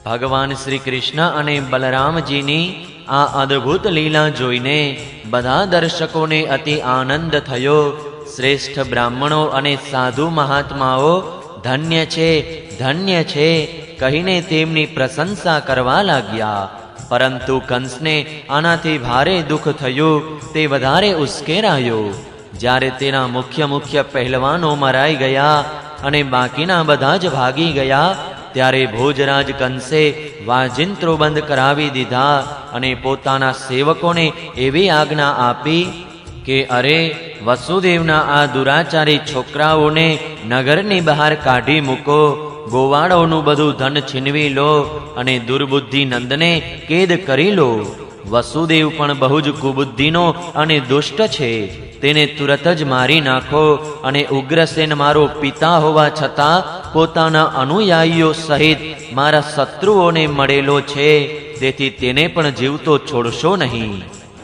ભગવાન શ્રી કૃષ્ણ અને બલરામજીની આ અદ્ભુત લીલા જોઈને બધા દર્શકોને અતિ આનંદ થયો. શ્રેષ્ઠ બ્રાહ્મણો અને સાધુ મહાત્માઓ ધન્ય છે, ધન્ય છે કહીને તેમની પ્રશંસા કરવા લાગ્યા. પરંતુ કંસને આનાથી ભારે દુઃખ થયું. તે વધારે ઉશ્કેરાયો. જ્યારે તેના મુખ્ય પહેલવાનો મરાઈ ગયા અને બાકીના બધા જ ભાગી ગયા, ત્યારે ભોજરાજ કંસે વાજિંત્રો બંધ કરાવી દીધા અને પોતાના સેવકોને એવી આજ્ઞા આપી કે અરે, વસુદેવના આ દુરાચારી છોકરાઓને નગરની બહાર કાઢી મૂકો, ગોવાળોનું બધું ધન છીનવી લો અને દુર્બુદ્ધિ નંદને કેદ કરી લો. વસુદેવ પણ બહુ જ કુબુદ્ધિનો અને દુષ્ટ છે. તેને તુરત જ મારી નાખો. અને ઉગ્રસેન મારો પિતા હોવા છતાં પોતાના અનુયાયીઓ સહિત મારા શત્રુઓને મળેલો છે, તેથી તેને પણ જીવતો છોડશો નહીં.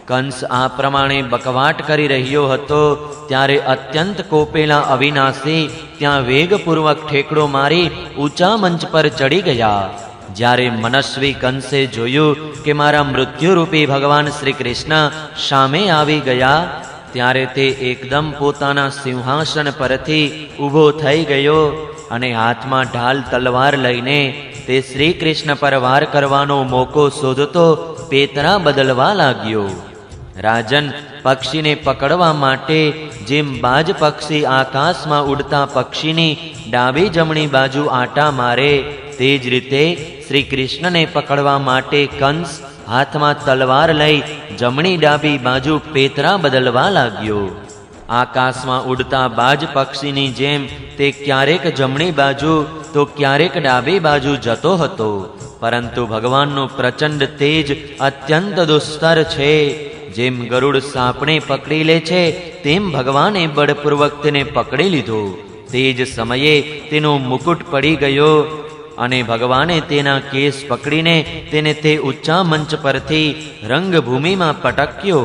કંસ આ પ્રમાણે બકવાટ કરી રહ્યો હતો ત્યારે અત્યંત કોપેલા અવિનાશી ત્યાં વેગપૂર્વક ઠેકડો મારી ઊંચા મંચ પર ચડી ગયા. જ્યારે મનસ્વી કંસે જોયું કે મારા મૃત્યુરૂપી ભગવાન શ્રી કૃષ્ણ સામે આવી ગયા, ત્યારે તે એકદમ પોતાના સિંહાસન પરથી ઊભો થઈ ગયો અને હાથમાં ઢાલ તલવાર લઈને તે શ્રી કૃષ્ણ પર વાર કરવાનો મોકો શોધતો પેતરા બદલવા લાગ્યો. રાજન, પક્ષીને પકડવા માટે જેમ બાજ પક્ષી આકાશમાં ઉડતા પક્ષીની ડાબી જમણી બાજુ આંટા મારે, તે જ રીતે શ્રી કૃષ્ણને પકડવા માટે કંસ હાથમાં તલવાર લઈ જમણી ડાબી બાજુ પેતરા બદલવા લાગ્યો. આકાશમાં ઉડતા બાજ પક્ષીની જેમ તે ક્યારેક જમણી બાજુ તો ક્યારેક ડાબી બાજુ જતો હતો. પરંતુ ભગવાનનું પ્રચંડ તેજ અત્યંત દુસ્તર છે. જેમ ગરુડ સાપને પકડી લે છે, તેમ ભગવાને બળપૂર્વક તેને પકડી લીધો. તે જ સમયે તેનો મુકુટ પડી ગયો અને ભગવાને તેના કેસ પકડીને તેને તે ઊંચા મંચ પરથી રંગભૂમિમાં પટક્યો.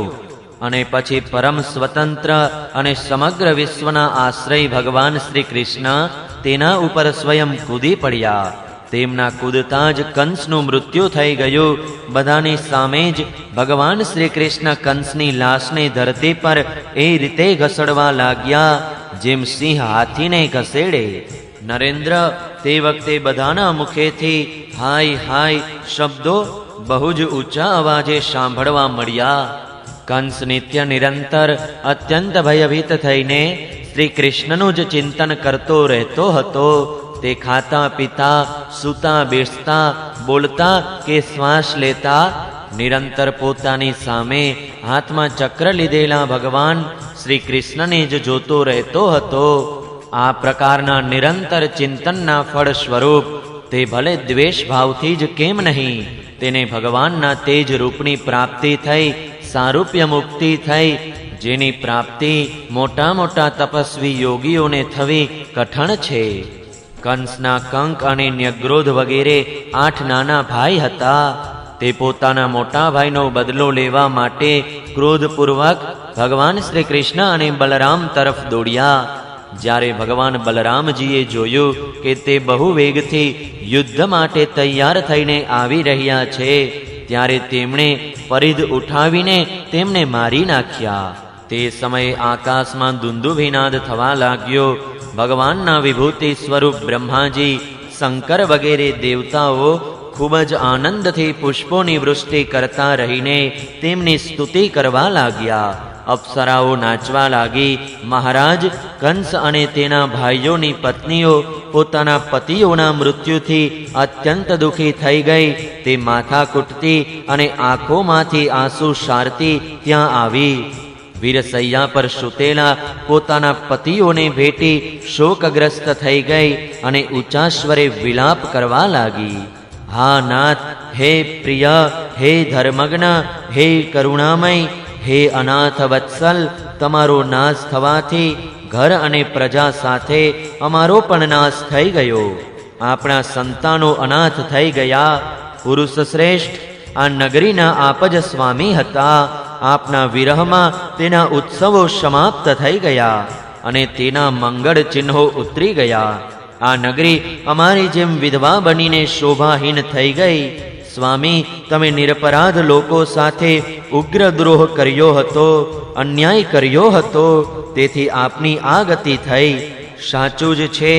અને પછી પરમ સ્વતંત્ર અને સમગ્ર વિશ્વના આશ્રય ભગવાન શ્રી કૃષ્ણ તેના ઉપર સ્વયં કૂદી પડ્યા. તેમના કૂદતા જ કંસનું મૃત્યુ થઈ ગયું. બધાની સામે જ ભગવાન શ્રી કૃષ્ણ કંસની લાશને ધરતી પર એ રીતે ઘસડવા લાગ્યા જેમ સિંહ હાથીને ઘસેડે. નરેન્દ્ર, તે વખતે બધાના મુખેથી હાય હાય શબ્દો બહુ જ ઊંચા અવાજે સાંભળવા મળ્યા. કંસ નિત્ય નિરંતર અત્યંત ભયભીત થઈને શ્રી કૃષ્ણનું જ ચિંતન કરતો રહેતો હતો. તે ખાતા પીતા, સૂતા બેસતા, બોલતા કે શ્વાસ લેતા નિરંતર પોતાની સામે હાથમાં ચક્ર લીધેલા ભગવાન શ્રી કૃષ્ણને જ જોતો રહેતો હતો. આ પ્રકારના નિરંતર ચિંતનના ફળ સ્વરૂપ તે ભલે દ્વેષ ભાવથી જ કેમ નહીં, તેને ભગવાનના તેજ રૂપની પ્રાપ્તિ થઈ, સારૂપ્ય મુક્તિ થઈ, જેની પ્રાપ્તિ મોટા મોટા તપસ્વી યોગીઓને થવી કઠણ છે. કંસના કંક અને ન્યગ્રોધ વગેરે 8 નાના ભાઈ હતા. તે પોતાના મોટા ભાઈનો બદલો લેવા માટે ક્રોધપૂર્વક ભગવાન શ્રી કૃષ્ણ અને બલરામ તરફ દોડ્યા. જ્યારે ભગવાન બલરામજીએ જોયું કે તે બહુ વેગથી યુદ્ધ માટે તૈયાર થઈને આવી રહ્યા છે, ત્યારે તેમણે પરિધ ઉઠાવીને તેમને મારી નાખ્યા. તે સમયે આકાશમાં દુંદુભિનાદ થવા લાગ્યો. ભગવાનના વિભૂતિ સ્વરૂપ બ્રહ્માજી, શંકર વગેરે દેવતાઓ ખૂબ જ આનંદથી પુષ્પોની વૃષ્ટિ કરતા રહીને તેમની સ્તુતિ કરવા લાગ્યા. અપ્સરાઓ નાચવા લાગી. મહારાજ, કંસ અને તેના ભાઈઓની પત્નીઓ પોતાના પતિઓના મૃત્યુથી અત્યંત દુઃખી થઈ ગઈ. તે માથા કૂટતી અને આંખોમાંથી આંસુ સારતી ત્યાં આવી. વીરસૈયા પર સૂતેલા પોતાના પતિઓને ભેટી શોકગ્રસ્ત થઈ ગઈ અને ઊંચા સ્વરે વિલાપ કરવા લાગી. હા નાથ, હે પ્રિય, હે ધર્મગ્ન, હે કરુણામય, હે અનાથ વત્સલ, તમારો નાશ થવાથી ઘર અને પ્રજા સાથે અમારો પણ નાશ થઈ ગયો. આપણા સંતાનો અનાથ થઈ ગયા. પુરુષ શ્રેષ્ઠ, આ નગરીના આપ જ સ્વામી હતા. આપના વિરહમાં તેના ઉત્સવો સમાપ્ત થઈ ગયા અને તેના મંગળ ચિહ્નો ઉતરી ગયા. આ નગરી અમારી જેમ વિધવા બનીને શોભાહીન થઈ ગઈ. સ્વામી, તમે નિરપરાધ લોકો સાથે ઉગ્ર દ્રોહ કર્યો હતો, અન્યાય કર્યો હતો, તેથી આપની આ ગતિ થઈ. સાચું જ છે,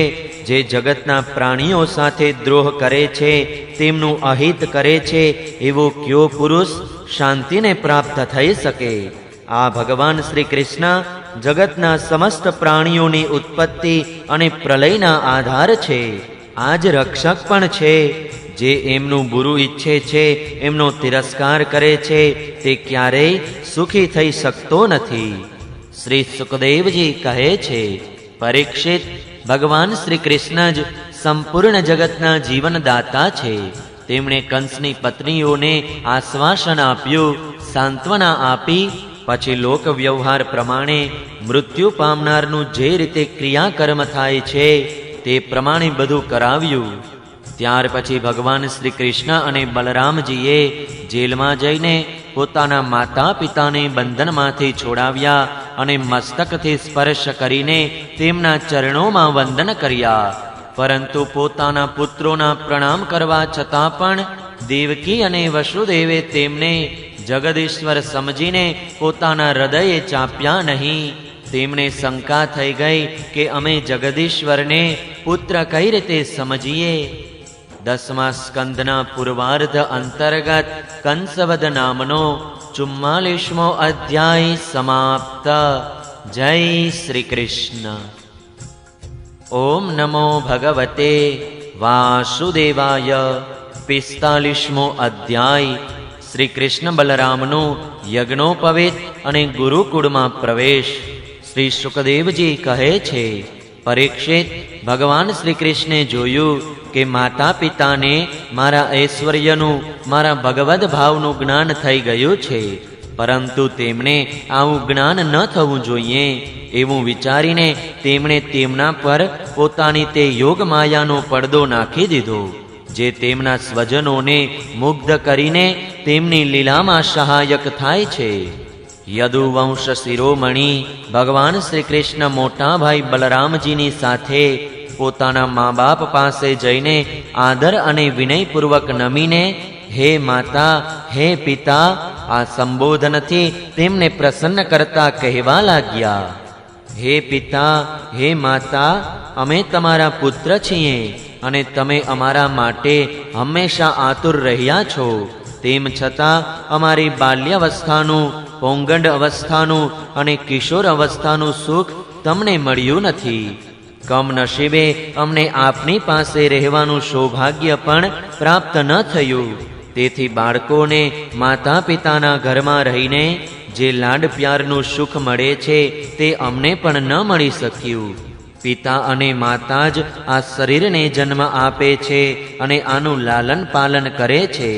જે જગતના પ્રાણીઓ સાથે દ્રોહ કરે છે, તેમનું અહિત કરે છે, એવો કયો પુરુષ શાંતિને પ્રાપ્ત થઈ શકે? આ ભગવાન શ્રી કૃષ્ણ જગતના સમસ્ત પ્રાણીઓની ઉત્પત્તિ અને પ્રલયના આધાર છે. આ જ રક્ષક પણ છે. જે એમનું બુરું ઈચ્છે છે, એમનો તિરસ્કાર કરે છે, તે ક્યારેય સુખી થઈ શકતો નથી. શ્રી સુખદેવજી કહે છે, પરીક્ષિત, ભગવાન શ્રી કૃષ્ણ જ સંપૂર્ણ જગતના જીવનદાતા છે. તેમણે કંસની પત્નીઓને આશ્વાસન આપ્યું, સાંત્વના આપી, પછી લોક વ્યવહાર પ્રમાણે મૃત્યુ પામનારનું જે રીતે ક્રિયાકર્મ થાય છે તે પ્રમાણે બધું કરાવ્યું. ત્યાર પછી ભગવાન શ્રી કૃષ્ણ અને બલરામજીએ જેલમાં જઈને પોતાના માતા પિતાને બંધનમાંથી છોડાવ્યા અને મસ્તકથી સ્પર્શ કરીને તેમના ચરણોમાં વંદન કર્યા. પરંતુ પોતાના પુત્રોના પ્રણામ કરવા છતાં પણ દેવકી અને વસુદેવે તેમને જગદીશ્વર સમજીને પોતાના હૃદયે ચાપ્યા નહીં. તેમને શંકા થઈ ગઈ કે અમે જગદીશ્વરને પુત્ર કઈ રીતે સમજીએ. 10મા સ્કંદના પૂર્વાર્ધ અંતર્ગત કંસવદ નામનો 44મો અધ્યાય સમાપ્ત. જય શ્રી કૃષ્ણ. ઓમ નમો ભગવતે વાસુદેવાય. 45મો અધ્યાય. શ્રી કૃષ્ણ બલરામનું યજ્ઞોપવેત અને ગુરુકુળમાં પ્રવેશ. શ્રી સુખદેવજી કહે છે, પરીક્ષિત, ભગવાન શ્રી કૃષ્ણે જોયું કે માતા પિતાને મારા ઐશ્વર્યનું, મારા ભગવદ ભાવનું જ્ઞાન થઈ ગયું છે, પરંતુ તેમણે આવું જ્ઞાન ન થવું જોઈએ એવું વિચારીને તેમણે તેમના પર પોતાની તે યોગ માયાનો પડદો નાખી દીધો, જે તેમના સ્વજનોને મુગ્ધ કરીને તેમની લીલામાં સહાયક થાય છે. યદુવંશ શિરોમણી ભગવાન શ્રી કૃષ્ણ મોટા ભાઈ બલરામજીની સાથે પોતાના મા બાપ પાસે જઈને આદર અને વિનયપૂર્વક નમીને હે માતા, હે પિતા આ સંબોધનથી તેમને પ્રસન્ન કરતા કહેવા લાગ્યા, હે પિતા, હે માતા, અમે તમારા પુત્ર છીએ અને તમે અમારા માટે હંમેશા આતુર રહ્યા છો. તેમ છતાં અમારી બાલ્યાવસ્થાનું, પૌંગંડ અવસ્થાનું અને કિશોર અવસ્થાનું સુખ તમને મળ્યું નથી. કમનસીબે અમને આપની પાસે રહેવાનું સૌભાગ્ય પણ પ્રાપ્ત ન થયું. તેથી બાળકોને માતા પિતાના ઘરમાં રહીને જે લાડ પ્યારનું સુખ મળે છે તે અમને પણ ન મળી શક્યું. પિતા અને માતા જ આ શરીરને જન્મ આપે છે અને આનું લાલન પાલન કરે છે.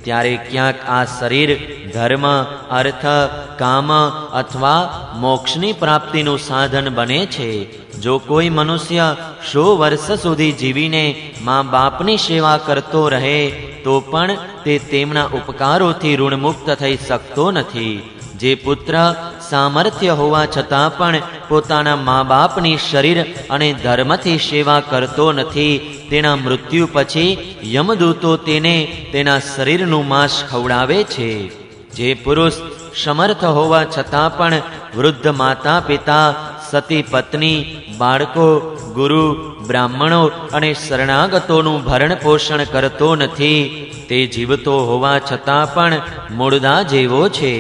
ત્યારે ક્યાંક આ શરીર ધર્મ, અર્થ, કામ અથવા મોક્ષની પ્રાપ્તિનું સાધન બને છે. જો કોઈ મનુષ્ય 100 વર્ષ સુધી જીવીને મા બાપની સેવા કરતો રહે તો પણ તે તેમના ઉપકારોથી ઋણમુક્ત થઈ શકતો નથી. જે પુત્ર સામર્થ્ય હોવા છતાં પણ પોતાના મા બાપની શરીર અને ધર્મથી સેવા કરતો નથી, તેના મૃત્યુ પછી યમદૂતો તેને તેના શરીરનું માંસ ખવડાવે છે. જે પુરુષ સમર્થ હોવા છતાં પણ વૃદ્ધ માતા પિતા, સતી પત્ની, બાળકો, ગુરુ, બ્રાહ્મણો અને શરણાગતોનું ભરણ પોષણ કરતો નથી, તે જીવતો હોવા છતાં પણ મૂળદા જેવો છે.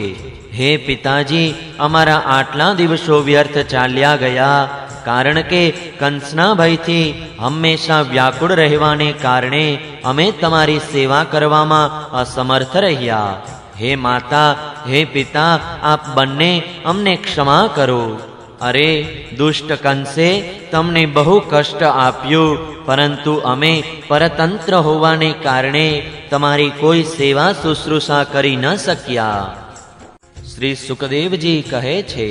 હે પિતાજી, અમારા આટલા દિવસો વ્યર્થ ચાલ્યા ગયા, કારણ કે કંસના ભયથી હંમેશા વ્યાકુળ રહેવાને કારણે અમે તમારી સેવા કરવામાં અસમર્થ રહ્યા. હે માતા, હે પિતા, આપ બંને અમને ક્ષમા કરો. અરે દુષ્ટ કંસે તમને બહુ કષ્ટ આપ્યું, પરંતુ અમે પરતંત્ર હોવાને કારણે તમારી કોઈ સેવા શુશ્રૂષા કરી ન શક્યા. શ્રી સુખદેવજી કહે છે,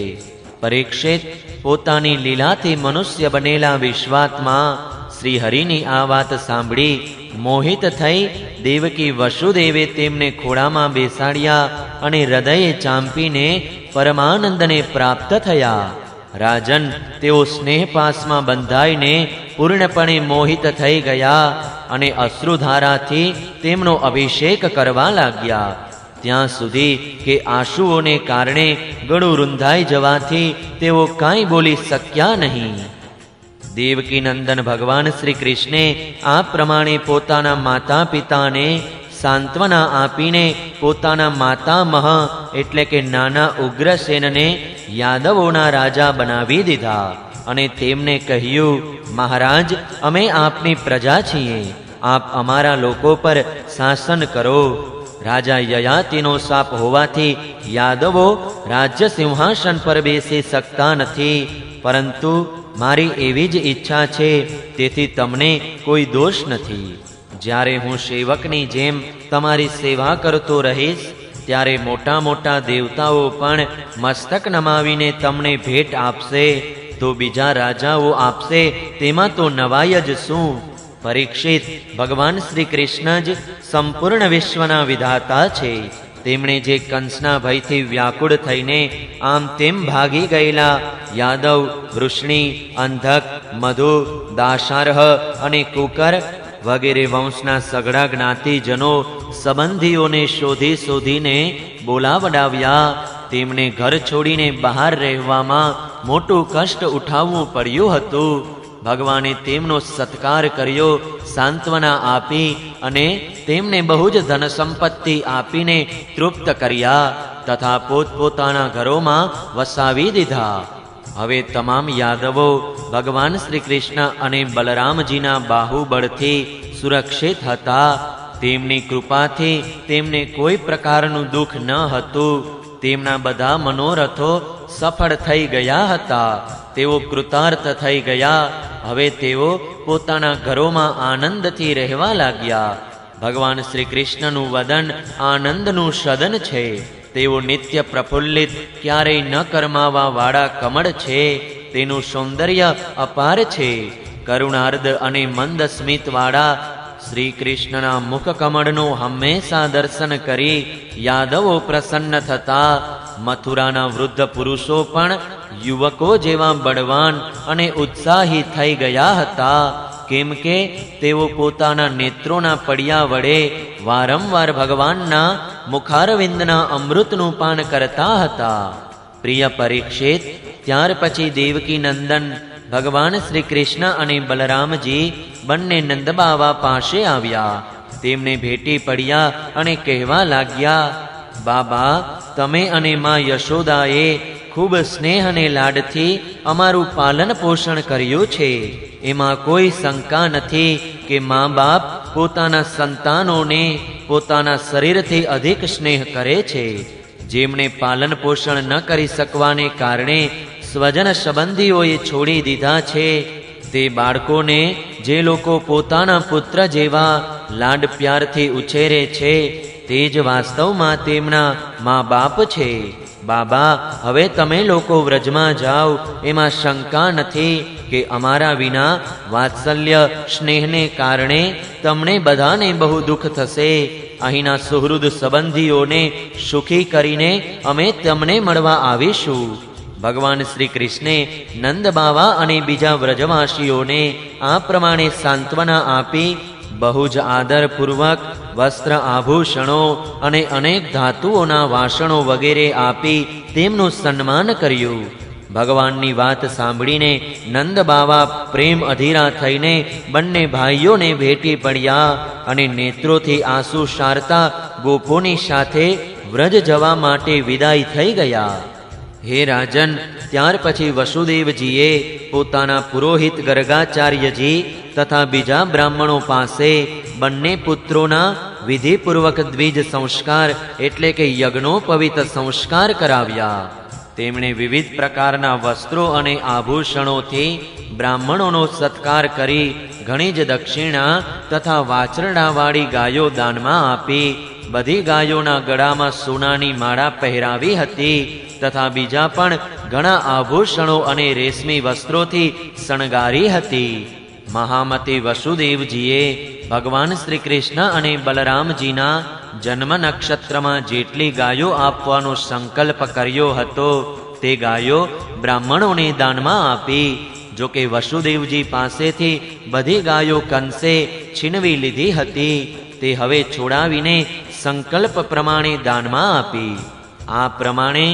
પરીક્ષિત, પોતાની લીલાથી મનુષ્ય બનેલા વિશ્વાત્મા શ્રી હરિની આ વાત સાંભળી મોહિત થઈ દેવકી વસુદેવે તેમને ખોળામાં બેસાડ્યા અને હૃદયે ચાંપીને પરમાનંદને પ્રાપ્ત થયા. રાજન, તેઓ સ્નેહપાસમાં બંધાઈને પૂર્ણપણે મોહિત થઈ ગયા અને અશ્રુધારાથી તેમનો અભિષેક કરવા લાગ્યા, ત્યાં સુધી કે આંસુઓને કારણે ગળું રૂંધાઈ જવાથી તેઓ કાંઈ બોલી શક્યા નહીં. દેવકી નંદન ભગવાન શ્રી કૃષ્ણે આ પ્રમાણે પોતાના માતા પિતાને સાંત્વના આપીને પોતાના માતામહ એટલે કે નાના ઉગ્રસેનને યાદવોના રાજા બનાવી દીધા અને તેમને કહ્યું, મહારાજ, અમે આપની પ્રજા છીએ, આપ અમારા લોકો પર શાસન કરો. રાજા યયાતિનો શાપ હોવાથી યાદવો રાજ્ય સિંહાસન પર બેસી શકતા નથી, પરંતુ મારી એવી જ ઈચ્છા છે, તેથી તમને કોઈ દોષ નથી. જ્યારે હું સેવકની જેમ તમારી સેવા કરતો રહીશ, ત્યારે મોટા મોટા દેવતાઓ પણ મસ્તક નમાવીને તમને ભેટ આપશે, તો બીજા રાજાઓ આપશે તેમાં તો નવાય જ શું? પરીક્ષિત, ભગવાન શ્રી કૃષ્ણ જ સંપૂર્ણ વિશ્વના વિધાતા છે. તેમણે જે કંસના ભયથી વ્યાકુળ થઈને આમ તેમ ભાગી ગયેલા યાદવ, વૃષ્ણિ, અંધક, મધુ, દાશાર્હ અને કુકર વગેરે વંશના સઘળા જ્ઞાતિજનો સંબંધીઓને શોધી શોધીને બોલાવડાવ્યા. તેમને ઘર છોડીને બહાર રહેવામાં મોટું કષ્ટ ઉઠાવવું પડ્યું હતું. ભગવાને તેમનો સત્કાર કર્યો, સાંત્વના આપી અને તેમને બહુ જ ધન સંપત્તિ આપીને તૃપ્ત કર્યા તથા પોતપોતાના ઘરોમાં વસાવી દીધા. હવે તમામ યાદવો ભગવાન શ્રી કૃષ્ણ અને બલરામજીના બાહુબળથી સુરક્ષિત હતા. તેમની કૃપાથી તેમને કોઈ પ્રકારનું દુઃખ ન હતું. તેમના બધા મનોરથો સફળ થઈ ગયા હતા. તેઓ કૃતાર્થ થઈ ગયા. હવે તેઓ પોતાના ઘરોમાં આનંદથી રહેવા લાગ્યા. ભગવાન શ્રી કૃષ્ણનું વદન આનંદનું સદન છે. તેઓ નિત્ય પ્રફુલ્લિત, ક્યારેય ન કરમાવા વાળા કમળ છે. તેનું સૌંદર્ય અપાર છે. કરુણાર્દ અને મંદ સ્મિત વાળા શ્રી કૃષ્ણના મુખ કમળનું હંમેશા દર્શન કરી યાદવો પ્રસન્ન થતા. મથુરાના વૃદ્ધ પુરુષો પણ યુવકો જેવા બળવાન અને ઉત્સાહી થઈ ગયા હતા, કેમ કે તેઓ પોતાના નેત્રોના પડિયા વડે વારંવાર ભગવાનના મુખારવિંદના અમૃતનું પાન કરતા હતા. પ્રિય પરીક્ષિત, ત્યાર પછી દેવકી નંદન ભગવાન શ્રી કૃષ્ણ અને બલરામજી બંને નંદબાવા પાસે આવ્યા. તેમને ભેટી પડ્યા અને કહેવા લાગ્યા, બાબા, તમે અને માં યશોદાએ ખૂબ સ્નેહ અને લાડથી અમારું પાલન પોષણ કર્યું છે. એમાં કોઈ શંકા નથી કે મા બાપ પોતાના સંતાનોને પોતાના શરીરથી અધિક સ્નેહ કરે છે. જેમણે પાલન પોષણ ન કરી શકવાને કારણે સ્વજન સંબંધીઓએ છોડી દીધા છે, તે બાળકોને જે લોકો પોતાના પુત્ર જેવા લાડ પ્યારથી ઉછેરે છે, તે જ વાસ્તવમાં તેમના મા બાપ છે. બાબા, હવે તમે લોકો વ્રજમાં જાઓ, એમાં શંકા નથી કે અમારા વિના વાત્સલ્ય સ્નેહને કારણે તમને બધાને બહુ દુઃખ થશે. અહીંના સુહૃદ સંબંધીઓને સુખી કરીને અમે તમને મળવા આવીશું. ભગવાન શ્રી કૃષ્ણે નંદબાવા અને બીજા વ્રજવાસીઓને આ પ્રમાણે સાંત્વના આપી બહુ જ આદરપૂર્વક વસ્ત્ર, આભૂષણો અને અનેક ધાતુઓના વાસણો વગેરે આપી તેમનું સન્માન કર્યું. ભગવાનની વાત સાંભળીને નંદબાવા પ્રેમ અધીરા થઈને બંને ભાઈઓને ભેટી પડ્યા અને નેત્રોથી આંસુ સારતા ગોપોની સાથે વ્રજ જવા માટે વિદાય થઈ ગયા. હે રાજન, ત્યાર પછી વસુદેવજીએ પોતાના પુરોહિત ગર્ગાચાર્યજી તથા બીજા બ્રાહ્મણો પાસે બંને પુત્રોના વિધિપૂર્વક દ્વિજ સંસ્કાર એટલે કે યજ્ઞોપવિત સંસ્કાર કરાવ્યા. તેમણે વિવિધ પ્રકારના વસ્ત્રો અને આભૂષણોથી બ્રાહ્મણોનો સત્કાર કરી ઘણી જ દક્ષિણા તથા વાછરડાવાળી ગાયો દાનમાં આપી. બધી ગાયોના ગળામાં સોનાની માળા પહેરાવી હતી તથા બીજા પણ ઘણા આભૂષણો અને રેશમી વસ્ત્રોથી શણગારી હતી. મહામતી વસુદેવજીએ ભગવાન શ્રી કૃષ્ણ અને બલરામજીના જન્મ નક્ષત્રમાં જેટલી ગાયો આપવાનો સંકલ્પ કર્યો હતો તે ગાયો બ્રાહ્મણોને દાનમાં આપી. જો કે વસુદેવજી પાસેથી બધી ગાયો કંસે છીનવી લીધી હતી, તે હવે છોડાવીને સંકલ્પ પ્રમાણે દાનમાં આપી. આ પ્રમાણે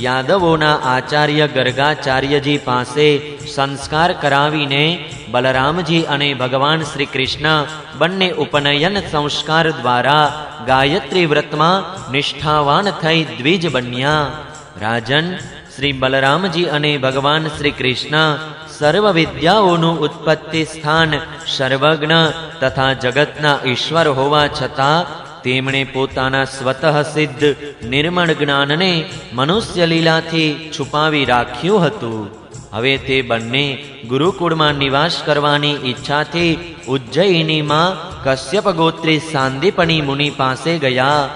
યાદવોના આચાર્ય ગર્ગાચાર્યજી પાસે સંસ્કાર કરાવીને બલરામજી અને ભગવાન શ્રી કૃષ્ણ બંને ઉપનયન સંસ્કાર દ્વારા ગાયત્રી વ્રતમાં નિષ્ઠાવાન થઈ દ્વિજ બન્યા. રાજન, શ્રી બલરામજી અને ભગવાન શ્રી કૃષ્ણ સર્વ વિદ્યાઓનું ઉત્પત્તિ સ્થાન, સર્વજ્ઞ તથા જગતના ઈશ્વર હોવા છતાં તેમણે પોતાના સ્વતઃ સિદ્ધ નિર્મળ જ્ઞાનને મનુષ્ય લીલાથી છુપાવી રાખ્યું હતું. હવે તે બંને ગુરુકુળમાં નિવાસ કરવાની ઈચ્છાથી ઉજ્જૈનીમાં કશ્યપ ગોત્રી સાંદીપની મુનિ પાસે ગયા.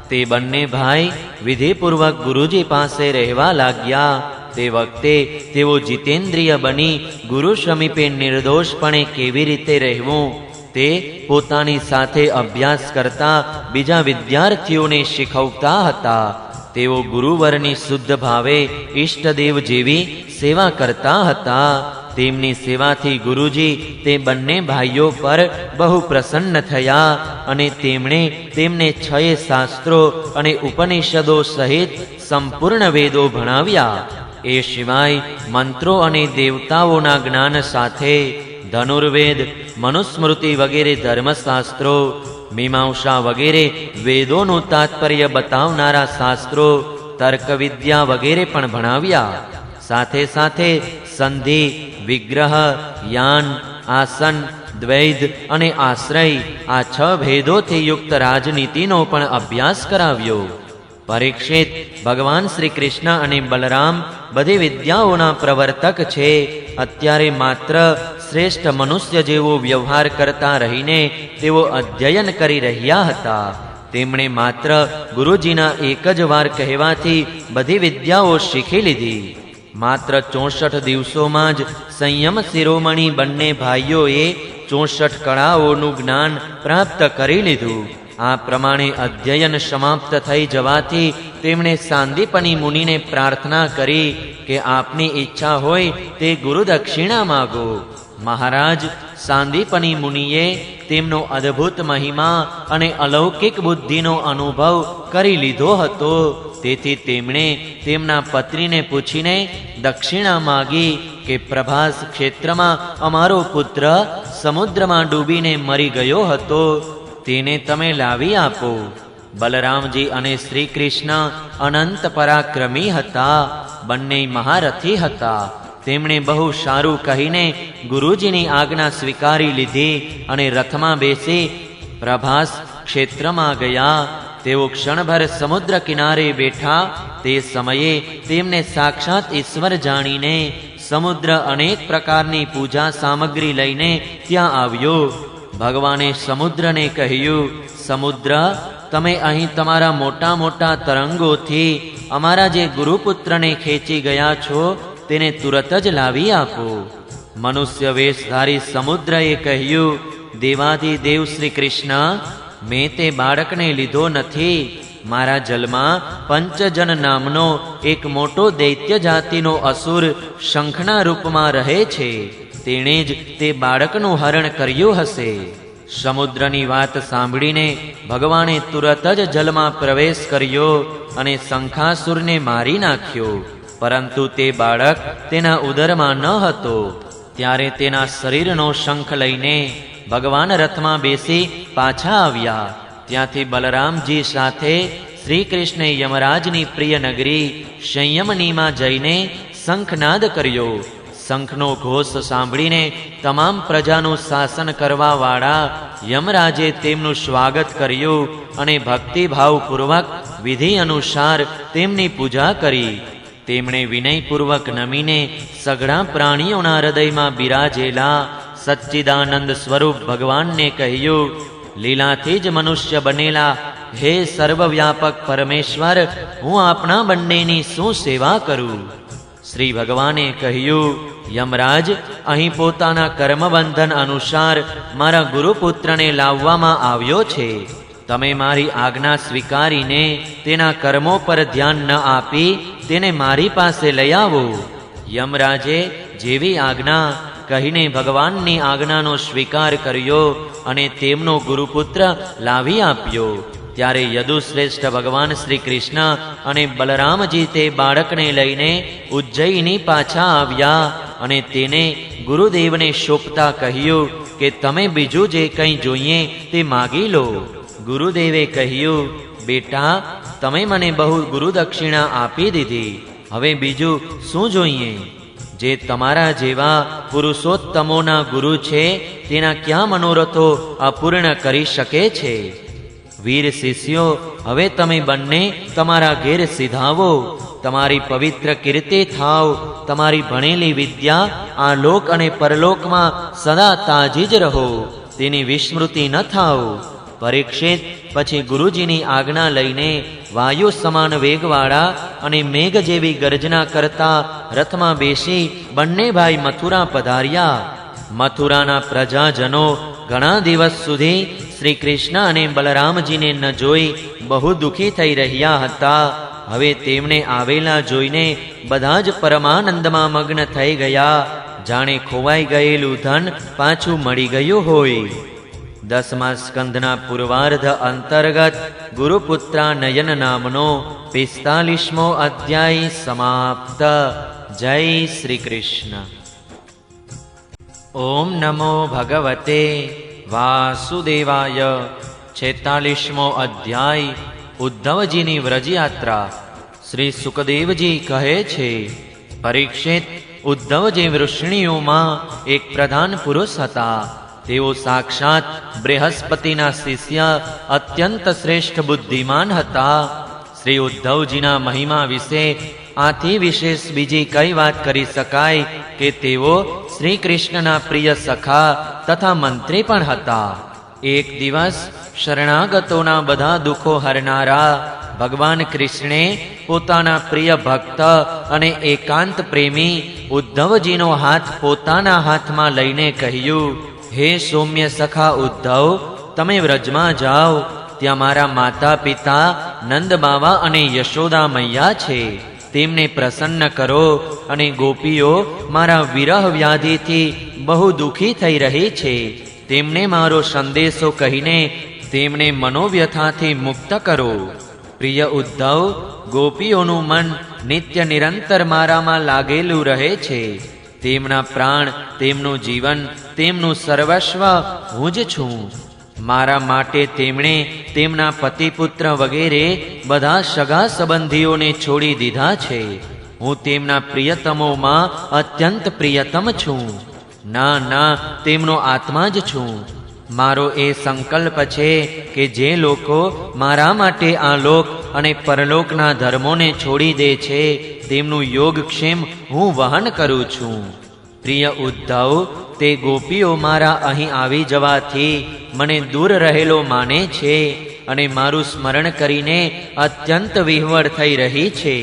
તે બંને ભાઈ વિધિપૂર્વક ગુરુજી પાસે રહેવા લાગ્યા. તે વખતે તેઓ જીતેન્દ્રિય બની ગુરુ સમીપે નિર્દોષપણે કેવી રીતે રહેવું તે પોતાની સાથે અભ્યાસ કરતા બીજા વિદ્યાર્થીઓને શીખવતા હતા. તેઓ ગુરુવરની શુદ્ધ ભાવે ઈષ્ટદેવ જેવી સેવા કરતા હતા. તેમની સેવાથી ગુરુજી તે બંને ભાઈઓ પર બહુ પ્રસન્ન થયા અને તેમણે તેમને 6 શાસ્ત્રો અને ઉપનિષદો સહિત સંપૂર્ણ વેદો ભણાવ્યા. એ સિવાય મંત્રો અને દેવતાઓના જ્ઞાન સાથે ધનુર્વેદ, મનુસ્મૃતિ વગેરે ધર્મશાસ્ત્રો, મીમાંસા વગેરે વેદોનું તાત્પર્ય બતાવનારા શાસ્ત્રો, તર્ક વિદ્યા વગેરે પણ ભણાવ્યા. સાથે સાથે સંધિ, વિગ્રહ, યાન, આસન, દ્વૈધ અને આશ્રય આ 6 ભેદોથી યુક્ત રાજનીતિનો પણ અભ્યાસ કરાવ્યો. પરીક્ષિત, ભગવાન શ્રી કૃષ્ણ અને બલરામ બધી વિદ્યાઓના પ્રવર્તક છે. અત્યારે માત્ર શ્રેષ્ઠ મનુષ્ય જેવો વ્યવહાર કરતા રહીને તેઓ અધ્યયન કરી રહ્યા હતા. તેમણે માત્ર ગુરુજીના એક જ વાર કહેવાથી બધી વિદ્યાઓ શીખી લીધી. માત્ર 64 દિવસોમાં જ સંયમ શિરોમણી બંને ભાઈઓએ 64 કળાઓનું જ્ઞાન પ્રાપ્ત કરી લીધું. આ પ્રમાણે અધ્યયન સમાપ્ત થઈ જવાથી તેમણે સાંદીપની મુનિને પ્રાર્થના કરી કે આપની ઈચ્છા હોય તે ગુરુ દક્ષિણા માગો. મહારાજ, સાંદીપની મુનિએ તેમનો અદ્ભુત મહિમા અને અલૌકિક બુદ્ધિનો અનુભવ કરી લીધો હતો. તેથી તેમણે તેમના પત્નીને પૂછીને દક્ષિણા માગી કે પ્રભાસ ક્ષેત્રમાં અમારો પુત્ર સમુદ્રમાં ડૂબીને મરી ગયો હતો, તેને તમે લાવી આપો. બલરામજી અને શ્રી કૃષ્ણ અનંત પરાક્રમી હતા. બંને મહારથી હતા. તેમણે બહુ સારું કહીને ગુરુજીની આજ્ઞા સ્વીકારી લીધી અને રથમાં બેસી પ્રભાસ ક્ષેત્રમાં ગયા. તેઓ ક્ષણભર સમુદ્ર કિનારે બેઠા. તે સમયે તેમને સાક્ષાત ઈશ્વર જાણીને સમુદ્ર અનેક પ્રકારની પૂજા સામગ્રી લઈને ત્યાં આવ્યો. ભગવાને સમુદ્રને કહ્યું, સમુદ્ર, તમે અહીં તમારા મોટા મોટા તરંગોથી અમારા જે ગુરુપુત્રને ખેંચી ગયા છો તેને તુરત જ લાવી આપો. મનુષ્ય વેશધારી સમુદ્રએ કહ્યું, દેવાધિદેવ શ્રી કૃષ્ણ, મેં તે બાળકને લીધો નથી. મારા જલમાં પંચજન નામનો એક મોટો દૈત્ય જાતિનો અસુર શંખના રૂપમાં રહે છે. તેણે જ તે બાળકનું હરણ કર્યું હશે. સમુદ્રની વાત સાંભળીને ભગવાને તુરત જ જલમાં પ્રવેશ કર્યો અને શંખાસુરને મારી નાખ્યો. પરંતુ તે બાળક તેના ઉદરમાં ન હતો. ત્યારે તેના શરીરનો શંખ લઈને ભગવાન રથમાં બેસી પાછા આવ્યા. ત્યાંથી બલરામજી સાથે શ્રી કૃષ્ણે યમરાજની પ્રિય નગરી સંયમનીમાં જઈને શંખનાદ કર્યો. શંખનો ઘોષ સાંભળીને તમામ પ્રજાનું શાસન કરવા વાળા યમરાજે તેમનું સ્વાગત કર્યું અને ભક્તિભાવપૂર્વક વિધિ અનુસાર તેમની પૂજા કરી. તેમણે વિનયપૂર્વક નમીને સઘળા પ્રાણીઓના હૃદયમાં બિરાજેલા સચ્ચિદાનંદ સ્વરૂપ ભગવાનને કહ્યું, લીલાથી જ મનુષ્ય બનેલા હે સર્વવ્યાપક પરમેશ્વર, હું આપણા બંનેની શું સેવા કરું? શ્રી ભગવાને કહ્યું, યમરાજ, અહીં પોતાના કર્મબંધન અનુસાર મારા ગુરુપુત્રને લાવવામાં આવ્યો છે. તમે મારી આજ્ઞા સ્વીકારીને તેના કર્મો પર ધ્યાન ન આપી તેને મારી પાસે લઈ આવો. યમરાજે જેવી આજ્ઞા કહીને ભગવાનની આજ્ઞાનો સ્વીકાર કર્યો અને તેમનો ગુરુપુત્ર લાવી આપ્યો. ત્યારે યદુશ્રેષ્ઠ ભગવાન શ્રી કૃષ્ણ અને બલરામજી તે બાળકને લઈને ઉજ્જૈની પાછા આવ્યા અને તેને ગુરુદેવને સોંપતા કહ્યું કે તમે બીજું જે કંઈ જોઈએ તે માગી લો. ગુરુદેવે કહ્યું, બેટા, તમે મને બહુ ગુરુદક્ષિણા આપી દીધી, હવે બીજું શું જોઈએ? જે તમારા જેવા પુરુષોત્તમોના ગુરુ છે તેના ક્યાં મનોરથો અપૂર્ણ કરી શકે છે? વીર શિષ્યો, હવે તમે બંને તમારા ઘેર સિધાવો. તમારી પવિત્ર કીર્તિ થાવ. તમારી ભણેલી વિદ્યા આ લોક અને પરલોકમાં સદા તાજી જ રહો, તેની વિસ્મૃતિ ન થાવ. પરીક્ષિત પછી ગુરુજીની આજ્ઞા લઈને વાયુ સમાન વેગવાળા અને મેઘ જેવી ગર્જના કરતા રથમાં બેસી બંને ભાઈ મથુરા પધાર્યા. મથુરાના પ્રજાજનો ઘણા દિવસ સુધી શ્રી કૃષ્ણ અને બલરામજીને ન જોઈ બહુ દુઃખી થઈ રહ્યા હતા. હવે તેમને આવેલા જોઈને બધા જ પરમાનંદમાં મગ્ન થઈ ગયા, જાણે ખોવાઈ ગયેલું ધન પાછું મળી ગયું હોય. 10મા સ્કંધના પૂર્વાર્ધ અંતર્ગત ગુરુપુત્રા નયન નામનો 45મો અધ્યાય સમાપ્ત. જય શ્રી કૃષ્ણ. ઓમ નમો ભગવતે વાસુદેવાય. 46મો અધ્યાય ઉદ્ધવજીની વ્રજયાત્રા. શ્રી સુકદેવજી કહે છે, પરીક્ષિત, ઉદ્ધવજી વૃષ્ણિઓમાં એક પ્રધાન પુરુષ હતા. તેઓ સાક્ષાત બૃહસ્પતિના શિષ્ય અત્યંત શ્રેષ્ઠ બુદ્ધિમાન હતા. શ્રી ઉદ્ધવજીના મહિમા વિશે આથી વિશેષ બીજી કઈ વાત કરી શકાય કે તેઓ શ્રી કૃષ્ણના પ્રિય સખા તથા મંત્રી પણ હતા. એક દિવસ શરણાગતોના બધા દુઃખો હરનારા ભગવાન કૃષ્ણે પોતાના પ્રિય ભક્ત અને એકાંત પ્રેમી ઉદ્ધવજીનો હાથ પોતાના હાથમાં લઈને કહ્યું, હે સૌમ્ય સખા ઉદ્ધવ, તમે વ્રજમાં જાઓ. ત્યાં મારા માતા પિતા નંદ બાવા અને યશોદા મૈયા છે. તેમને પ્રસન્ન કરો. અને ગોપીઓ મારા વિરહ વ્યાધિથી બહુ દુઃખી થઈ રહી છે. તેમને મારો સંદેશો કહીને તેમને મનોવ્યથાથી મુક્ત કરો. પ્રિય ઉદ્ધવ, ગોપીઓનું મન નિત્ય નિરંતર મારામાં લાગેલું રહે છે. તેમના પ્રાણ, તેમનું જીવન, તેમનું સર્વસ્વ હું જ છું. મારા માટે તેમણે તેમના પતિપુત્ર વગેરે બધા સગા સંબંધીઓને છોડી દીધા છે. હું તેમના પ્રિયતમોમાં અત્યંત પ્રિયતમ છું. ના ના, તેમનો આત્મા જ છું. મારો એ સંકલ્પ છે કે જે લોકો મારા માટે આ લોક અને પરલોકના ધર્મોને છોડી દે છે તેમનું યોગક્ષેમ હું વહન કરું છું. પ્રિય ઉદ્ધવ, તે ગોપીઓ મારા અહીં આવી જવાથી મને દૂર રહેલો માને છે અને મારું સ્મરણ કરીને અત્યંત વિહ્વળ થઈ રહી છે.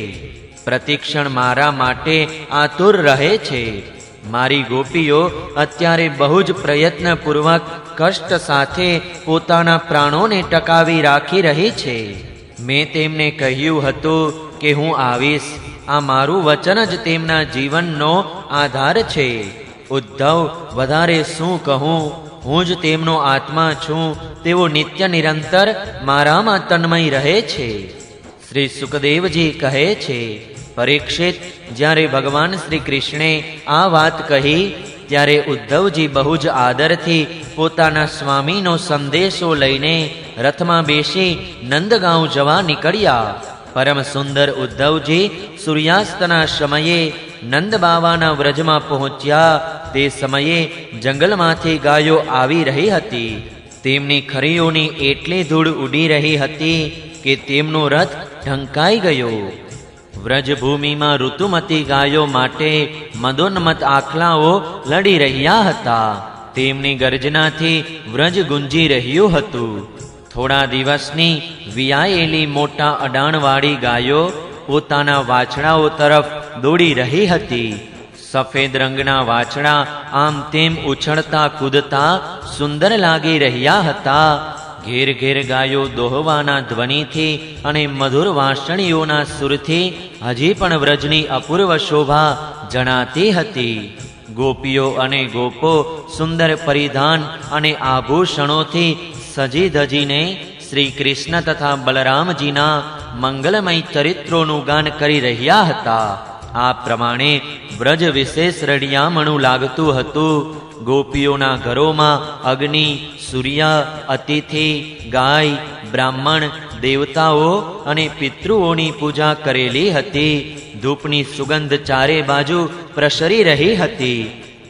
પ્રતિક્ષણ મારા માટે આતુર રહે છે. મારી ગોપીઓ અત્યારે બહુ જ પ્રયત્નપૂર્વક કષ્ટ સાથે પોતાના પ્રાણોને ટકાવી રાખી રહી છે. મેં તેમને કહ્યું હતું કે હું આવીશ. આ મારું વચન જ તેમના જીવનનો આધાર છે. ઉદ્ધવ, વધારે શું કહું? હું જ તેમનો આત્મા છું. તેઓ નિત્ય નિરંતર મારામાં તન્મય રહે છે. શ્રી સુકદેવજી કહે છે, પરીક્ષિત, જ્યારે ભગવાન શ્રી કૃષ્ણે આ વાત કહી ત્યારે ઉદ્ધવજી બહુ જ આદરથી પોતાના સ્વામીનો સંદેશો લઈને રથમાં બેસી નંદગાંવ જવા નીકળ્યા. પરમ સુંદર ઉદ્ધવજી સૂર્યાસ્તના સમયે નંદ બાવાના વ્રજમાં પહોંચ્યા. તે સમયે જંગલમાંથી ગાયો આવી રહી હતી. તેમની ખરીઓની એટલી ધૂળ ઉડી રહી હતી કે તેમનો રથ ઢંકાઈ ગયો. વ્રજભૂમિમાં ઋતુમતી ગાયો માટે મદોન્મત આખલાઓ લડી રહ્યા હતા. તેમની ગર્જનાથી વ્રજ ગુંજી રહ્યું હતું. થોડા દિવસની વિયાયેલી મોટા અડાણવાળી ગાયો પોતાના વાછડાઓ તરફ દોડી રહી હતી. સફેદ રંગના વાછડા આમ તેમ ઉછળતા કૂદતા સુંદર લાગી રહ્યા હતા. ઘેર ઘેર ગાયો દોહવાના ધ્વનિથી અને મધુર વાંસળીઓના સુરથી હજી પણ વ્રજની અપૂર્વ શોભા જણાતી હતી. ગોપીઓ અને ગોપો સુંદર પરિધાન અને આભૂષણોથી સજી ધજીને શ્રી કૃષ્ણ તથા બલરામજીના મંગલમય ચરિત્રોનું ગાન કરી રહ્યા હતા. આ પ્રમાણે વ્રજ વિશેષ રળિયામણું લાગતું હતું. ગોપીઓના ઘરોમાં અગ્નિ, સૂર્ય, અતિથિ, ગાય, બ્રાહ્મણ, દેવતાઓ અને પિતૃઓની પૂજા કરેલી હતી. ધૂપની સુગંધ ચારે બાજુ પ્રસરી રહી હતી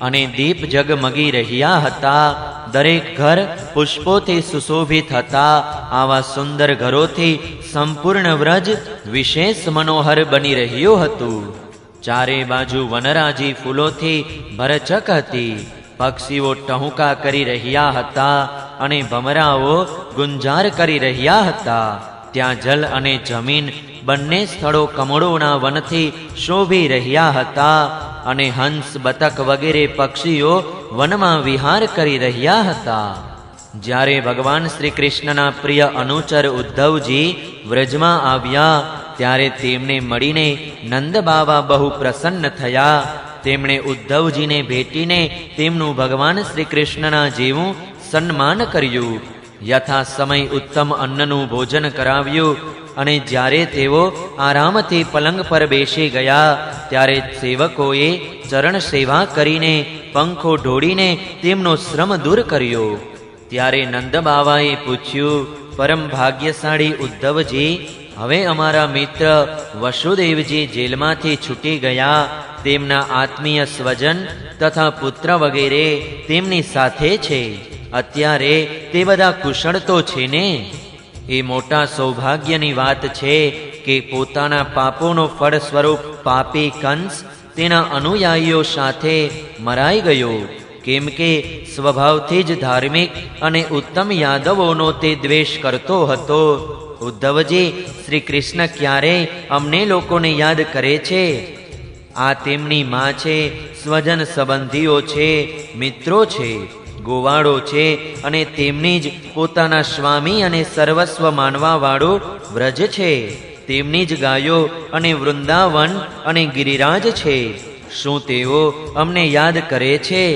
અને દીપ જગમગી રહ્યા હતા. દરેક ઘર પુષ્પોથી સુશોભિત હતા. આવા સુંદર ઘરોથી સંપૂર્ણ વ્રજ વિશેષ મનોહર બની રહ્યું હતું. ચારે બાજુ વનરાજી ફૂલોથી ભરચક હતી. પક્ષીઓ ટહુકા કરી રહ્યા હતા અને ભમરાઓ ગુંજાર કરી રહ્યા હતા. ત્યાં જલ અને જમીન બંને સ્થળો કમળોના વનથી શોભી રહ્યા હતા અને હંસ, બતક વગેરે પક્ષીઓ વનમાં વિહાર કરી રહ્યા હતા. જ્યારે ભગવાન શ્રી કૃષ્ણના પ્રિય અનુચર ઉદ્ધવજી વ્રજમાં આવ્યા ત્યારે તેમને મળીને નંદ બાવા બહુ પ્રસન્ન થયા. તેમણે ઉદ્ધવજીને ભેટીને તેમનું ભગવાન શ્રી કૃષ્ણના જેવું સન્માન કર્યું. યથા સમય ઉત્તમ અન્નનું ભોજન કરાવ્યું અને જ્યારે તેઓ આરામથી પલંગ પર બેસી ગયા ત્યારે સેવકોએ ચરણ સેવા કરીને પંખો ઢોળીને તેમનો શ્રમ દૂર કર્યો. ત્યારે નંદ બાવાએ પૂછ્યું, પરમ ભાગ્યશાળી ઉદ્ધવજી, હવે અમારા મિત્ર વસુદેવજી જેલમાંથી છૂટી ગયા. તેમના આત્મીય સ્વજન તથા પુત્ર વગેરે તેમની સાથે છે. અત્યારે તે બધા કુશળ તો છે ને? એ મોટા સૌભાગ્યની વાત છે કે પોતાના પાપોનો ફળ સ્વરૂપ પાપી કંસ તેના અનુયાયીઓ સાથે મરાઈ ગયો. કેમ કે સ્વભાવથી જ ધાર્મિક અને ઉત્તમ યાદવોનો તે દ્વેષ કરતો હતો. ઉદ્ધવજી, શ્રી કૃષ્ણ ક્યારે અમને લોકોને યાદ કરે છે? આ તેમની માં છે, સ્વજન સંબંધીઓ છે, મિત્રો છે, ગોવાળો છે અને તેમની જ પોતાના સ્વામી અને સર્વસ્વ માનવાવાળો વ્રજ છે. તેમની જ ગાયો અને વૃંદાવન અને ગિરિરાજ છે. શું તેઓ અમને યાદ કરે છે?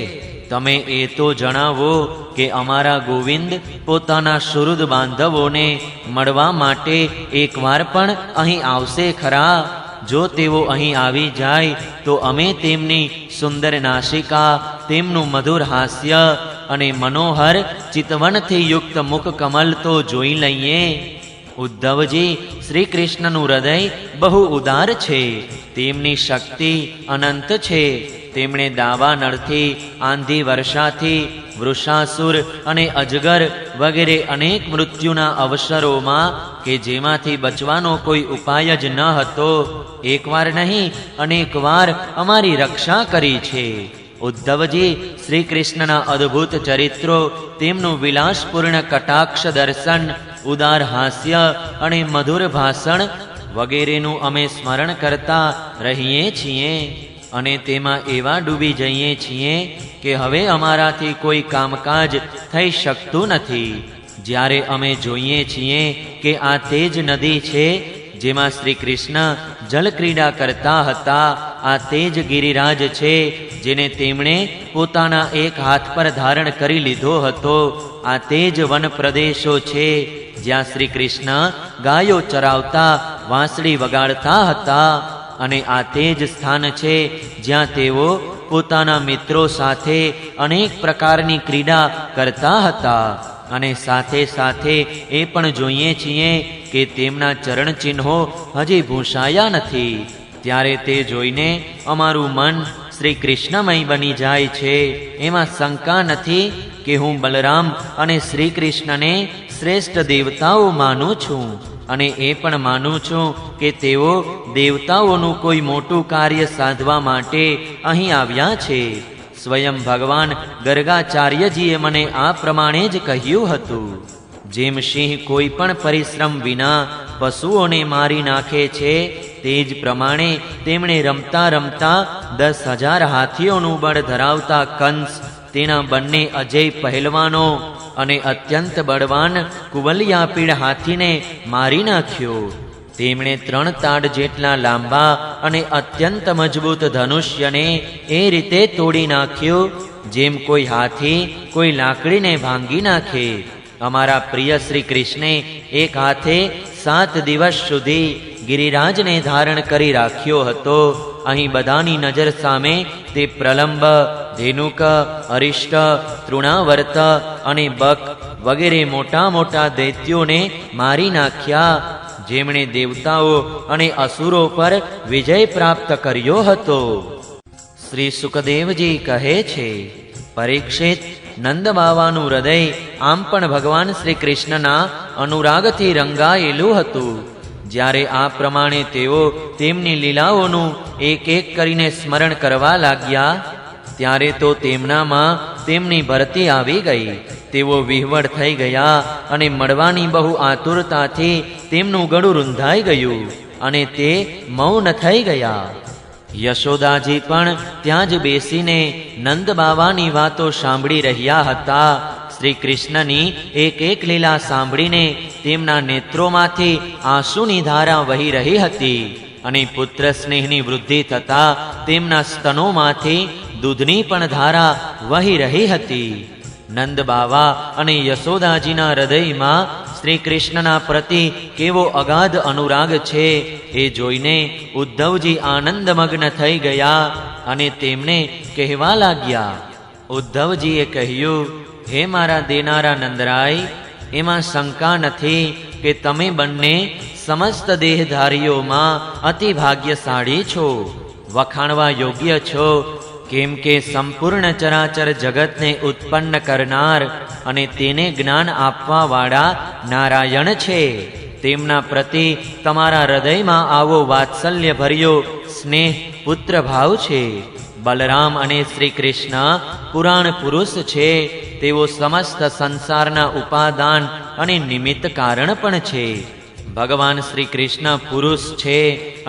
તમે એ તો જણાવો કે અમારા ગોવિંદ પોતાના સુહૃદ બાંધવોને મળવા માટે એકવાર પણ અહીં આવશે ખરા? જો તેઓ અહીં આવી જાય તો અમે તેમની સુંદર નાસિકા, તેમનું મધુર હાસ્ય અને મનોહર ચિતવનથી યુક્ત મુખ કમલ તો જોઈ લઈએ. ઉદ્ધવજી, શ્રી કૃષ્ણનું હૃદય બહુ ઉદાર છે. તેમની શક્તિ અનંત છે. તેમણે દાવા નળથી, આંધી વર્ષાથી, વૃષાસુર અને અજગર વગેરે અનેક મૃત્યુના અવસરોમાં કે જેમાંથી બચવાનો કોઈ ઉપાય જ ન હતો, એકવાર નહીં અનેક વાર અમારી રક્ષા કરી છે. ઉદ્ધવજી, શ્રી કૃષ્ણના અદ્ભુત ચરિત્રો, તેમનું વિલાસપૂર્ણ કટાક્ષ દર્શન, ઉદાર હાસ્ય અને મધુર ભાષણ વગેરેનું અમે સ્મરણ કરતા રહીએ છીએ અને તેમાં એવા ડૂબી જઈએ છીએ કે હવે અમારાથી કોઈ કામકાજ થઈ શકતું નથી. જ્યારે અમે જોઈએ છીએ કે આ તે જ નદી છે જેમાં શ્રી કૃષ્ણ જલક્રીડા કરતા હતા, આ તે જ ગિરિરાજ છે જેને તેમણે પોતાના એક હાથ પર ધારણ કરી લીધો હતો, આ તે જ વન પ્રદેશો છે જ્યાં શ્રી કૃષ્ણ ગાયો ચરાવતા, વાંસળી વગાડતા હતા અને આ તે જ સ્થાન છે જ્યાં તેઓ પોતાના મિત્રો સાથે અનેક પ્રકારની ક્રીડા કરતા હતા. અને સાથે સાથે એ પણ જોઈએ છીએ કે તેમના ચરણ ચિહ્નો હજી ભૂંસાયા નથી. ત્યારે તે જોઈને અમારું મન શ્રી કૃષ્ણમય બની જાય છે. એમાં શંકા નથી કે હું બલરામ અને શ્રી કૃષ્ણને શ્રેષ્ઠ દેવતાઓ માનું છું અને એ પણ માનું છું કે તેઓ દેવતાઓનું કોઈ મોટું કાર્ય સાધવા માટે અહીં આવ્યા છે. સ્વયં ભગવાન ગર્ગાચાર્યજીએ મને આ પ્રમાણે જ કહ્યું હતું. જેમ સિંહ કોઈ પણ પરિશ્રમ વિના પશુઓને મારી નાખે છે, તે જ પ્રમાણે તેમણે રમતા રમતા 10,000 હાથીઓનું બળ ધરાવતા કંસ, તેના બંને અજય પહેલવાનો અને અત્યંત બળવાન કુવલિયાપીડ હાથીને મારી નાખ્યો. તેમણે 3 તાડ જેટલા લાંબા અને અત્યંત મજબૂત ધનુષ્યને એ રીતે તોડી નાખ્યું જેમ કોઈ હાથી કોઈ લાકડીને ભાંગી નાખે. અમારા પ્રિય શ્રી કૃષ્ણે એક હાથે 7 દિવસ સુધી ગિરિરાજને ધારણ કરી રાખ્યો હતો. અહીં બધાની નજર સામે તે પ્રલંબ, ધેનુક, અરિષ્ટ, તૃણાવર્ત અને બક વગેરે મોટા મોટા દૈત્યોને મારી નાખ્યા, જેમણે દેવતાઓ અને અસુરો પર વિજય પ્રાપ્ત કર્યો હતો. શ્રી સુખદેવજી કહે છે, પરીક્ષિત, નંદ બાવાનું હૃદય આમ પણ ભગવાન શ્રી કૃષ્ણના અનુરાગથી રંગાયેલું હતું. જ્યારે આ પ્રમાણે તેઓ તેમની લીલાઓનું એક એક કરીને સ્મરણ કરવા લાગ્યા, ત્યારે તો તેમનામાં તેમની ભરતી આવી ગઈ. તેઓ વિહવળ થઈ ગયા અને મળવાની બહુ આતુરતાથી તેમનું ગળું રૂંધાઈ ગયું અને તે મૌન થઈ ગયા. યશોદાજી પણ ત્યાં જ બેસીને નંદ બાવાની વાતો સાંભળી રહ્યા હતા. શ્રી કૃષ્ણની એક એક લીલા સાંભળીને તેમના નેત્રોમાંથી આંસુની ધારા વહી રહી હતી અને પુત્ર સ્નેહની વૃદ્ધિ થતા તેમના સ્તનોમાંથી દૂધની પણ ધારા વહી રહી હતી. નંદ બાવા અને યશોદાજીના હૃદયમાં શ્રી કૃષ્ણના પ્રતિ કેવો અગાધ અનુરાગ છે એ જોઈને ઉદ્ધવજી આનંદમગ્ન થઈ ગયા અને તેમને કહેવા લાગ્યા. ઉદ્ધવજીએ કહ્યું, હે મારા દેનારા નંદરાય, એમાં શંકા નથી કે તમે બંને સમસ્ત દેહધારીઓમાં અતિ ભાગ્યશાળી છો, વખાણવા યોગ્ય છો. કેમ કે સંપૂર્ણ ચરાચર જગતને ઉત્પન્ન કરનાર અને તેને જ્ઞાન આપવા વાળા નારાયણ છે. તેમના પ્રતિ તમારા હૃદયમાં આવો વાત્સલ્ય ભર્યો સ્નેહ પુત્ર ભાવ છે. બલરામ અને શ્રી કૃષ્ણ પુરાણ પુરુષ છે. તેઓ સમસ્ત સંસારના ઉપાદાન અને નિમિત્ત કારણ પણ છે. ભગવાન શ્રી કૃષ્ણ પુરુષ છે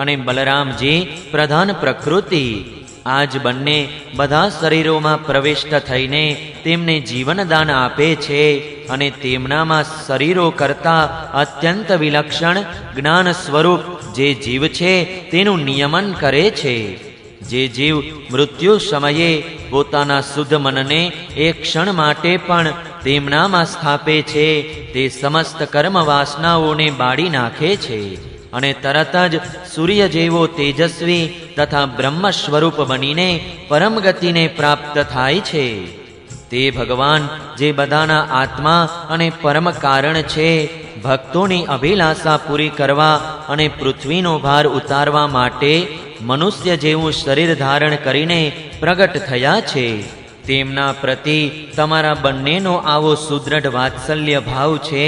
અને બલરામજી પ્રધાન પ્રકૃતિ. આજ બંને બધા શરીરોમાં પ્રવિષ્ટ થઈને તેમને જીવનદાન આપે છે અને તેમનામાં શરીરો કરતા અત્યંત વિલક્ષણ જ્ઞાન સ્વરૂપ જે જીવ છે તેનું નિયમન કરે છે. જે જીવ મૃત્યુ સમયે પોતાના શુદ્ધ મનને એક ક્ષણ માટે પણ તેમનામાં સ્થાપે છે, તે સમસ્ત કર્મ વાસનાઓને બાળી નાખે છે અને તરત જ સૂર્ય જેવો તેજસ્વી તથા બ્રહ્મ સ્વરૂપ બનીને પરમ ગતિને પ્રાપ્ત થાય છે. તે ભગવાન જે બધાના આત્મા અને પરમ કારણ છે, ભક્તોની અભિલાષા પૂરી કરવા અને પૃથ્વીનો ભાર ઉતારવા માટે મનુષ્ય જેવું શરીર ધારણ કરીને પ્રગટ થયા છે. તેમના પ્રતિ તમારા બંનેનો આવો સુદૃઢ વાત્સલ્ય ભાવ છે.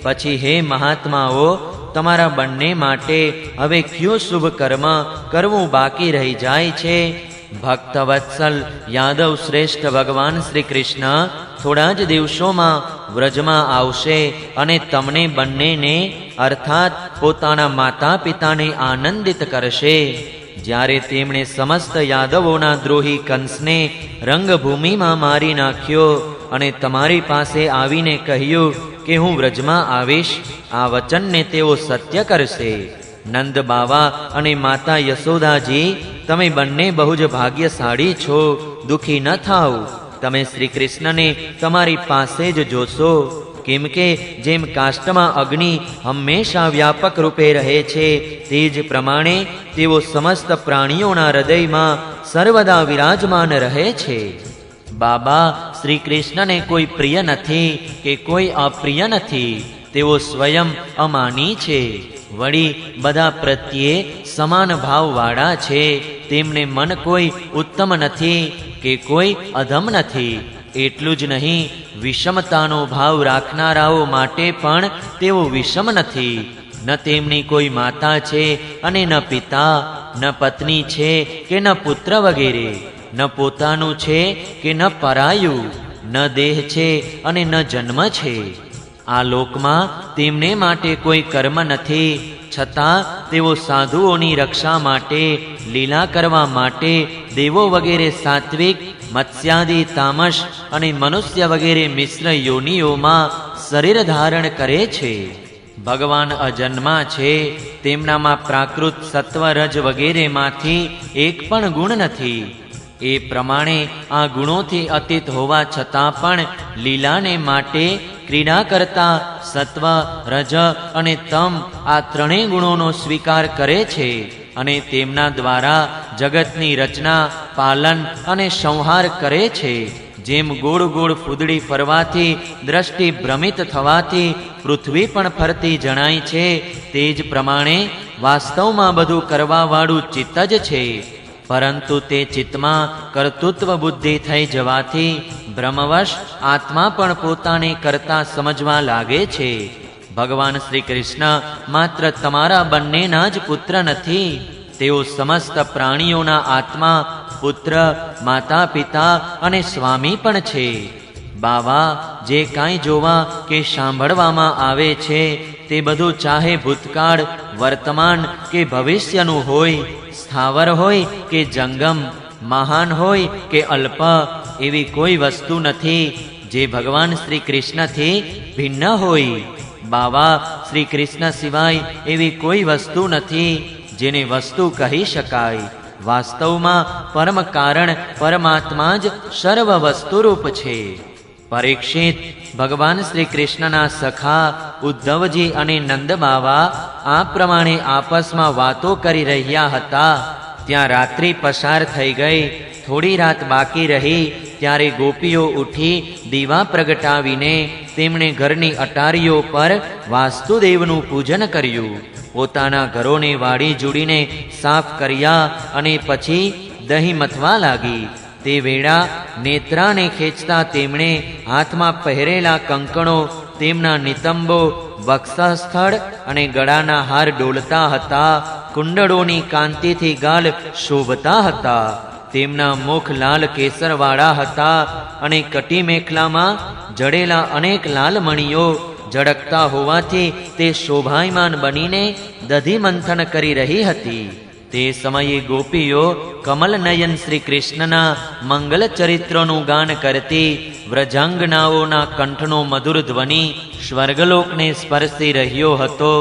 પછી હે મહાત્માઓ, તમારા બંને માટે હવે કયું શુભ કર્મ કરવું બાકી રહી જાય છે? ભક્તવત્સલ યાદવ શ્રેષ્ઠ ભગવાન શ્રી કૃષ્ણ થોડા જ દિવસોમાં વ્રજમાં આવશે અને તમને બંનેને અર્થાત પોતાના માતા પિતાને આનંદિત કરશે. જ્યારે તેમણે સમસ્ત યાદવોના દ્રોહી કંસને રંગભૂમિમાં મારી નાખ્યો અને તમારી પાસે આવીને કહ્યું કે હું વ્રજમાં આવીશ, આ વચનને તેઓ સત્ય કરશે. નંદ બાવા અને માતા યશોદાજી, તમે બંને બહુ જ ભાગ્યશાળી છો. દુઃખી ન થાઓ, તમે શ્રી કૃષ્ણને તમારી પાસે જ જોશો. કેમ કે જેમ કાષ્ટમાં અગ્નિ હંમેશા વ્યાપક રૂપે રહે છે, તે જ પ્રમાણે તેઓ સમસ્ત પ્રાણીઓના હૃદયમાં સર્વદા વિરાજમાન રહે છે. બાબા, શ્રી કૃષ્ણને કોઈ પ્રિય નથી કે કોઈ અપ્રિય નથી. તેઓ સ્વયં અમાની છે. વળી બધા પ્રત્યે સમાન ભાવવાળા છે. તેમને મન કોઈ ઉત્તમ નથી કે કોઈ અધમ નથી. એટલું જ નહીં, વિષમતાનો ભાવ રાખનારાઓ માટે પણ તેઓ વિષમ નથી. ન તેમની કોઈ માતા છે અને ન પિતા, ન પત્ની છે કે ન પુત્ર વગેરે, ન પોતાનું છે કે ન પરાયું, ન દેહ છે અને ન જન્મ છે. આ લોકમાં તેમને માટે કોઈ કર્મ નથી. છતાં તેઓ સાધુઓની રક્ષા માટે, લીલા કરવા માટે દેવો વગેરે સાત્વિક મત્સ્યાદિ તામસ અને મનુષ્ય વગેરે મિશ્ર યોનિઓમાં શરીર ધારણ કરે છે. ભગવાન અજન્મા છે, તેમનામાં પ્રાકૃત સત્વ રજ વગેરેમાંથી એક પણ ગુણ નથી. એ પ્રમાણે આ ગુણોથી અતીત હોવા છતાં પણ લીલાને માટે ક્રીડા કરતા સત્વ રજ અને તમ આ ત્રણેય ગુણોનો સ્વીકાર કરે છે અને તેમના દ્વારા જગતની રચના, પાલન અને સંહાર કરે છે. જેમ ગોળ ગોળ ફૂદડી ફરવાથી દ્રષ્ટિ ભ્રમિત થવાથી પૃથ્વી પણ ફરતી જણાય છે, તે જ પ્રમાણે વાસ્તવમાં બધું કરવાવાળું ચિત્ત જ છે. પરંતુ તે ચિત્તમાં કર્તૃત્વ બુદ્ધિ થઈ જવાથી ભ્રમવશ આત્મા પણ પોતાને કરતા સમજવા લાગે છે. ભગવાન શ્રી કૃષ્ણ માત્ર તમારા બંનેના જ પુત્ર નથી, તેઓ સમસ્ત પ્રાણીઓના આત્મા, પુત્ર, માતા પિતા અને સ્વામી પણ છે. બાવા, જે કાંઈ જોવા કે સાંભળવામાં આવે છે તે બધું ચાહે ભૂતકાળ, વર્તમાન કે ભવિષ્યનું હોય, સ્થાવર હોય કે જંગમ, મહાન હોય કે અલ્પ, એવી કોઈ વસ્તુ નથી જે ભગવાન શ્રી કૃષ્ણથી ભિન્ન હોય. બાવા, શ્રી કૃષ્ણ સિવાય એવી કોઈ વસ્તુ નથી જેને વસ્તુ કહી શકાય. વાસ્તવમાં પરમ કારણ પરમાત્મા જ સર્વ વસ્તુરૂપ છે. પરીક્ષિત, ભગવાન શ્રી કૃષ્ણના સખા ઉદ્ધવજી અને નંદ બાવા આ પ્રમાણે આપસમાં વાતો કરી રહ્યા હતા. ત્યાં રાત્રિ પસાર થઈ ગઈ. થોડી રાત બાકી રહી ત્યારે ગોપીઓ ઉઠી દીવા પ્રગટાવીને તેમણે ઘરની અટારીઓ પર વાસુદેવનું પૂજન કર્યું. પોતાના ઘરોને વાડી જોડીને સાફ કર્યા અને પછી દહીં મથવા લાગી. તે વેળા નેત્રાને ખેંચતા તેમણે હાથમાં પહેરેલા કંકણો, તેમના નિતંબો, વક્ષસ્થળ અને ગળાના હાર ડોલતા હતા. કુંડળોની કાંતિથી ગાલ શોભતા હતા. તેમના મુખ લાલ કેસરવાળા હતા અને કટી મેખલામાં જડેલા અનેક લાલ મણીઓ ઝળકતા હોવાથી તે શોભાયમાન બનીને દધી મંથન કરી રહી હતી. તે સમયે ગોપીઓ કમલનયન શ્રી કૃષ્ણના મંગલ ચરિત્રોનું ગાન કરતી, વ્રજાંગનાઓના કંઠનો મધુર ધ્વનિ સ્વર્ગલોકને સ્પર્શી રહ્યો હતો.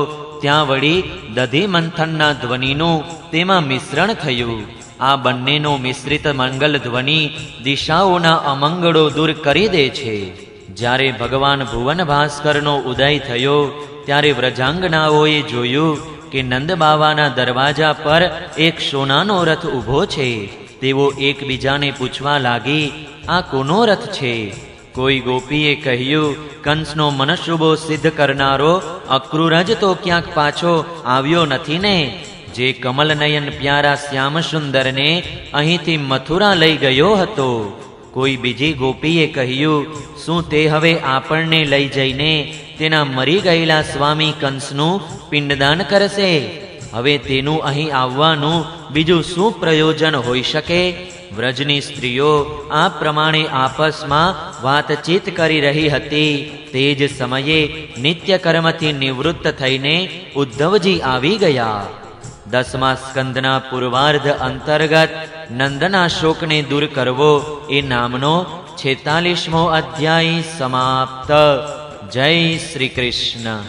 ત્યાં વળી દધી મંથનના ધ્વનિનું તેમાં મિશ્રણ થયું. આ બંનેનો મિશ્રિત મંગલ ધ્વનિ દિશાઓના અમંગળો દૂર કરી દે છે. જ્યારે ભગવાન ભુવન ભાસ્કરનો ઉદય થયો ત્યારે વ્રજાંગનાઓએ જોયું કે નંદ બાવાના દરવાજા પર એક સોનાનો રથ ઊભો છે. તેઓ એકબીજાને પૂછવા લાગી, આ કોનો રથ છે? કોઈ ગોપીએ કહ્યું, કંસનો મનશુભો સિદ્ધ કરનારો અક્રૂરજ તો ક્યાંક પાછો આવ્યો નથી ને, જે કમલનયન પ્યારા શ્યામ સુંદરને અહીંથી મથુરા લઈ ગયો હતો. કોઈ બીજી ગોપીએ કહ્યું, શું તે હવે આપણને લઈ જઈને તેના મરી ગયેલા સ્વામી કંસનું પિંડદાન કરશે? હવે તેનું અહીં આવવાનું બીજું શું પ્રયોજન હોઈ શકે? વ્રજની સ્ત્રીઓ આ પ્રમાણે આપસમાં વાતચીત કરી રહી હતી. તે જ સમયે નિત્ય કર્મથી નિવૃત્ત થઈને ઉદ્ધવજી આવી ગયા. 10મા સ્કંદના પૂર્વાર્ધ અંતર્ગત નંદના શોકને દૂર કરવો એ નામનો 46મો અધ્યાય સમાપ્ત. જય શ્રી કૃષ્ણ.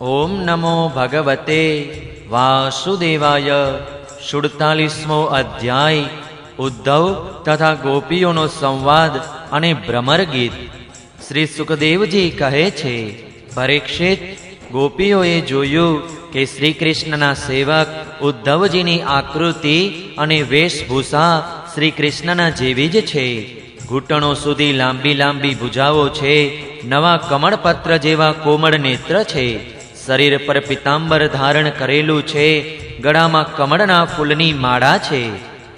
ઓમ નમો ભગવતે વાસુદેવાય. 47મો અધ્યાય ઉદ્ધવ તથા ગોપીઓનો સંવાદ અને ભ્રમર ગીત. શ્રી સુખદેવજી કહે છે, પરીક્ષિત, ગોપીઓએ જોયું કે શ્રી કૃષ્ણના સેવક ઉદ્ધવજીની આકૃતિ અને વેશભૂષા શ્રી કૃષ્ણના જેવી જ છે. ઘૂંટણો સુધી લાંબી લાંબી ભુજાઓ છે. નવા કમળપત્ર જેવા કોમળ નેત્ર છે. શરીર પર પિતાંબર ધારણ કરેલું છે. ગળામાં કમળના ફૂલની માળા છે.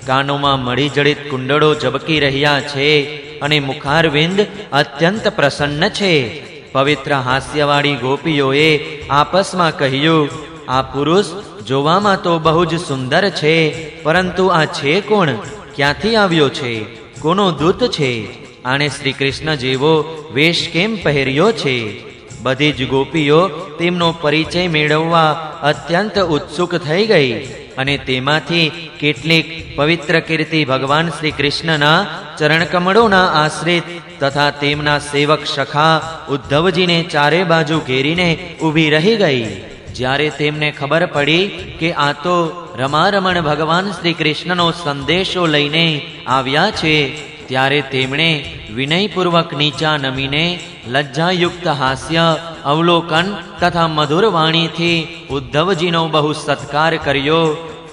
કાનોમાં મળી જડિત કુંડળો ઝબકી રહ્યા છે અને મુખારવિંદ અત્યંત પ્રસન્ન છે. પવિત્ર હાસ્યવાળી ગોપીઓએ આપસમાં કહ્યું, આ પુરુષ જોવામાં તો બહુ જ સુંદર છે, પરંતુ આ છે કોણ? ક્યાંથી આવ્યો છે? કોનો દૂત છે? આણે શ્રી કૃષ્ણ જેવો વેશ કેમ પહેર્યો છે? બધી જ ગોપીઓ તેમનો પરિચય મેળવવા અત્યંત ઉત્સુક થઈ ગઈ. અને તેમાંથી કેટલીક પવિત્ર કીર્તિ ભગવાન શ્રી કૃષ્ણના ચરણકમળોના આશ્રિત તથા તેમના સેવક સખા ઉદ્ધવજીને ચારે બાજુ ઘેરીને ઊભી રહી ગઈ. જ્યારે તેમને ખબર પડી કે આ તો રમારમણ ભગવાન શ્રી કૃષ્ણનો સંદેશો લઈને આવ્યા છે, ત્યારે તેમણે વિનયપૂર્વક નીચા નમીને લજ્જાયુક્ત હાસ્ય, અવલોકન તથા મધુર વાણીથી ઉદ્ધવજીનો બહુ સત્કાર કર્યો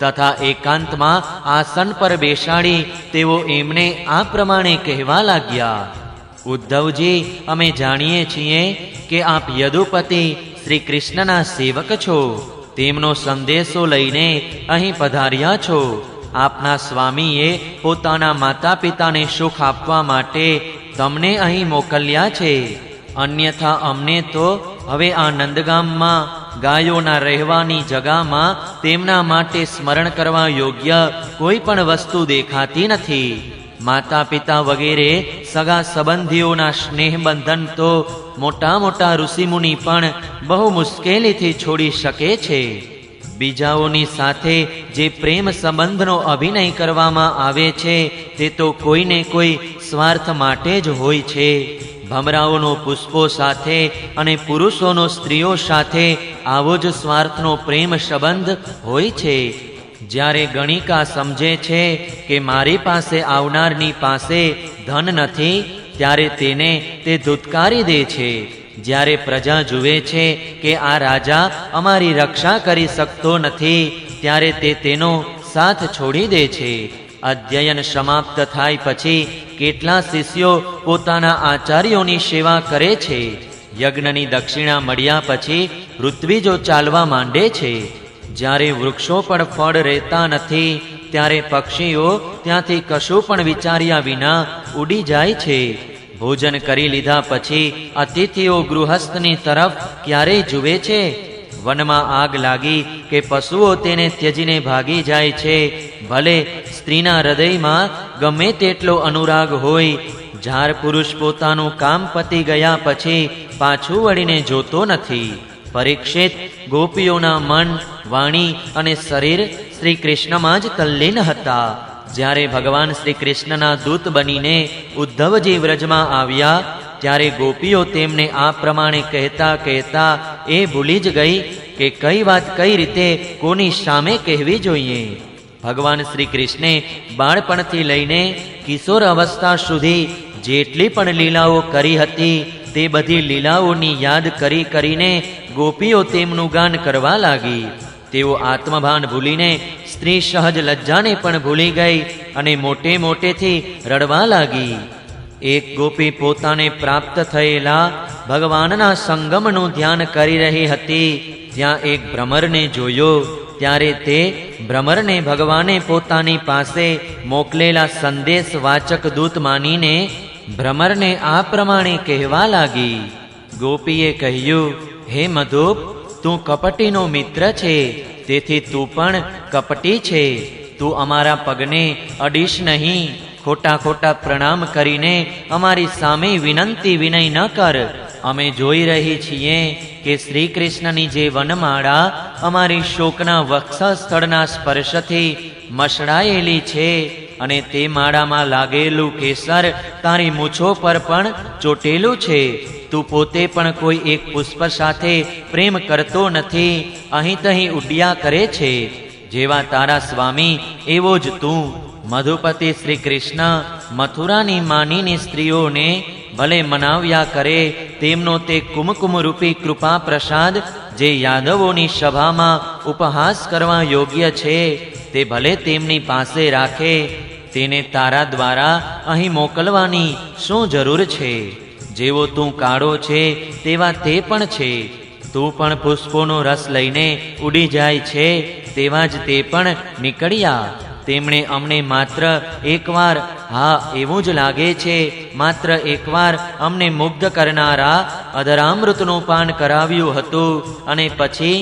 તથા એકાંતમાં આસન પર બેસાડી તેઓ એમને આ પ્રમાણે કહેવા લાગ્યા: ઉદ્ધવજી, અમે જાણીએ છીએ કે આપ યદુપતિ શ્રી કૃષ્ણના સેવક છો. તેમનો સંદેશો લઈને અહીં પધાર્યા છો. આપના સ્વામીએ પોતાના માતા પિતાને સુખ આપવા માટે તમને અહીં મોકલ્યા છે. અન્યથા અમને તો હવે આ નંદગામમાં ગાયોના રહેવાની જગામાં તેમના માટે સ્મરણ કરવા યોગ્ય કોઈ પણ વસ્તુ દેખાતી નથી. માતા પિતા વગેરે સગા સંબંધીઓના સ્નેહબંધન તો મોટા મોટા ઋષિમુનિ પણ બહુ મુશ્કેલીથી છોડી શકે છે. બીજાઓની સાથે જે પ્રેમ સંબંધનો અભિનય કરવામાં આવે છે તે તો કોઈને કોઈ સ્વાર્થ માટે જ હોય છે. ભમરાઓનો પુષ્પો સાથે અને પુરુષોનો સ્ત્રીઓ સાથે આવો જ સ્વાર્થનો પ્રેમ સંબંધ હોય છે. જ્યારે ગણિકા સમજે છે કે મારી પાસે આવનારની પાસે ધન નથી, ત્યારે તેને તે ધૂતકારી દે છે. જ્યારે પ્રજા જુએ છે કે આ રાજા અમારી રક્ષા કરી શકતો નથી, ત્યારે તે તેનો સાથ છોડી દે છે. અધ્યયન સમાપ્ત થાય પછી કેટલા શિષ્યો પોતાના આચાર્યોની સેવા કરે છે. યજ્ઞની દક્ષિણા મળ્યા પછી ઋત્વિજો ચાલવા માંડે છે. જ્યારે વૃક્ષો પણ ફળ રહેતા નથી, ત્યારે પક્ષીઓ ત્યાંથી કશું પણ વિચાર્યા વિના ઉડી જાય છે. ભોજન કરી લીધા પછી અતિથિઓ ગૃહસ્થની તરફ ક્યારેય જુએ છે? વનમાં આગ લાગી કે પશુઓ તેને ત્યજીને ભાગી જાય છે. ભલે સ્ત્રીના હૃદયમાં ગમે તેટલો અનુરાગ હોય, જાર પુરુષ પોતાનું કામ પતી ગયા પછી પાછું વળીને જોતો નથી. પરીક્ષિત, ગોપીઓના મન, વાણી અને શરીર શ્રી કૃષ્ણમાં જ તલ્લીન હતા. જ્યારે ભગવાન શ્રી કૃષ્ણના દૂત બનીને ઉદ્ધવજી વ્રજમાં આવ્યા, ત્યારે ગોપીઓ તેમને આ પ્રમાણે કહેતા કહેતા એ ભૂલી જ ગઈ કે કઈ વાત કઈ રીતે કોની સામે કહેવી જોઈએ. ભગવાન શ્રી કૃષ્ણે બાળપણથી લઈને કિશોર અવસ્થા સુધી જેટલી પણ લીલાઓ કરી હતી, તે બધી લીલાઓની યાદ કરી કરીને ગોપીઓ તેમનું ગાન કરવા લાગી. તેઓ આત્મભાન ભૂલીને સ્ત્રી સહજ લજ્જાને પણ ભૂલી ગઈ અને મોટે મોટેથી રડવા લાગી. એક ગોપી પોતાને પ્રાપ્ત થયેલા ભગવાનના સંગમનું ધ્યાન કરી રહી હતી. ત્યાં એક ભ્રમરને જોયો. ત્યારે તે ભ્રમરને ભગવાને પોતાની પાસે મોકલેલા સંદેશ વાચક દૂત માનીને ભ્રમરને આ પ્રમાણે કહેવા લાગી. ગોપીએ કહ્યું: હે મધુપ, તું કપટીનો મિત્ર છે, તેથી તું પણ કપટી છે. તું અમારા પગને અડીશ નહીં. ખોટા ખોટા પ્રણામ કરીને અમારી સામે વિનંતી વિનય ન કર. અમે જોઈ રહી છીએ કે શ્રી કૃષ્ણની જે વનમાળા અમારી શોકના વક્ષસ્થળના સ્પર્શથી મસળાયેલી છે, અને તે માળામાં લાગેલું કેસર તારી મૂછો પર પણ ચોટેલું છે. તું પોતે પણ કોઈ એક પુષ્પ સાથે પ્રેમ કરતો નથી, અહીં તહીં ઉડ્યા કરે છે. જેવા તારા સ્વામી એવો જ તું. મધુપતિ શ્રી કૃષ્ણ મથુરાની માનીની સ્ત્રીઓને ભલે મનાવ્યા કરે, તેમનો તે કુમકુમ રૂપી કૃપા પ્રસાદ જે યાદવોની સભામાં ઉપહાસ કરવા યોગ્ય છે, તે ભલે તેમની પાસે રાખે. તેને તારા દ્વારા અહીં મોકલવાની શું જરૂર છે? જેવો તું કાળો છે તેવા તે પણ છે. તું પણ પુષ્પોનો રસ લઈને ઉડી જાય છે, તેવા જ તે પણ નીકળ્યા. તેમણે અમને માત્ર એકવાર, હા એવું જ લાગે છે, માત્ર એકવાર અમને મુગ્ધ કરનારા અધરામૃતનું પાન કરાવ્યું હતું, અને પછી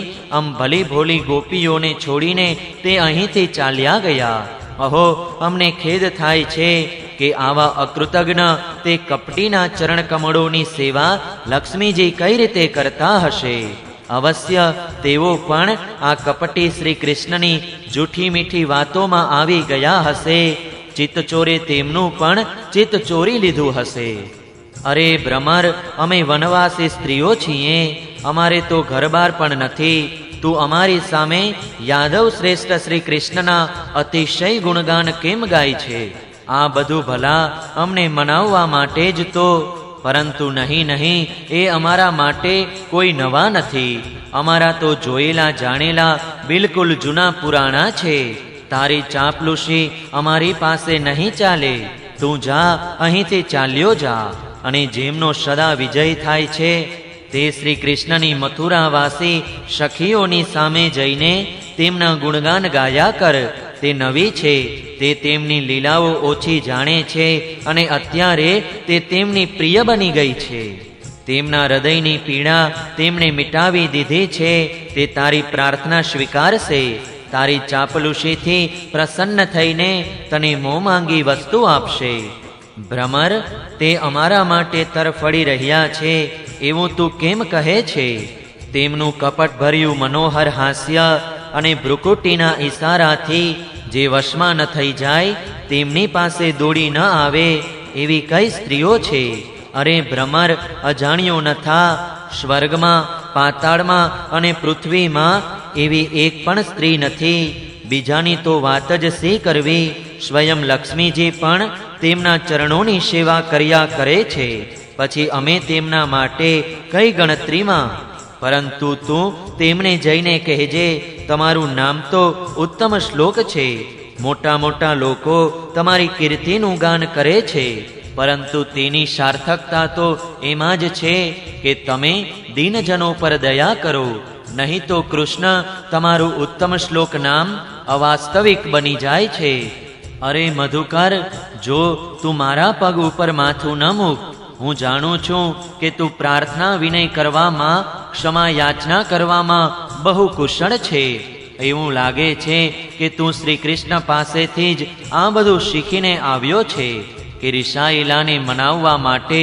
ભલી ભોલી ગોપીઓને છોડીને તે અહીંથી ચાલ્યા ગયા. અહો, અમને ખેદ થાય છે કે આવા અકૃતજ્ઞ તે કપટીના ચરણ કમળોની સેવા લક્ષ્મીજી કઈ રીતે કરતા હશે. અવશ્ય તેઓ પણ આ કપટી શ્રી કૃષ્ણની જૂઠી મીઠી વાતોમાં આવી ગયા હશે. ચિત્તચોરે તેમનું પણ ચિત્ત ચોરી લીધું હશે. અરે ભ્રમર, અમે વનવાસી સ્ત્રીઓ છીએ, અમારે તો ઘરબાર પણ નથી. તું અમારી સામે યાદવ શ્રેષ્ઠ શ્રી કૃષ્ણના અતિશય ગુણગાન કેમ ગાય છે? આ બધું ભલા અમને મનાવવા માટે જ તો. પરંતુ નહીં નહીં, એ અમારા માટે કોઈ નવા નથી. અમારા તો જોયેલા જાણેલા બિલકુલ જૂના પુરાણા છે. તારી ચાંપલુસી અમારી પાસે નહીં ચાલે. તું જા, અહીંથી ચાલ્યો જા, અને જેમનો સદા વિજય થાય છે તે શ્રી કૃષ્ણની મથુરાવાસી સખીઓની સામે જઈને તેમના ગુણગાન ગાયા કર. તે નવી છે, તે તેમની લીલાઓ ઓછી જાણે છે, અને અત્યારે તે તેમની પ્રિય બની ગઈ છે. તેમના હૃદયની પીડા તેમણે મિટાવી દીધી છે. તે તારી પ્રાર્થના સ્વીકારશે. તારી ચાપલુસીથી પ્રસન્ન થઈને તને મોંમાંગી વસ્તુ આપશે. ભ્રમર, તે અમારા માટે તરફડી રહ્યા છે એવું તું કેમ કહે છે? તેમનું કપટભર્યું મનોહર હાસ્ય અને ભ્રુકુટીના ઈશારાથી જે વશમાં ન થઈ જાય, તેમની પાસે દોડી ન આવે એવી કઈ સ્ત્રીઓ છે? અરે ભ્રમર, અજાણ્યો ન થા. સ્વર્ગમાં, પાતાળમાં અને પૃથ્વીમાં એવી એક પણ સ્ત્રી નથી. બીજાની તો વાત જ શી કરવી. સ્વયં લક્ષ્મીજી પણ તેમના ચરણોની સેવા કર્યા કરે છે. પછી અમે તેમના માટે કઈ ગણતરીમાં? પરંતુ તું તેમને જઈને કહેજે, તમારું નામ તો ઉત્તમ શ્લોક છે. મોટા મોટા લોકો તમારી કીર્તિનું ગાન કરે છે, પરંતુ તેની સાર્થકતા તો એમાં જ છે કે તમે દીનજનો પર દયા કરો. નહીં તો કૃષ્ણ તમારું ઉત્તમ શ્લોક નામ અવાસ્તવિક બની જાય છે. અરે મધુકર, જો તું મારા પગ ઉપર માથું ન મૂક. હું જાણું છું કે તું પ્રાર્થના વિનય કરવામાં, ક્ષમા યાચના કરવામાં બહુ કુશળ છે. એવું લાગે છે કે તું શ્રી કૃષ્ણ પાસેથી જ આ બધું શીખીને આવ્યો છે કે રિસાઈલાને મનાવવા માટે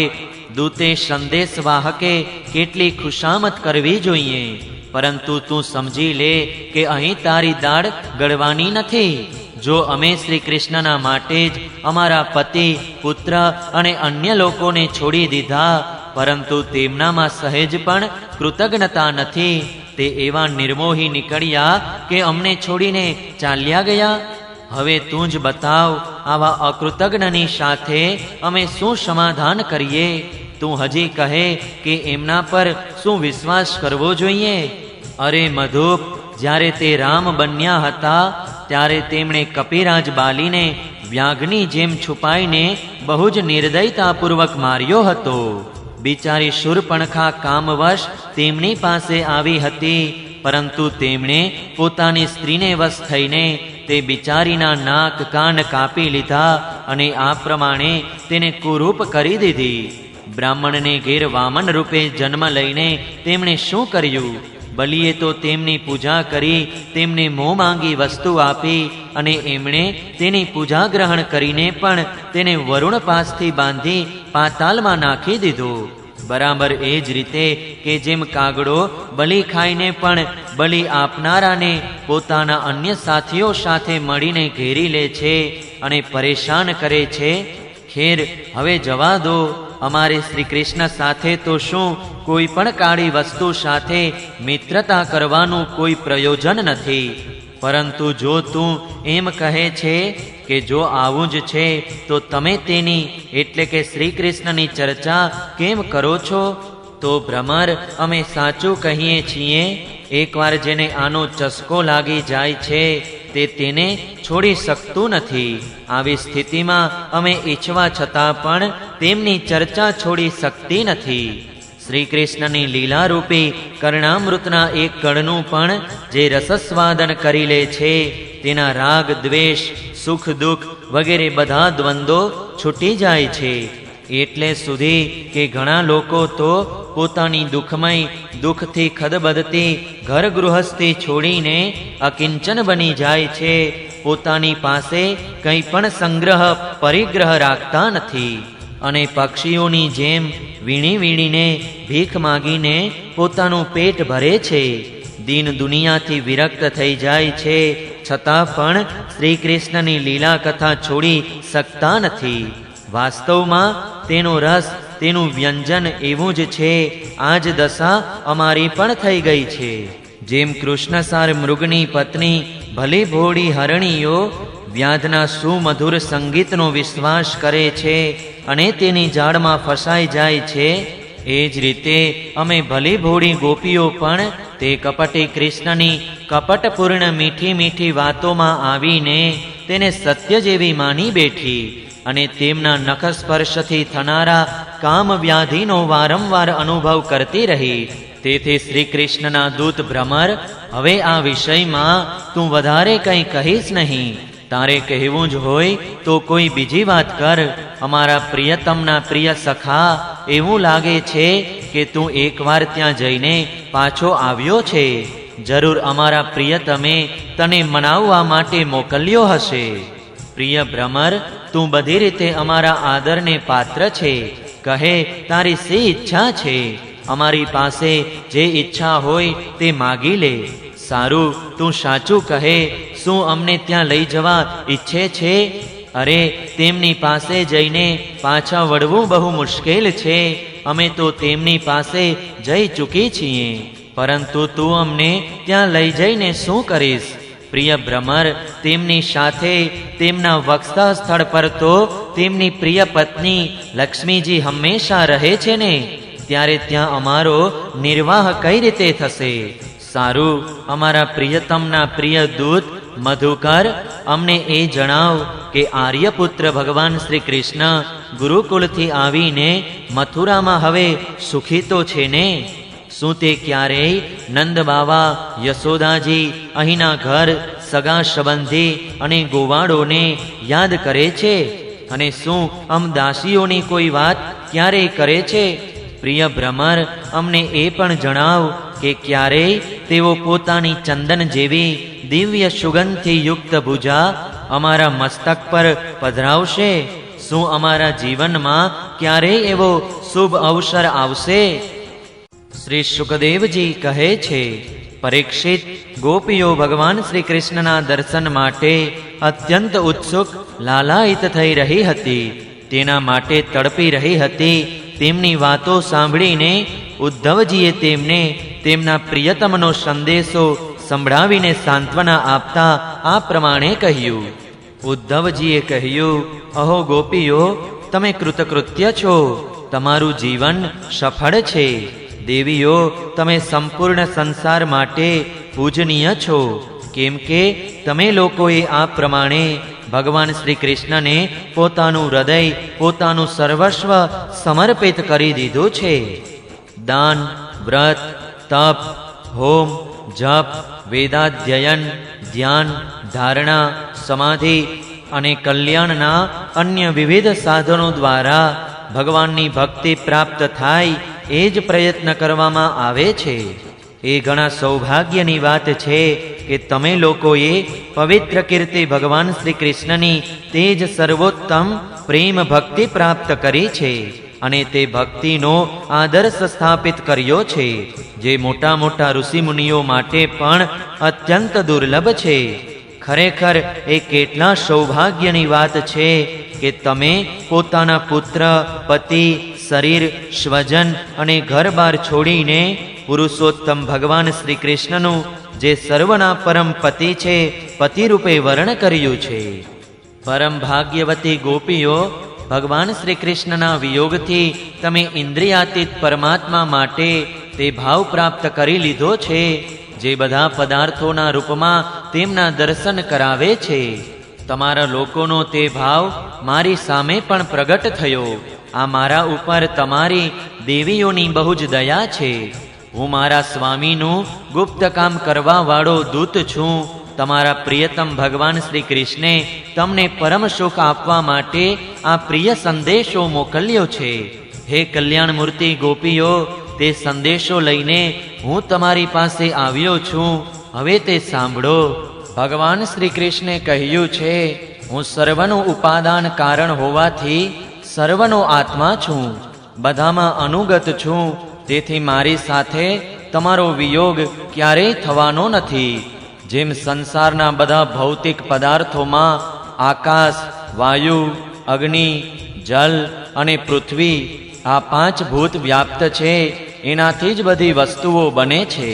દૂતે સંદેશવાહકે કેટલી ખુશામત કરવી જોઈએ. પરંતુ તું સમજી લે કે અહીં તારી દાળ ગળવાની નથી. જો અમે શ્રી કૃષ્ણના માટે જ અમારા પતિ, પુત્ર અને અન્ય લોકોને છોડી દીધા, પરંતુ તેમનામાં સહેજ પણ કૃતજ્ઞતા નથી, તે એવા નિર્મોહી નીકળ્યા કે અમને છોડીને ચાલ્યા ગયા. હવે તું જ બતાવ, આવા અકૃતજ્ઞની સાથે અમે શું સમાધાન કરીએ? તું હજી કહે કે એમના પર શું વિશ્વાસ કરવો જોઈએ? અરે મધુપ, જ્યારે તે રામ બન્યા હતા ત્યારે તેમણે કપિરાજ બાલીને વ્યાઘની જેમ છુપાઈને બહુ જ નિર્દયતાપૂર્વક માર્યો હતો. બિચારી શૂરપણખા કામવશ તેમની પાસે આવી હતી, પરંતુ તેમણે પોતાની સ્ત્રીને વશ થઈને તે બિચારીના નાક કાન કાપી લીધા અને આ પ્રમાણે તેને કુરૂપ કરી દીધી. બ્રાહ્મણને ઘેર વામન રૂપે જન્મ લઈને તેમણે શું કર્યું? બલિએ તો તેમની પૂજા કરી, તેમને મોં માંગી વસ્તુ આપી, અને એમણે તેની પૂજા ગ્રહણ કરીને પણ તેને વરુણ પાસથી બાંધી પાતાલમાં નાખી દીધો. બરાબર એ જ રીતે કે જેમ કાગડો બલિ ખાઈને પણ બલિ આપનારાને પોતાના અન્ય સાથીઓ સાથે મળીને ઘેરી લે છે અને પરેશાન કરે છે. ખેર, હવે જવા દો. અમારે શ્રી કૃષ્ણ સાથે તો શું કોઈ પણ કાળી વસ્તુ સાથે મિત્રતા કરવાનું કોઈ પ્રયોજન નથી. પરંતુ જો તું એમ કહે છે કે જો આવું જ છે તો તમે તેની એટલે કે શ્રી કૃષ્ણની ચર્ચા કેમ કરો છો? તો ભ્રમર, અમે સાચું કહીએ છીએ. એકવાર જેને આનો ચસ્કો લાગી જાય છે તે તેને છોડી શકતું નથી. આવી સ્થિતિમાં અમે ઈચ્છવા છતાં પણ તેમની ચર્ચા છોડી શકતી નથી. શ્રી કૃષ્ણની લીલારૂપી કર્ણામૃતના એક કણનું પણ જે રસસ્વાદન કરી લે છે, તેના રાગ, દ્વેષ, સુખ દુઃખ વગેરે બધા દ્વંદ્વો છૂટી જાય છે. એટલે સુધી કે ઘણા લોકો તો પોતાની દુઃખમય, દુઃખથી ખદબદતી ઘર ગૃહસ્થી છોડીને અકિંચન બની જાય છે. પોતાની પાસે કંઈ પણ સંગ્રહ, પરિગ્રહ રાખતા નથી. અને પક્ષીઓની જેમ વીણી વીણીને ભીખ માગીને પોતાનું પેટ ભરે છે. દીન દુનિયાથી વિરક્ત થઈ જાય છે, છતાં પણ શ્રી કૃષ્ણની લીલા કથા છોડી શકતા નથી. વાસ્તવમાં તેનો રસ, તેનું વ્યંજન એવું જ છે. આ જ દશા અમારી પણ થઈ ગઈ છે. જેમ કૃષ્ણસાર મૃગની પત્ની ભલે ભોળી હરણીઓ વ્યાધના સુમધુર સંગીતનો વિશ્વાસ કરે છે અને તેની જાળમાં ફસાઈ જાય છે, એ જ રીતે અમે ભલે ભોળી ગોપીઓ પણ તે કપટી કૃષ્ણની કપટપૂર્ણ મીઠી મીઠી વાતોમાં આવીને તેને સત્ય જેવી માની બેઠી અને તેમના નખસ્પર્શથી થનારા કામ વ્યાધિનો વારંવાર અનુભવ કરતી રહી. તેથી શ્રી કૃષ્ણના દૂત ભ્રમર, હવે આ વિષયમાં તું વધારે કંઈ કહીશ નહીં. તારે કહેવું જ હોય તો કોઈ બીજી વાત કર. અમારા પ્રિયતમના પ્રિય સખા, એવું લાગે છે કે તું એકવાર ત્યાં જઈને પાછો આવ્યો છે. જરૂર અમારા પ્રિયતમે તને મનાવવા માટે મોકલ્યો હશે. પ્રિય ભ્રમર, તું બધી રીતે અમારા આદરને પાત્ર છે. કહે, તારી શી ઈચ્છા છે? અમારી પાસે જે ઈચ્છા હોય તે માગી લે. સારું, તું સાચું કહે, શું અમને ત્યાં લઈ જવા ઈચ્છે છે? અરે, તેમની પાસે જઈને પાછા વળવું બહુ મુશ્કેલ છે. અમે તો તેમની પાસે જઈ ચૂકી છીએ, પરંતુ તું અમને ત્યાં લઈ જઈને શું કરીશ? પ્રિય ભ્રમર, તેમની સાથે તેમના વક્ષસ્થળ સ્થળ પર તો તેમની પ્રિય પત્ની લક્ષ્મીજી હંમેશા રહે છે ને, ત્યારે ત્યાં અમારો નિર્વાહ કઈ રીતે થશે? સારું, અમારા પ્રિયતમના પ્રિય દૂત મધુકર, અમને એ જણાવ કે આર્યપુત્ર ભગવાન શ્રી કૃષ્ણ ગુરુકુળથી આવીને મથુરામાં હવે સુખી તો છે ને? શું તે ક્યારેય નંદ બાવા, યશોદાજી, અહીંના ઘર, સગા સંબંધી અને ગોવાળોને યાદ કરે છે? અને શું આમ દાસીઓની કોઈ વાત ક્યારેય કરે છે? પ્રિય ભ્રમર, અમને એ પણ જણાવ કે ક્યારેય તેઓ પોતાની ચંદન જેવી દિવ્ય સુગંધથી યુક્ત ભુજા અમારા મસ્તક પર પધરાવશે? શું અમારા જીવનમાં ક્યારેય એવો શુભ અવસર આવશે? શ્રી સુખદેવજી કહે છે, પરીક્ષિત, ગોપીઓ ભગવાન શ્રી કૃષ્ણના દર્શન માટે અત્યંત ઉત્સુક લાલાયિત થઈ રહી હતી. તેના માટે તડપી રહી હતી. તેમની વાતો સાંભળીને ઉદ્ધવજીએ તેમને તેમના પ્રિયતમનો સંદેશો સંભળાવીને સાંત્વના આપતા આ પ્રમાણે કહ્યું. ઉદ્ધવજીએ કહ્યું, અહો ગોપીઓ, તમે કૃતકૃત્ય છો. તમારું જીવન સફળ છે. દેવીઓ, તમે સંપૂર્ણ સંસાર માટે પૂજનીય છો, કેમ કે તમે લોકોએ આ પ્રમાણે ભગવાન શ્રી કૃષ્ણને પોતાનું હૃદય, પોતાનું સર્વસ્વ સમર્પિત કરી દીધું છે. દાન, વ્રત, તપ, હોમ, જપ, વેદાધ્યયન, ધ્યાન, ધારણા, સમાધિ અને કલ્યાણના અન્ય વિવિધ સાધનો દ્વારા ભગવાનની ભક્તિ પ્રાપ્ત થાય, એ જ પ્રયત્ન કરવામાં આવે છે. એ ઘણા સૌભાગ્યની વાત છે કે તમે લોકોએ પવિત્ર કીર્તિ ભગવાન શ્રી કૃષ્ણની તે જ સર્વોત્તમ પ્રેમ ભક્તિ પ્રાપ્ત કરી છે અને તે ભક્તિનો આદર્શ સ્થાપિત કર્યો છે, જે મોટા મોટા ઋષિમુનિઓ માટે પણ અત્યંત દુર્લભ છે. ખરેખર એ કેટલા સૌભાગ્યની વાત છે કે તમે પોતાના પુત્ર, પતિ, શરીર, સ્વજન અને ઘર-બાર છોડીને પુરુષોત્તમ ભગવાન શ્રી કૃષ્ણનું, જે સર્વના પરમ પતિ છે, પતિ રૂપે વર્ણ કર્યું છે. પરમ ભાગ્યવતી ગોપીઓ, ભગવાન શ્રી કૃષ્ણના વિયોગથી તમે ઇન્દ્રિયાતીત પરમાત્મા માટે તે ભાવ પ્રાપ્ત કરી લીધો છે, જે બધા પદાર્થોના રૂપમાં તેમના દર્શન કરાવે છે. તમારા લોકોનો તે ભાવ મારી સામે પણ પ્રગટ થયો. આ મારા ઉપર તમારી દેવીઓની બહુ જ દયા છે. હું મારા સ્વામીનું ગુપ્ત કામ કરવા વાળો દૂત છું. તમારા પ્રિયતમ ભગવાન શ્રી કૃષ્ણે તમને પરમ સુખ આપવા માટે આ પ્રિય સંદેશો મોકલ્યો છે. હે કલ્યાણ મૂર્તિ ગોપીઓ, તે સંદેશો લઈને હું તમારી પાસે આવ્યો છું. હવે તે સાંભળો. ભગવાન શ્રી કૃષ્ણે કહ્યું છે, હું સર્વનું ઉપાદાન કારણ હોવાથી સર્વનો આત્મા છું, બધામાં અનુગત છું, તેથી મારી સાથે તમારો વિયોગ ક્યારેય થવાનો નથી. જેમ સંસારના બધા ભૌતિક પદાર્થોમાં આકાશ, વાયુ, અગ્નિ, જલ અને પૃથ્વી આ 5 ભૂત વ્યાપ્ત છે, એનાથી જ બધી વસ્તુઓ બને છે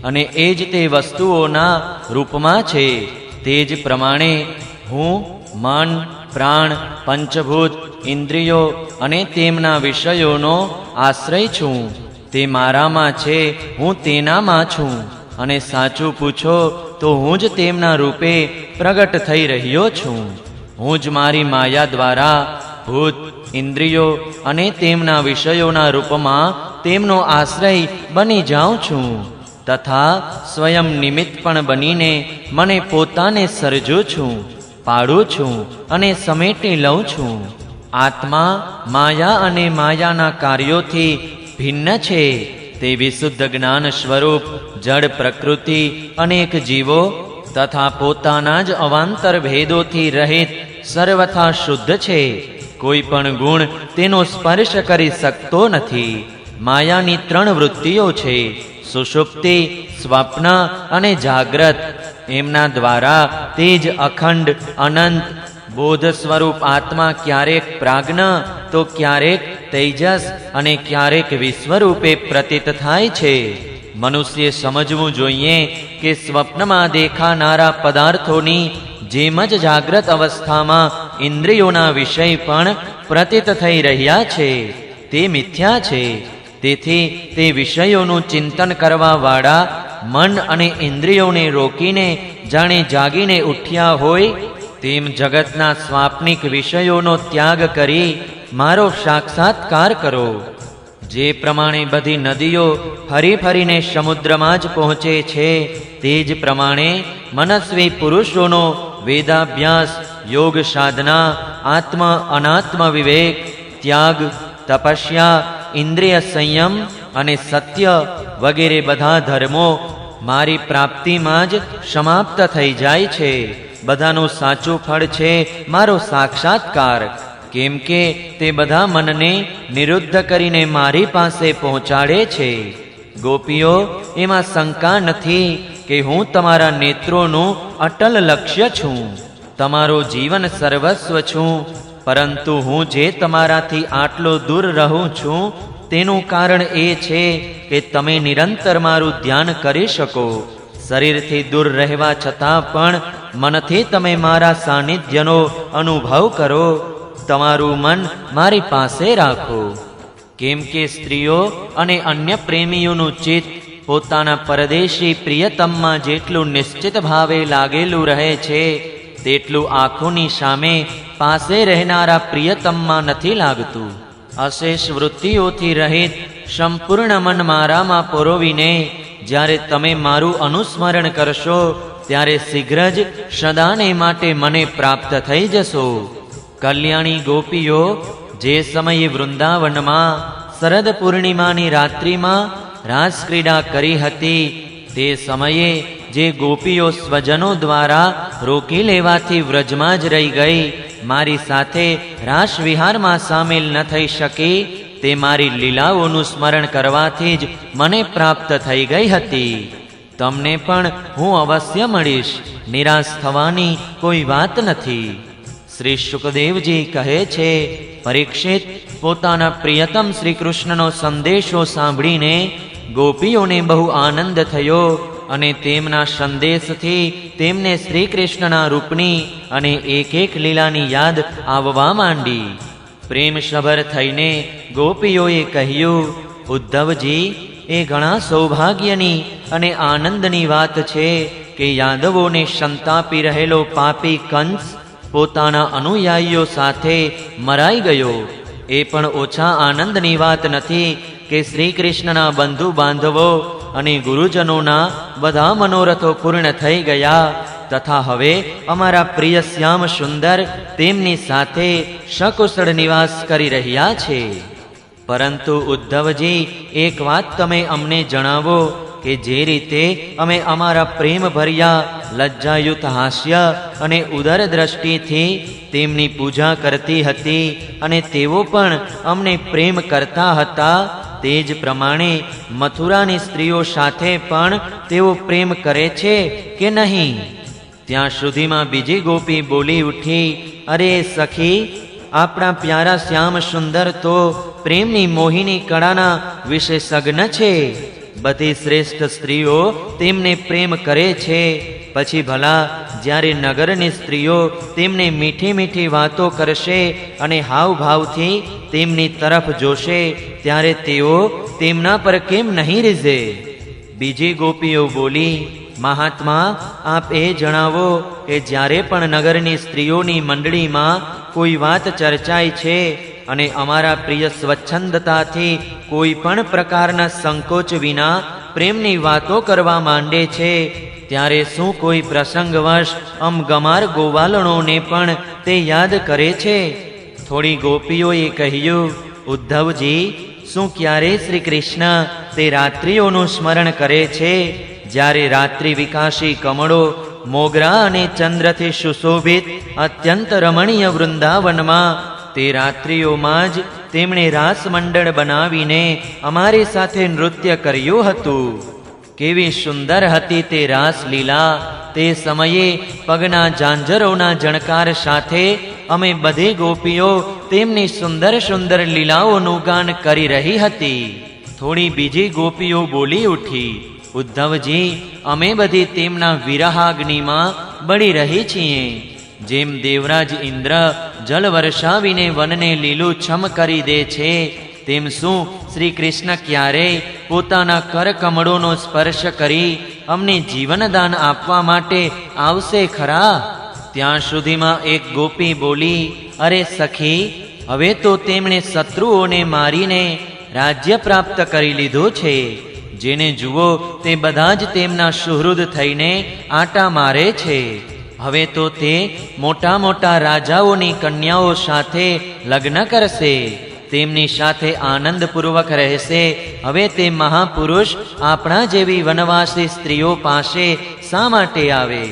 અને એ જ તે વસ્તુઓના રૂપમાં છે. તે જ પ્રમાણે હું મન, પ્રાણ, પંચભૂત, ઇન્દ્રિયો અને તેમના વિષયોનો આશ્રય છું. તે મારામાં છે, હું તેનામાં છું. અને સાચું પૂછો તો હું જ તેમના રૂપે પ્રગટ થઈ રહ્યો છું. હું જ મારી માયા દ્વારા ભૂત, ઇન્દ્રિયો અને તેમના વિષયોના રૂપમાં તેમનો આશ્રય બની જાઉં છું, તથા સ્વયં નિમિત્ત પણ બનીને મને પોતાને સર્જું છું, પાડું છું અને સમેટી લઉં છું. આત્મા માયા અને માયાના કાર્યોથી ભિન્ન છે. તે વિશુદ્ધ જ્ઞાન સ્વરૂપ જડ પ્રકૃતિ, અનેક જીવો તથા પોતાના જ અવાંતર ભેદોથી રહિત સર્વથા શુદ્ધ છે. કોઈ પણ ગુણ તેનો સ્પર્શ કરી શકતો નથી. માયાની 3 વૃત્તિઓ છે, સુષુપ્તિ, સ્વપ્ન અને જાગ્રત. એમના દ્વારા તે જ અખંડ અનંત બોધ સ્વરૂપ આત્મા ક્યારેક પ્રાજ્ઞ તો ક્યારેક તેજસ અને ક્યારેક વિશ્વરૂપે પ્રતીત થાય છે. મનુષ્ય સમજવું જોઈએ કે સ્વપ્નમાં દેખાનારા પદાર્થોની જેમ જ જાગ્રત અવસ્થામાં ઇન્દ્રિયોના વિષય પણ પ્રતીત થઈ રહ્યા છે, તે મિથ્યા છે. તેથી તે વિષયોનું ચિંતન કરવા વાળા મન અને ઇન્દ્રિયોને રોકીને જાણે જાગીને ઉઠ્યા હોય તેમ જગતના સ્વાપ્નિક વિષયોનો ત્યાગ કરી મારો સાક્ષાત્કાર કરો. જે પ્રમાણે બધી નદીઓ ફરી ફરીને સમુદ્રમાં જ પહોંચે છે, તે જ પ્રમાણે મનસ્વી પુરુષોનો વેદાભ્યાસ, યોગ સાધના, આત્મ અનાત્મ વિવેક, ત્યાગ, તપસ્યા, ઇન્દ્રિય સંયમ અને સત્ય વગેરે બધા ધર્મો મારી પ્રાપ્તિમાં જ સમાપ્ત થઈ જાય છે. બધાનું સાચું ફળ છે મારો સાક્ષાત્કાર, કેમ કે તે બધા મનને નિરુદ્ધ કરીને મારી પાસે પહોંચાડે છે. ગોપીઓ, એમાં શંકા નથી કે હું તમારા નેત્રોનું અટલ લક્ષ્ય છું, તમારો જીવન સર્વસ્વ છું. પરંતુ હું જે તમારાથી આટલો દૂર રહું છું તેનું કારણ એ છે કે તમે નિરંતર મારું ધ્યાન કરી શકો. શરીરથી દૂર રહેવા છતાં પણ મનથી તમે મારા સાનિધ્યનો અનુભવ કરો. તમારું મન મારી પાસે રાખો. કેમ કે સ્ત્રીઓ અને અન્ય પ્રેમીઓનું ચિત્ત પોતાના પરદેશી પ્રિયતમમાં જેટલું નિશ્ચિત ભાવે લાગેલું રહે છે, તેટલું આંખોની સામે પાસે રહેનારા પ્રિયતમમાં નથી લાગતું. અશેષ વૃત્તિઓથી રહિત સંપૂર્ણ મન મારામાં પરોવીને જ્યારે તમે મારું અનુસ્મરણ કરશો ત્યારે શીઘ્ર જ સદાને માટે મને પ્રાપ્ત થઈ જશો. કલ્યાણી ગોપીઓ, જે સમયે વૃંદાવનમાં શરદ પૂર્ણિમાની રાત્રિમાં રાસક્રીડા કરી હતી, તે સમયે જે ગોપીઓ સ્વજનો દ્વારા રોકી લેવાથી વ્રજમાં જ રહી ગઈ, મારી સાથે રાસ વિહારમાં સામેલ ન થઈ શકી, તે મારી લીલાઓનું સ્મરણ કરવાથી જ મને પ્રાપ્ત થઈ ગઈ હતી. તમને પણ હું અવશ્ય મળીશ, નિરાશ થવાની કોઈ વાત નથી. શ્રી શુકદેવજી કહે છે, પરીક્ષિત, પોતાના પ્રિયતમ શ્રી કૃષ્ણનો સંદેશો સાંભળીને ગોપીઓને બહુ આનંદ થયો અને તેમના સંદેશથી તેમને શ્રી કૃષ્ણના રૂપની અને એક એક લીલાની યાદ આવવા માંડી. પ્રેમસભર થઈને ગોપીઓએ કહ્યું, ઉદ્ધવજી, એ ઘણા સૌભાગ્યની અને આનંદની વાત છે કે યાદવોને સંતાપી રહેલો પાપી કંસ પોતાના અનુયાયીઓ સાથે મરાઈ ગયો. એ પણ ઓછા આનંદની વાત નથી કે શ્રી કૃષ્ણના બંધુ બાંધવો અને ગુરુજનોના બધા મનોરથો પૂર્ણ થઈ ગયા તથા હવે અમારા પ્રિય શ્યામ સુંદર તેમની સાથે સકુશળ નિવાસ કરી રહ્યા છે. પરંતુ ઉદ્ધવજી, એક વાત તમે અમને જણાવો કે જે રીતે અમે અમારા પ્રેમ ભર્યા લજ્જાયુત હાસ્ય અને ઉદર દ્રષ્ટિથી તેમની પૂજા કરતી હતી અને તેઓ પણ અમને પ્રેમ કરતા હતા, તે જ પ્રમાણે મથુરાની સ્ત્રીઓ સાથે પણ તેઓ પ્રેમ કરે છે કે નહીં? ત્યાં સુધીમાં બીજી ગોપી બોલી ઉઠી, અરે સખી, આપણા પ્યારા શ્યામ સુંદર તો પ્રેમની મોહિની કળાના વિશેષજ્ઞ છે. બધી શ્રેષ્ઠ સ્ત્રીઓ તેમને પ્રેમ કરે છે, પછી ભલા જ્યારે નગરની સ્ત્રીઓ તેમને મીઠી મીઠી વાતો કરશે અને હાવભાવથી તેમની તરફ જોશે ત્યારે તેઓ તેમના પર કેમ નહીં રીઝે? બીજી ગોપીઓ બોલી, મહાત્મા, આપ એ જણાવો કે જ્યારે પણ નગરની સ્ત્રીઓની મંડળીમાં કોઈ વાત ચર્ચાય છે અને અમારા પ્રિય સ્વચ્છંદતાથી કોઈ પણ પ્રકારના સંકોચ વિના પ્રેમની વાતો કરવા માંડે છે, ત્યારે શું કોઈ પ્રસંગવશ ગમાર ગોવાલણોને પણ તે યાદ કરે છે? થોડી ગોપીઓએ કહ્યું, ઉદ્ધવજી, શું ક્યારે શ્રી કૃષ્ણ તે રાત્રિઓનું સ્મરણ કરે છે જ્યારે રાત્રિ વિકાસી કમળો મોગરા અને ચંદ્રથી સુશોભિત અત્યંત રમણીય વૃંદાવનમાં તે રાત્રિઓમાં જ તેમણે રાસમંડળ બનાવીને અમારી સાથે નૃત્ય કર્યું હતું. કેવી સુંદર હતી તે રાસલીલા! તે સમયે પગના ઝાંઝરોના જણકાર સાથે અમે બધી ગોપીઓ તેમની સુંદર સુંદર લીલાઓનું ગાન કરી રહી હતી. થોડી બીજી ગોપીઓ બોલી ઉઠી, ઉદ્ધવજી, અમે બધી તેમના વિરહાગ્નિમાં બળી રહી છીએ. જેમ દેવરાજ ઇન્દ્ર જળ વર્ષાવીને વનને લીલું છમ કરી દે છે, તેમ શું શ્રી કૃષ્ણ ક્યારેય પોતાના કરકમળોનો સ્પર્શ કરી અમને જીવનદાન આપવા માટે આવશે ખરા? ત્યાં સુધીમાં એક ગોપી બોલી, અરે સખી, હવે તો તેમણે શત્રુઓને મારીને રાજ્ય પ્રાપ્ત કરી લીધું છે. જેને જુઓ તે બધા જ તેમના સુહૃદ થઈને આંટા મારે છે. હવે તો તે મોટા મોટા રાજાઓની કન્યાઓ સાથે લગ્ન કરશે, તેમની સાથે આનંદપૂર્વક રહેશે. હવે તે મહાપુરુષ આપણા જેવી વનવાસી સ્ત્રીઓ પાસે શા માટે આવે?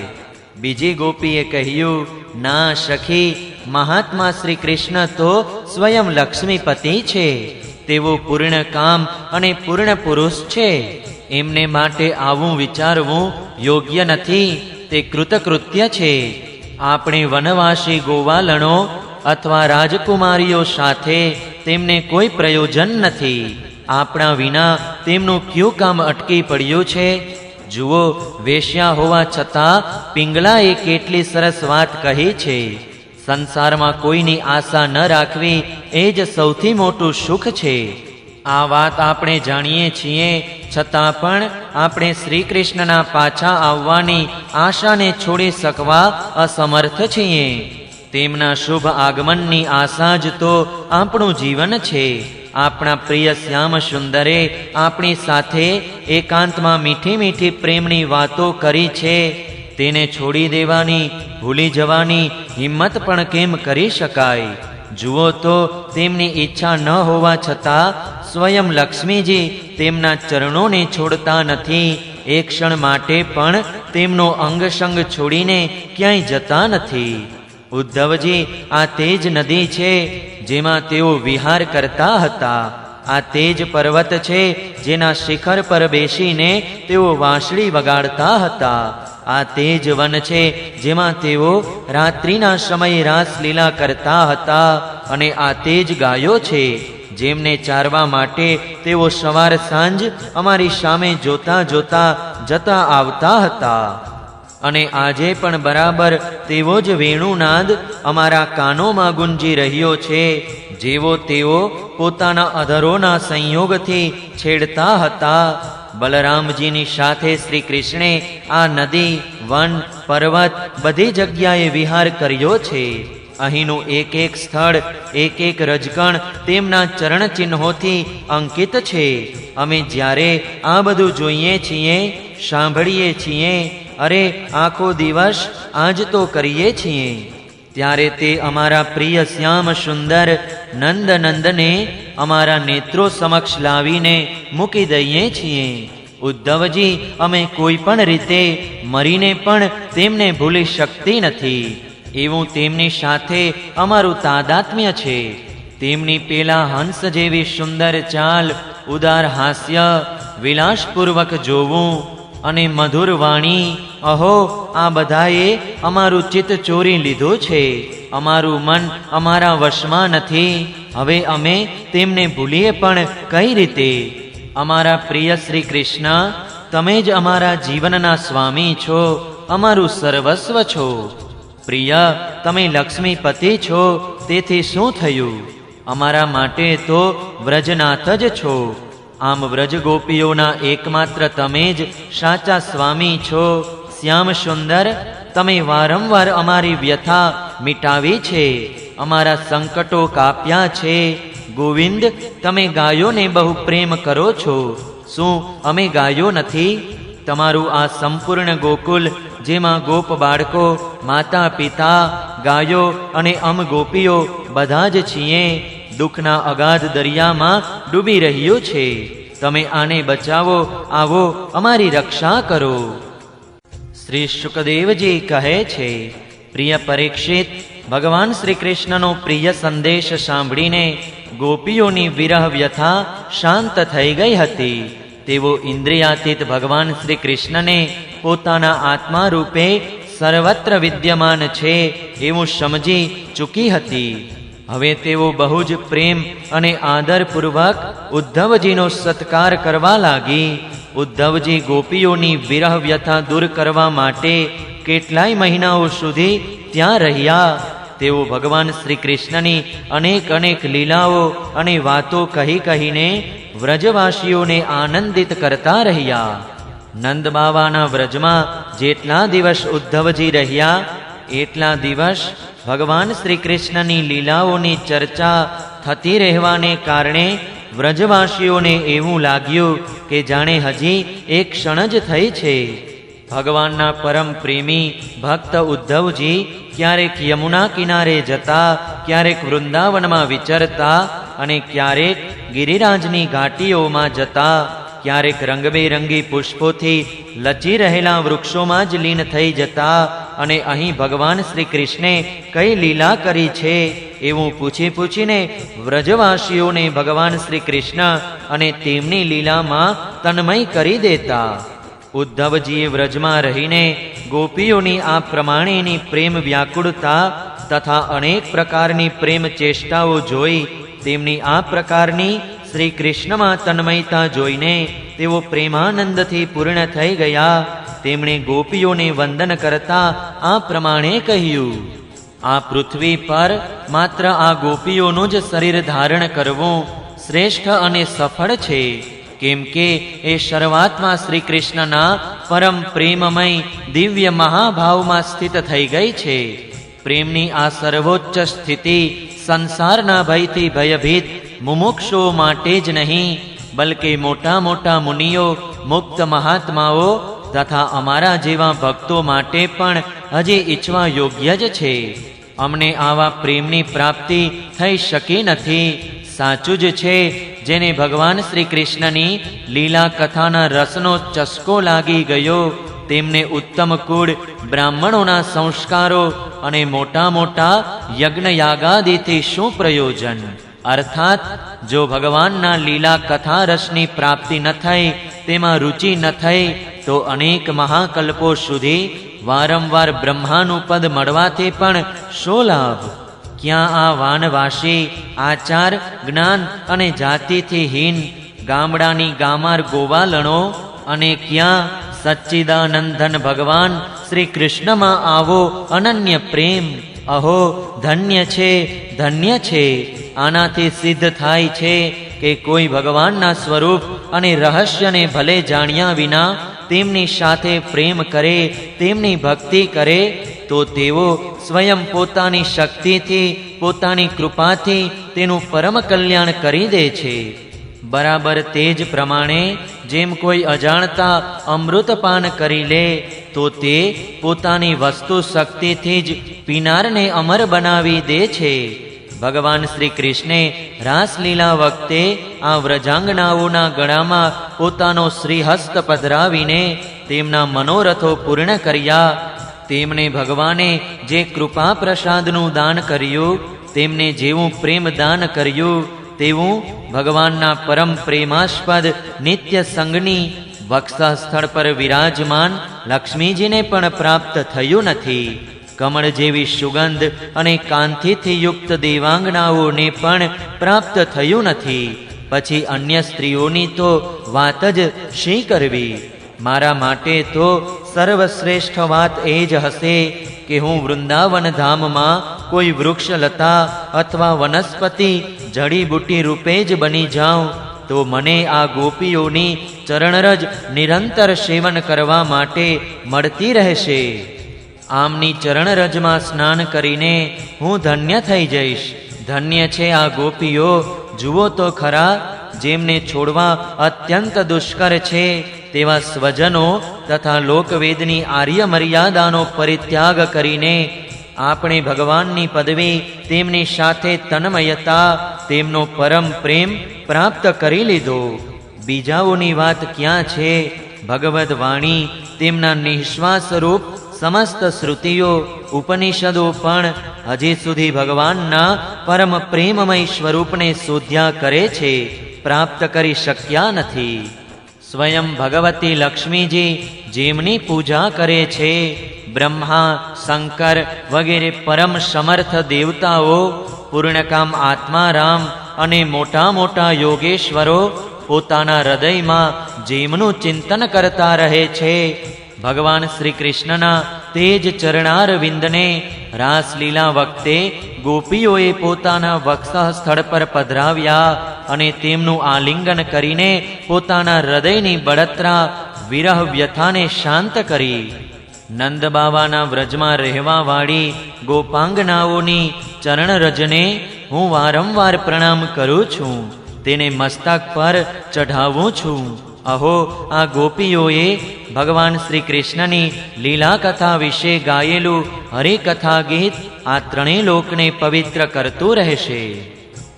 બીજી ગોપીએ કહ્યું, ના સખી, મહાત્મા શ્રી કૃષ્ણ તો સ્વયં લક્ષ્મીપતિ છે. તેઓ પૂર્ણ કામ અને પૂર્ણ પુરુષ છે. એમને માટે આવું વિચારવું યોગ્ય નથી, તે કૃતકૃત્ય છે. આપણે વનવાસી ગોવાલણો અથવા રાજકુમારીઓ સાથે તેમને કોઈ પ્રયોજન નથી. આપણા વિના તેમનું ક્યું કામ અટકી પડ્યું છે? જુઓ, વેશ્યા હોવા છતાં પિંગલાએ કેટલી સરસ વાત કહી છે. સંસારમાં કોઈની આશા ન રાખવી એ જ સૌથી મોટું સુખ છે. આ વાત આપણે જાણીએ છીએ, છતાં પણ આપણે શ્રી કૃષ્ણના પાછા આવવાની આશાને છોડી શકવા અસમર્થ છીએ. તેમના શુભ આગમનની આશા જ તો આપણું જીવન છે. આપણા પ્રિય શ્યામ સુંદરે આપણી સાથે એકાંતમાં મીઠી મીઠી પ્રેમની વાતો કરી છે. તેને છોડી દેવાની, ભૂલી જવાની હિંમત પણ કેમ કરી શકાય? જુઓ તો, તેમની ઈચ્છા ન હોવા છતાં સ્વયં લક્ષ્મીજી તેમના ચરણોને છોડતા નથી. એક ક્ષણ માટે પણ તેમનો અંગસંગ છોડીને ક્યાંય જતા નથી. ઉદ્ધવજી, આ તે જ નદી છે જેમાં તેઓ વિહાર કરતા હતા. આ તે જ પર્વત છે જેના શિખર પર બેસીને તેઓ વાંસળી વગાડતા હતા. આ તે જ વન છે જેમાં તેઓ રાત્રિના સમયે રાસલીલા કરતા હતા. અને આ તે જ ગાયો છે જેમને ચારવા માટે તેઓ સવાર સાંજ અમારી સામે જોતા જોતા જતા આવતા હતા. અને આજે પણ બરાબર તેવો જ વેણુનાદ અમારા કાનોમાં ગુંજી રહ્યો છે, જેવો તેઓ પોતાના અધરોના સંયોગથી છેડતા હતા. બલરામજીની સાથે શ્રી કૃષ્ણે આ નદી, વન, પર્વત બધી જગ્યાએ વિહાર કર્યો છે. અહીંનું એક એક સ્થળ, એક એક રજકણ તેમના ચરણ ચિહ્નોથી અંકિત છે. અમે જ્યારે આ બધું જોઈએ છીએ, સાંભળીએ છીએ, અરે આખો દિવસ આજ તો કરીએ છીએ, ત્યારે તે અમારા પ્રિય શ્યામ સુંદર નંદનંદને અમારા નેત્રો સમક્ષ લાવીને મૂકી દઈએ છીએ. ઉદ્ધવજી, અમે કોઈ પણ રીતે મરીને પણ તેમને ભૂલી શકતી નથી. એવું તેમની સાથે અમારું તાદાત્મ્ય છે. તેમની પેલા હંસ જેવી સુંદર ચાલ, ઉદાર હાસ્ય, વિલાસપૂર્વક જોવું અને મધુર વાણી, અહો, આ બધાએ અમારું ચિત્ત ચોરી લીધું છે. અમારું મન અમારા વશમાં નથી. હવે અમે તેમને ભૂલીએ પણ કઈ રીતે? અમારા પ્રિય શ્રી કૃષ્ણ, તમે જ અમારા જીવનના સ્વામી છો, અમારું સર્વસ્વ છો. પ્રિય, તમે લક્ષ્મીપતિ છો, તેથી શું થયું? અમારા માટે તો વ્રજનાથ જ છો. આમ વ્રજ ગોપીઓના એકમાત્ર તમે જ સાચા સ્વામી છો. શ્યામ સુંદર, તમે વારંવાર અમારી વ્યથા મિટાવી છે, અમારા સંકટો કાપ્યા છે. ગોવિંદ, તમે ગાયોને બહુ પ્રેમ કરો છો. શું અમે ગાયો નથી? તમારું આ સંપૂર્ણ ગોકુલ, જેમાં ગોપ બાળકો, માતા પિતા, ગાયો અને અમ ગોપીઓ બધા જ છીએ, દુઃખના અગાધ દરિયામાં ડૂબી રહ્યું છે. તમે આને બચાવો, આવો અમારી રક્ષા કરો. શ્રી શુકદેવજી કહે છે, પ્રિય પરીક્ષિત, ભગવાન શ્રી કૃષ્ણનો પ્રિય સંદેશ સાંભળીને ગોપીઓની વિરહ વ્યથા શાંત થઈ ગઈ હતી. તેઓ ઇન્દ્રિયાતીત ભગવાન શ્રી કૃષ્ણને પોતાના આત્મા રૂપે સર્વત્ર વિદ્યમાન છે એવું સમજી ચૂકી હતી. હવે તેઓ બહુ જ પ્રેમ અને આદરપૂર્વક ઉદ્ધવજીનો સત્કાર કરવા લાગી. ઉદ્ધવજી ગોપીઓની વિરહ વ્યથા દૂર કરવા માટે કેટલાય મહિનાઓ સુધી ત્યાં રહ્યા. તેઓ ભગવાન શ્રી કૃષ્ણની અનેક લીલાઓ અને વાતો કહી કહીને વ્રજવાસીઓને આનંદિત કરતા રહ્યા. નંદ બાવાના વ્રજમાં જેટલા દિવસ ઉદ્ધવજી રહ્યા, એટલા દિવસ ભગવાન શ્રી કૃષ્ણની લીલાઓની ચર્ચા થતી રહેવાને કારણે વ્રજવાસીઓને એવું લાગ્યું કે જાણે હજી એક ક્ષણ જ થઈ છે. ભગવાનના પરમ પ્રેમી ભક્ત ઉદ્ધવજી ક્યારેક યમુના કિનારે જતા, ક્યારેક વૃંદાવનમાં વિચરતા અને ક્યારેક ગિરિરાજની ઘાટીઓમાં જતા, ક્યારેક રંગબેરંગી પુષ્પોથી લચી રહેલા વૃક્ષોમાં જ લીન થઈ જતા અને અહીં ભગવાન શ્રી કૃષ્ણે કઈ લીલા કરી છે એવું પૂછીને વ્રજવાસીઓને ભગવાન શ્રી કૃષ્ણ અને તેમની લીલામાં તન્મય કરી દેતા. ઉદ્ધવજીએ વ્રજમાં રહીને ગોપીઓની આ પ્રમાણેની પ્રેમ વ્યાકુળતા તથા અનેક પ્રકારની પ્રેમ ચેષ્ટાઓ જોઈ તેમની આ પ્રકારની શ્રી કૃષ્ણમાં તન્મયતા જોઈને તેઓ પ્રેમાનંદથી પૂર્ણ થઈ ગયા. તેમણે ગોપીઓને વંદન કરતા આ પ્રમાણે કહ્યું, આ પૃથ્વી પર માત્ર આ ગોપીઓનું જ શરીર ધારણ કરવું શ્રેષ્ઠ અને સફળ છે, કેમ કે એ શરૂઆતમાં શ્રી કૃષ્ણના પરમ પ્રેમમય દિવ્ય મહાભાવમાં સ્થિત થઈ ગઈ છે. પ્રેમની આ સર્વોચ્ચ સ્થિતિ સંસારના ભયથી ભયભીત મુમુક્ષુઓ માટે જ નહીં, બલકે મોટા મોટા મુનિઓ, મુક્ત મહાત્માઓ તથા અમારા જેવા ભક્તો માટે પણ હજી ઈચ્છવા યોગ્ય જ છે. અમને આવા પ્રેમની પ્રાપ્તિ થઈ શકી નથી. સાચું જ છે, જેને ભગવાન શ્રી કૃષ્ણની લીલા કથાના રસનો ચસ્કો લાગી ગયો તેમને ઉત્તમ કુળ, બ્રાહ્મણોના સંસ્કારો અને મોટા મોટા યજ્ઞ યાગાદિથી શું પ્રયોજન? અર્થાત જો ભગવાનના લીલા કથા રસની પ્રાપ્તિ ન થઈ, તેમાં રુચિ ન થઈ, તો અનેક મહાકલ્પો સુધી વારંવાર બ્રહ્માનું પદ મળવાથી પણ શો લાભ? ક્યાં આ વાનવાસી, આચાર, જ્ઞાન અને જાતિથી હીન ગામડાની ગામાર ગોવાલણો અને ક્યાં સચ્ચિદાનંદન ભગવાન શ્રી કૃષ્ણમાં આવો અનન્ય પ્રેમ? અહો, ધન્ય છે, ધન્ય છે. આનાથી સિદ્ધ થાય છે કે કોઈ ભગવાનના સ્વરૂપ અને રહસ્યને ભલે જાણ્યા વિના તેમની સાથે પ્રેમ કરે, તેમની ભક્તિ કરે, તો તેઓ સ્વયં પોતાની શક્તિથી, પોતાની કૃપાથી તેનું પરમ કલ્યાણ કરી દે છે. બરાબર તે જ પ્રમાણે જેમ કોઈ અજાણતા અમૃતપાન કરી લે, તો તે પોતાની વસ્તુ શક્તિથી જ પીનારને અમર બનાવી દે છે. ભગવાન શ્રી કૃષ્ણે રાસલીલા વખતે આ વ્રજાંગનાઓના ગળામાં પોતાનો શ્રીહસ્ત પધરાવીને તેમના મનોરથો પૂર્ણ કર્યા. તેમને ભગવાને જે કૃપા પ્રસાદનું દાન કર્યું, તેમને જેવું પ્રેમ દાન કર્યું તેવું ભગવાનના પરમ પ્રેમાસ્પદ નિત્ય સંગની વક્ષ સ્થળ પર વિરાજમાન લક્ષ્મીજીને પણ પ્રાપ્ત થયું નથી. કમળ જેવી સુગંધ અને કાંતિથી યુક્ત દેવાંગનાઓને પણ પ્રાપ્ત થયું નથી. પછી અન્ય સ્ત્રીઓની તો વાત જ શી કરવી. મારા માટે તો સર્વશ્રેષ્ઠ વાત એ જ હશે કે હું વૃંદાવન ધામમાં કોઈ વૃક્ષ લતા અથવા વનસ્પતિ જડીબુટી રૂપે જ બની જાઉં તો મને આ ગોપીઓની ચરણરજ નિરંતર સેવન કરવા માટે મળતી રહેશે. આમની ચરણરજમાં સ્નાન કરીને હું ધન્ય થઈ જઈશ. ધન્ય છે આ ગોપીઓ. જુઓ તો ખરા, જેમને છોડવા અત્યંત દુષ્કર છે તેવા સ્વજનો તથા લોકવેદની આર્ય મર્યાદાનો પરિત્યાગ કરીને આપણે ભગવાનની પદવી, તેમની સાથે તન્મયતા, તેમનો પરમ પ્રેમ પ્રાપ્ત કરી લીધો. બીજાઓની વાત ક્યાં છે? ભગવદ વાણી, તેમના નિશ્વાસ રૂપ સમસ્ત શ્રુતિઓ, ઉપનિષદો પણ હજી સુધી ભગવાનના પરમ પ્રેમમય સ્વરૂપને શોધ્યા કરે છે, પ્રાપ્ત કરી શક્યા નથી. સ્વયં ભગવતી લક્ષ્મીજી જેમની પૂજા કરે છે, બ્રહ્મા, શંકર વગેરે પરમ સમર્થ દેવતાઓ, પૂર્ણકામ આત્મારામ અને મોટા મોટા યોગેશ્વરો પોતાના હૃદયમાં જેમનું ચિંતન કરતા રહે છે, ભગવાન શ્રી કૃષ્ણના તે જ ચરણાર વિંદને રાસલીલા વખતે ગોપીઓએ પોતાના વક્ષ સ્થળ પર પધરાવ્યા અને તેમનું આલિંગન કરીને પોતાના હૃદયની બળતરા, વિરહ વ્યથાને શાંત કરી. નંદ બાવાના વ્રજમાં રહેવાવાળી ગોપાંગનાઓની ચરણરજને હું વારંવાર પ્રણામ કરું છું, તેને મસ્તક પર ચઢાવું છું. અહો, આ ગોપીઓએ ભગવાન શ્રી કૃષ્ણની લીલા કથા વિશે ગાયેલું હરિકથા ગીત આ ત્રણેય લોકને પવિત્ર કરતું રહેશે.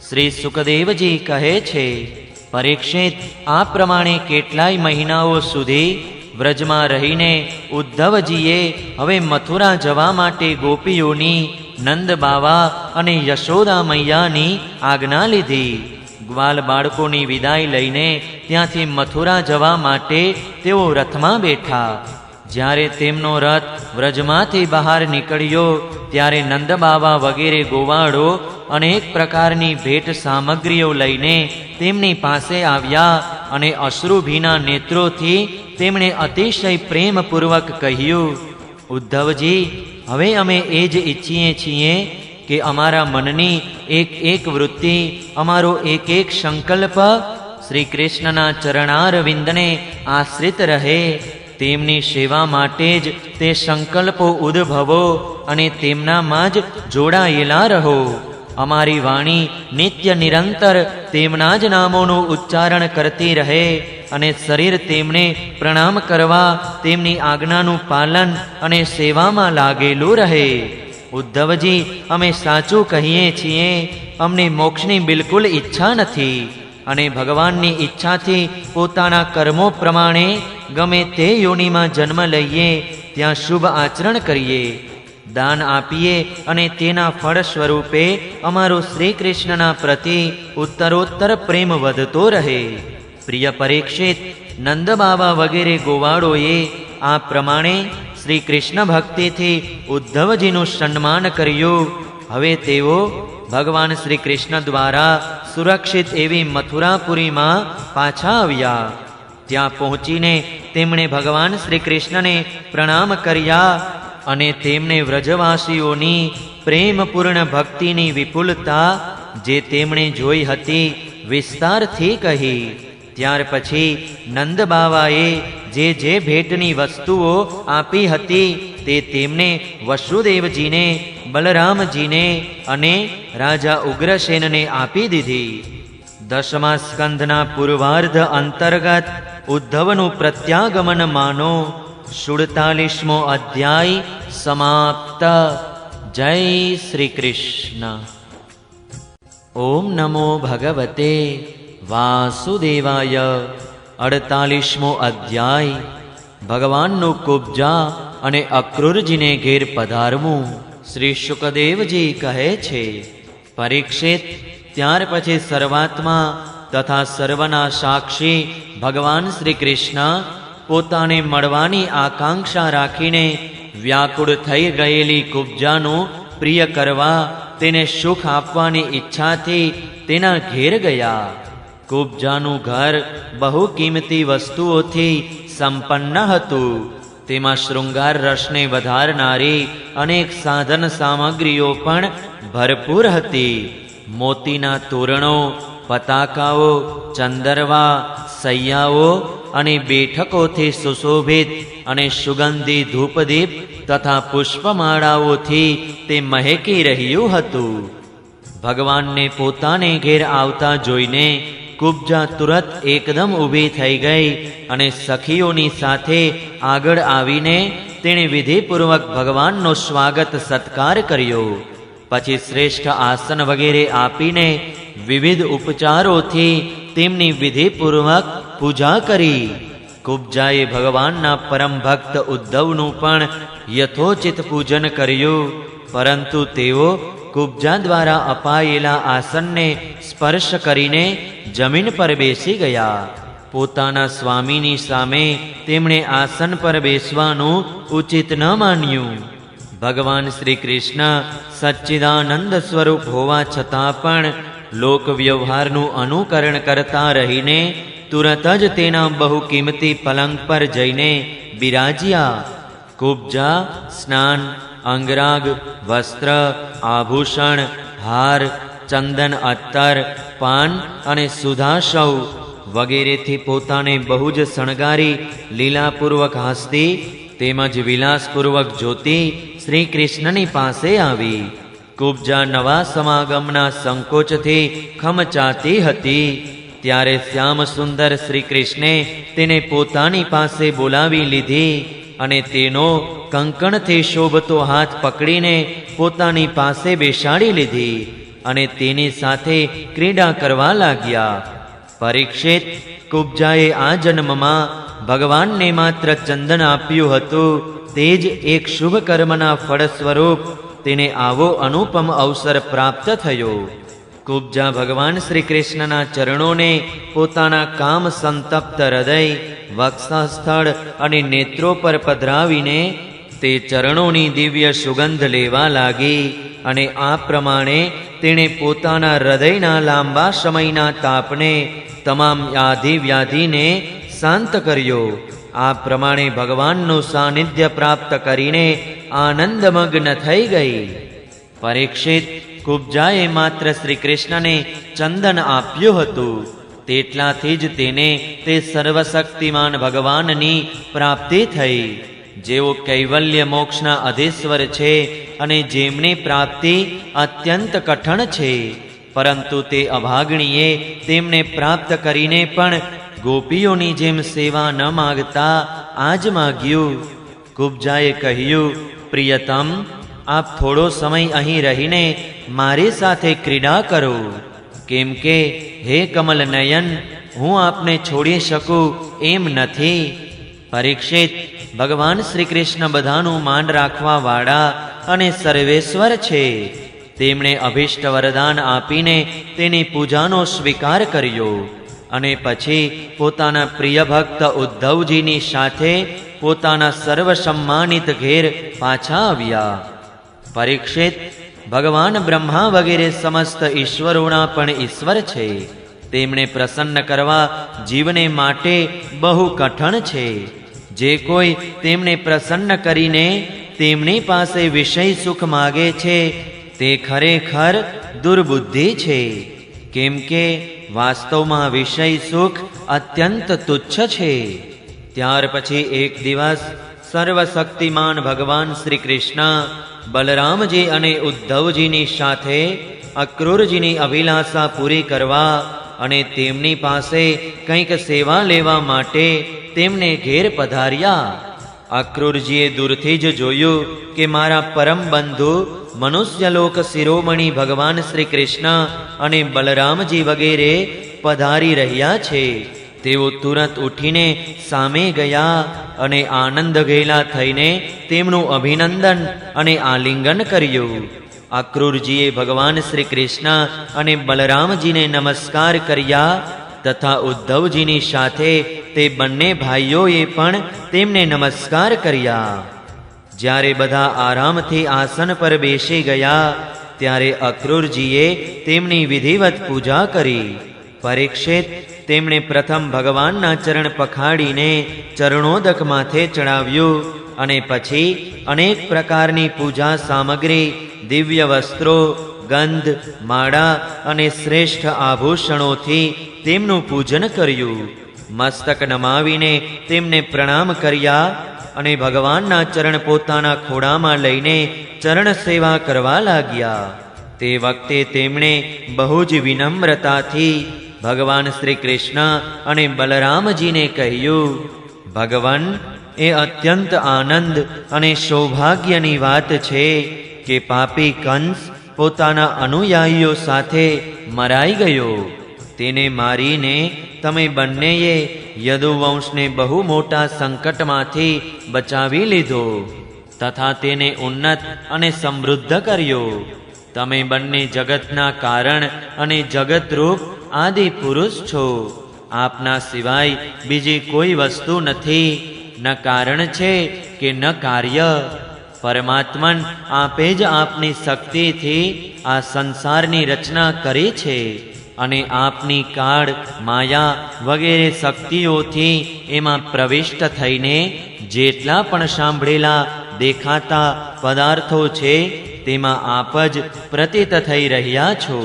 શ્રી સુખદેવજી કહે છે, પરીક્ષિત, આ પ્રમાણે કેટલાય મહિનાઓ સુધી વ્રજમાં રહીને ઉદ્ધવજીએ હવે મથુરા જવા માટે ગોપીઓની, નંદ બાવા અને યશોદા મૈયાની આજ્ઞા લીધી. ગ્વાલ બાળકોની વિદાય લઈને ત્યાંથી મથુરા જવા માટે તેઓ રથમાં બેઠા. જ્યારે તેમનો રથ વ્રજમાંથી બહાર નીકળ્યો ત્યારે નંદ બાવા વગેરે ગોવાળો અનેક પ્રકારની ભેટ સામગ્રીઓ લઈને તેમની પાસે આવ્યા અને અશ્રુભીના નેત્રોથી તેમણે અતિશય પ્રેમપૂર્વક કહ્યું, ઉદ્ધવજી, હવે અમે એ જ ઈચ્છીએ છીએ કે અમારા મનની એક એક વૃત્તિ, અમારો એક એક સંકલ્પ શ્રી કૃષ્ણના ચરણાર વિંદને આશ્રિત રહે. તેમની સેવા માટે જ તે સંકલ્પો ઉદ્ભવો અને તેમનામાં જ જોડાયેલા રહો. અમારી વાણી નિત્ય નિરંતર તેમના જ નામોનું ઉચ્ચારણ કરતી રહે અને શરીર તેમને પ્રણામ કરવા, તેમની આજ્ઞાનું પાલન અને સેવામાં લાગેલું રહે. ઉદ્ધવજી, અમે સાચું કહીએ છીએ, અમને મોક્ષની બિલકુલ ઈચ્છા નથી અને ભગવાનની ઈચ્છાથી પોતાના કર્મો પ્રમાણે ગમે તે યોનિમાં જન્મ લઈએ, ત્યાં શુભ આચરણ કરીએ, દાન આપીએ અને તેના ફળ સ્વરૂપે અમારો શ્રી કૃષ્ણના પ્રતિ ઉત્તરોત્તર પ્રેમ વધતો રહે. પ્રિય પરીક્ષિત, નંદ બાવા વગેરે ગોવાળોએ આ પ્રમાણે શ્રી કૃષ્ણ ભક્તિથી ઉદ્ધવજીનું સન્માન કર્યું. હવે તેઓ ભગવાન શ્રી કૃષ્ણ દ્વારા સુરક્ષિત એવી મથુરાપુરીમાં પાછા આવ્યા. ત્યાં પહોંચીને તેમણે ભગવાન શ્રી કૃષ્ણને પ્રણામ કર્યા અને તેમને વ્રજવાસીઓની પ્રેમપૂર્ણ ભક્તિની વિપુલતા જે તેમણે જોઈ હતી વિસ્તારથી કહી. ત્યાર પછી નંદ બાવાએ જે જે ભેટની વસ્તુઓ આપી હતી તે તેમને વસુદેવજીને, બલરામજીને અને રાજા ઉગ્રસેનને આપી દીધી. 10મા સ્કંધના પૂર્વાર્ધ અંતર્ગત ઉદ્ધવનું પ્રત્યાગમન માનો 47મો અધ્યાય સમાપ્ત. જય શ્રી કૃષ્ણ. ઓમ નમો ભગવતે વાસુદેવાય. 48મો અધ્યાય. ભગવાનનું કુબ્જા અને અક્રૂરજીને ઘેર પધારવું. શ્રી શુકદેવજી કહે છે, પરીક્ષિત, ત્યાર પછી સર્વાત્મા તથા સર્વના સાક્ષી ભગવાન શ્રી કૃષ્ણ પોતાને મળવાની આકાંક્ષા રાખીને વ્યાકુળ થઈ ગયેલી કુબ્જાનું પ્રિય કરવા, તેને સુખ આપવાની ઈચ્છાથી તેના ઘેર ગયા. કુબ્જાનું ઘર બહુ કિંમતી વસ્તુઓથી સંપન્ન હતું. તેમાં શૃંગાર રસને વધારનારી અનેક સાધન સામગ્રીઓ પણ ભરપૂર હતી. મોતીના તોરણો, પતાકાઓ, ચંદરવા, સૈયાઓ અને બેઠકોથી સુશોભિત અને સુગંધી ધૂપદીપ તથા પુષ્પમાળાઓથી તે મહેકી રહ્યું હતું. ભગવાનને પોતાને ઘેર આવતા જોઈને કુબ્જા તુરત એકદમ ઊભી થઈ ગઈ અને સખીઓની સાથે આગળ આવીને તેણે વિધિપૂર્વક ભગવાનનો સ્વાગત સત્કાર કર્યો. પછી શ્રેષ્ઠ આસન વગેરે આપીને વિવિધ ઉપચારોથી તેમની વિધિપૂર્વક પૂજા કરી. કુબ્જાએ ભગવાનના પરમ ભક્ત ઉદ્ધવનું પણ યથોચિત પૂજન કર્યું, પરંતુ તેઓ કુબ્જા દ્વારા અપાયેલા આસનને સ્પર્શ કરીને જમીન પર બેસી ગયા. પોતાના સ્વામીની સામે તેમણે આસન પર બેસવાનું ઉચિત ન માન્યું. ભગવાન શ્રી કૃષ્ણ સચ્ચિદાનંદ સ્વરૂપ હોવા છતાં પણ લોક વ્યવહારનું અનુકરણ કરતા રહીને તુરત જ તેના બહુ કિંમતી પલંગ પર જઈને બિરાજ્યા. કુબ્જા સ્નાન, અંગરાગ, વસ્ત્ર, આભૂષણ, હાર, ચંદન, અત્તર, પાન અને સુધાસૌ વગેરેથી પોતાને બહુ જ શણગારી લીલાપૂર્વક હસતી તેમજ વિલાસપૂર્વક જોતી શ્રી કૃષ્ણની પાસે આવી. કુબ્જા નવા સમાગમના સંકોચથી ખમચાતી હતી. ત્યારે શ્યામ સુંદર શ્રી કૃષ્ણે તેને પોતાની પાસે બોલાવી લીધી અને તેનો કંકણથી શોભતો હાથ પકડીને પોતાની પાસે બેસાડી લીધી અને તેની સાથે ક્રીડા કરવા લાગ્યા. પરીક્ષિત, કુબ્જાએ આ જન્મમાં ભગવાનને માત્ર ચંદન આપ્યું હતું. તે જ એક શુભ કર્મના ફળ સ્વરૂપ તેને આવો અનુપમ અવસર પ્રાપ્ત થયો. કુબ્જા ભગવાન શ્રી કૃષ્ણના ચરણોને પોતાના કામ સંતપ્ત હૃદય, વક્ષસ્થળ અને નેત્રો પર પધરાવીને તે ચરણોની દિવ્ય સુગંધ લેવા લાગી અને આ પ્રમાણે તેણે પોતાના હૃદયના લાંબા સમયના તાપને, તમામ યાધિ વ્યાધિને શાંત કર્યો. આ પ્રમાણે ભગવાનનું સાનિધ્ય પ્રાપ્ત કરીને આનંદમગ્ન થઈ ગઈ. પરીક્ષિત, કુબ્જાએ માત્ર શ્રી કૃષ્ણને ચંદન આપ્યું હતું, તેટલાથી જ તેને તે સર્વશક્તિમાન ભગવાનની પ્રાપ્તિ થઈ, જેઓ કૈવલ્ય મોક્ષના અધીશ્વર છે અને જેમની પ્રાપ્તિ અત્યંત કઠણ છે. પરંતુ તે અભાગણીએ તેમને પ્રાપ્ત કરીને પણ ગોપીઓની જેમ સેવા ન માગતા આજ માગ્યું. કુબ્જાએ કહ્યું, પ્રિયતમ, આપ થોડો સમય અહીં રહીને મારી સાથે ક્રીડા કરો, કેમ કે હે કમલ નયન, હું આપને છોડી શકું એમ નથી. પરીક્ષિત, ભગવાન શ્રી કૃષ્ણ બધાનું માન રાખવા વાળા અને સર્વેશ્વર છે. તેમણે અભિષ્ટ વરદાન આપીને તેની પૂજાનો સ્વીકાર કર્યો અને પછી પોતાના પ્રિય ભક્ત ઉદ્ધવજીની સાથે પોતાના સર્વ સમ્માનિત ઘેર પાછા આવ્યા. પરીક્ષિત, ભગવાન બ્રહ્મા વગેરે સમસ્ત ઈશ્વરોના પણ ઈશ્વર છે. તેમણે પ્રસન્ન કરવા જીવને માટે બહુ કઠણ છે. જે કોઈ તેમને પ્રસન્ન કરીને તેમની પાસે વિષય સુખ માગે છે તે ખરેખર દુર્બુદ્ધિ છે, કેમ કે વાસ્તવમાં વિષય સુખ અત્યંત તુચ્છ છે. ત્યાર પછી એક દિવસ સર્વશક્તિમાન ભગવાન શ્રી કૃષ્ણ બલરામજી અને ઉદ્ધવજીની સાથે અક્રૂરજીની અભિલાષા પૂરી કરવા અને તેમની પાસે કંઈક સેવા લેવા માટે તેમને ઘેર પધાર્યા. અક્રૂરજીએ દૂરથી જ જોયું કે મારા પરમ બંધુ મનુષ્યલોક શિરોમણી ભગવાન શ્રી કૃષ્ણ અને બલરામજી વગેરે પધારી રહ્યા છે. તેઓ તુરંત ઉઠીને સામે ગયા અને આનંદ ઘેલા થઈને તેમનું અભિનંદન અને આલિંગન કર્યું. અક્રૂરજીએ ભગવાન શ્રી કૃષ્ણ અને બલરામજીને નમસ્કાર કર્યા તથા ઉદ્ધવજીની સાથે તે બંને ભાઈઓએ પણ તેમને નમસ્કાર કર્યા. જ્યારે બધા આરામથી આસન પર બેસી ગયા ત્યારે અક્રૂરજીએ તેમની વિધિવત પૂજા કરી. પરીક્ષિત તેમણે પ્રથમ ભગવાનના ચરણ પખાડીને ચરણોદક માથે ચડાવ્યું અને પછી અનેક પ્રકારની પૂજા સામગ્રી, દિવ્ય વસ્ત્રો, ગંધ, માળા અને શ્રેષ્ઠ આભૂષણોથી તેમનું પૂજન કર્યું. મસ્તક નમાવીને તેમને પ્રણામ કર્યા અને ભગવાનના ચરણ પોતાના ખોળામાં લઈને ચરણ સેવા કરવા લાગ્યા. તે વખતે તેમણે બહુ જ વિનમ્રતાથી ભગવાન શ્રી કૃષ્ણ અને બલરામજીને કહ્યું, ભગવાન, એ અત્યંત આનંદ અને સૌભાગ્યની વાત છે કે પાપી કંસ પોતાના અનુયાયીઓ સાથે મરાઈ ગયો. તેને મારીને તમે બંનેએ યદુવંશને બહુ મોટા સંકટમાંથી બચાવી લીધો તથા તેને ઉન્નત અને સમૃદ્ધ કર્યો. તમે બંને જગતના કારણ અને જગતરૂપ આદિ પુરુષ છો. આપના સિવાય બીજી કોઈ વસ્તુ નથી, ન કારણ છે કે ન કાર્ય. પરમાત્મન આપે જ આપની શક્તિથી આ સંસારની રચના કરી છે અને આપની કાળ, માયા વગેરે શક્તિઓથી એમાં પ્રવિષ્ટ થઈને જેટલા પણ સાંભળેલા દેખાતા પદાર્થો છે તેમાં આપ જ પ્રતીત થઈ રહ્યા છો.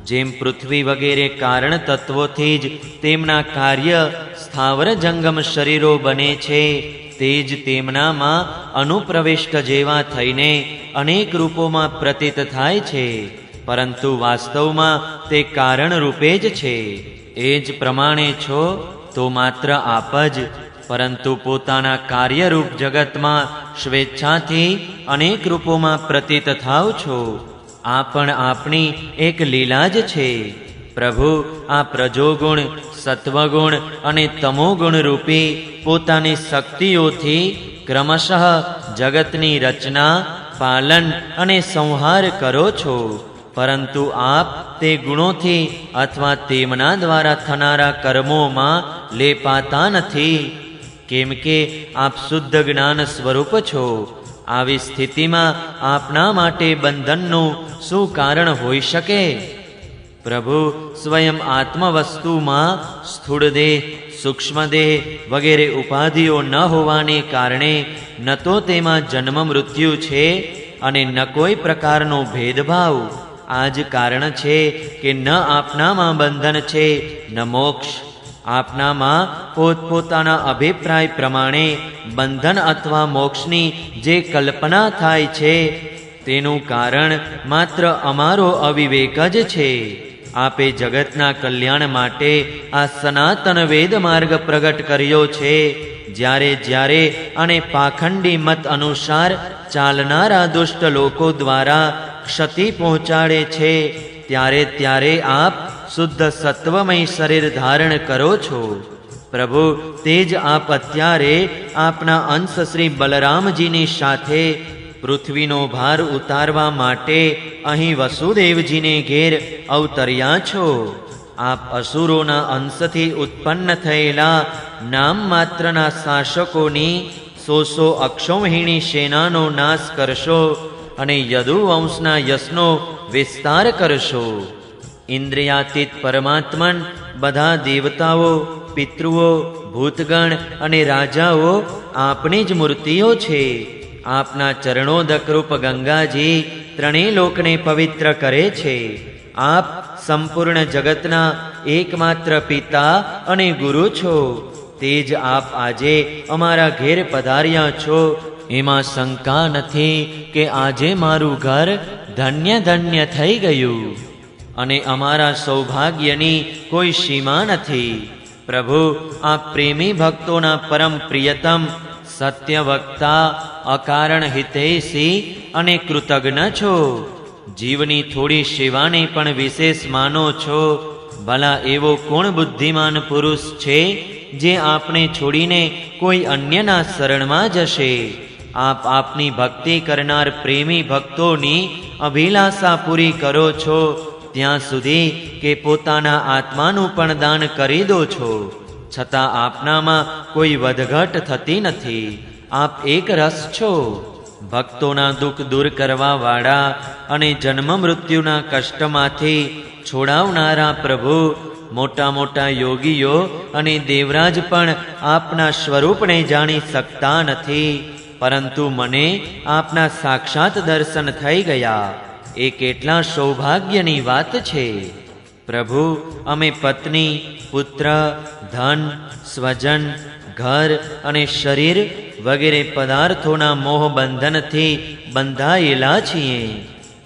જેમ પૃથ્વી વગેરે કારણ તત્વોથી જ તેમના કાર્ય સ્થાવર જંગમ શરીરો બને છે, તે જ તેમનામાં અનુપ્રવિષ્ટ જેવા થઈને અનેક રૂપોમાં પ્રતીત થાય છે, પરંતુ વાસ્તવમાં તે કારણ રૂપે જ છે. એ જ પ્રમાણે છો તો માત્ર આપ જ, પરંતુ પોતાના કાર્યરૂપ જગતમાં સ્વેચ્છાથી અનેક રૂપોમાં પ્રતીત થાવ છો. આ પણ આપણી એક લીલા જ છે. પ્રભુ આ પ્રજોગુણ, સત્વગુણ અને તમોગુણ રૂપી પોતાની શક્તિઓથી ક્રમશઃ જગતની રચના, પાલન અને સંહાર કરો છો, પરંતુ આપ તે ગુણોથી અથવા તેમના દ્વારા થનારા કર્મોમાં લેપાતા નથી, કેમ કે આપ શુદ્ધ જ્ઞાન સ્વરૂપ છો. આવી સ્થિતિમાં આપના માટે બંધનનું શું કારણ હોઈ શકે? પ્રભુ સ્વયં આત્મવસ્તુમાં સ્થૂળ દેહ, સૂક્ષ્મ દેહ વગેરે ઉપાધિઓ ન હોવાને કારણે ન તો તેમાં જન્મ મૃત્યુ છે અને ન કોઈ પ્રકારનો ભેદભાવ. આ જ કારણ છે કે ન આપનામાં બંધન છે ન મોક્ષ. આપનામાં પોતપોતાના અભિપ્રાય પ્રમાણે બંધન અથવા મોક્ષની જે કલ્પના થાય છે તેનું કારણ માત્ર અમારો અવિવેક જ છે. આપે જગતના કલ્યાણ માટે આ સનાતન વેદ માર્ગ પ્રગટ કર્યો છે. જ્યારે જ્યારે અને પાખંડી મત અનુસાર ચાલનારા દુષ્ટ લોકો દ્વારા ક્ષતિ પહોંચાડે છે, ત્યારે ત્યારે આપ શુદ્ધ સત્વમય શરીર ધારણ કરો છો. પ્રભુ તે જ આપ અત્યારે આપના અંશ શ્રી બલરામજીની સાથે પૃથ્વીનો ભાર ઉતારવા માટે અહીં વસુદેવજીને ઘેર અવતર્યા છો. આપ અસુરોના અંશથી ઉત્પન્ન થયેલા નામ માત્રના શાસકોની 100 અક્ષૌહિણી સેનાનો નાશ કરશો અને યદુવંશના યશનો વિસ્તાર કરશો. ઇન્દ્રિયાતીત પરમાત્મન બધા દેવતાઓ, પિતૃઓ, ભૂતગણ અને રાજાઓ આપની જ મૂર્તિઓ છે. આપના ચરણોદકરૂપ ગંગાજી ત્રણેય લોકને પવિત્ર કરે છે. આપ સંપૂર્ણ જગતના એકમાત્ર પિતા અને ગુરુ છો. તે જ આપ આજે અમારા ઘેર પધાર્યા છો, એમાં શંકા નથી કે આજે મારું ઘર ધન્ય ધન્ય થઈ ગયું અને અમારા સૌભાગ્યની કોઈ સીમા નથી. પ્રભુ આપ પ્રેમી ભક્તોના પરમ પ્રિયતમ, સત્યવક્તા, અકારણ હિતૈષી અને કૃતજ્ઞ છો. જીવની થોડી સેવાને પણ વિશેષ માનો છો. ભલા એવો કોણ બુદ્ધિમાન પુરુષ છે જે આપને છોડીને કોઈ અન્યના શરણમાં જશે? આપ આપની ભક્તિ કરનાર પ્રેમી ભક્તોની અભિલાષા પૂરી કરો છો ત્યાં સુધી કે પોતાના આત્માનું પણ દાન કરી દો છો, છતાં આપનામાં કોઈ વધઘટ થતી નથી. આપ એક રસ છો. ભક્તોના દુઃખ દૂર કરવા વાળા અને જન્મ મૃત્યુના કષ્ટમાંથી છોડાવનારા પ્રભુ, મોટા મોટા યોગીઓ અને દેવરાજ પણ આપના સ્વરૂપને જાણી શકતા નથી, પરંતુ મને આપના સાક્ષાત દર્શન થઈ ગયા. એ કેટલા સૌભાગ્યની વાત છે. પ્રભુ, અમે પત્ની, પુત્ર, ધન, સ્વજન, ઘર અને શરીર વગેરે પદાર્થોના મોહ બંધનથી બંધાયેલા છીએ.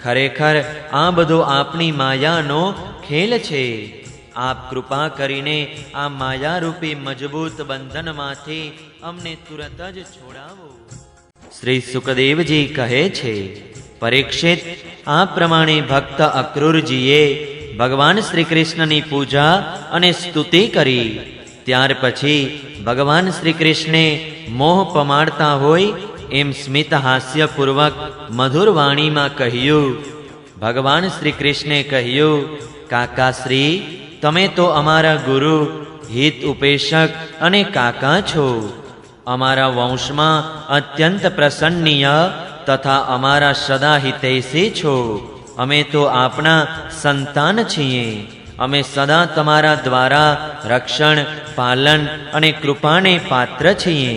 ખરેખર આ બધો આપની માયાનો ખેલ છે. આપ કૃપા કરીને આ માયારૂપી મજબૂત બંધનમાંથી અમને તુરત જ છોડાવો. શ્રી સુખદેવજી કહે છે, પરીક્ષિત, આ પ્રમાણે ભક્ત અક્રૂરજીએ ભગવાન શ્રી કૃષ્ણની પૂજા અને સ્તુતિ કરી. ત્યાર પછી ભગવાન શ્રી કૃષ્ણે મોહ પમાડતા હોય એમ સ્મિત હાસ્યપૂર્વક મધુર વાણીમાં કહ્યું. ભગવાન શ્રી કૃષ્ણે કહ્યું, કાકાશ્રી, તમે તો અમારા ગુરુ, હિત ઉપેશક અને કાકા છો. અમારા વંશમાં અત્યંત પ્રસન્નીય તથા અમારા સદા હિતૈષી છો. અમે તો આપના સંતાન છીએ. અમે સદા તમારા દ્વારા રક્ષણ, પાલન અને કૃપાને પાત્ર છીએ.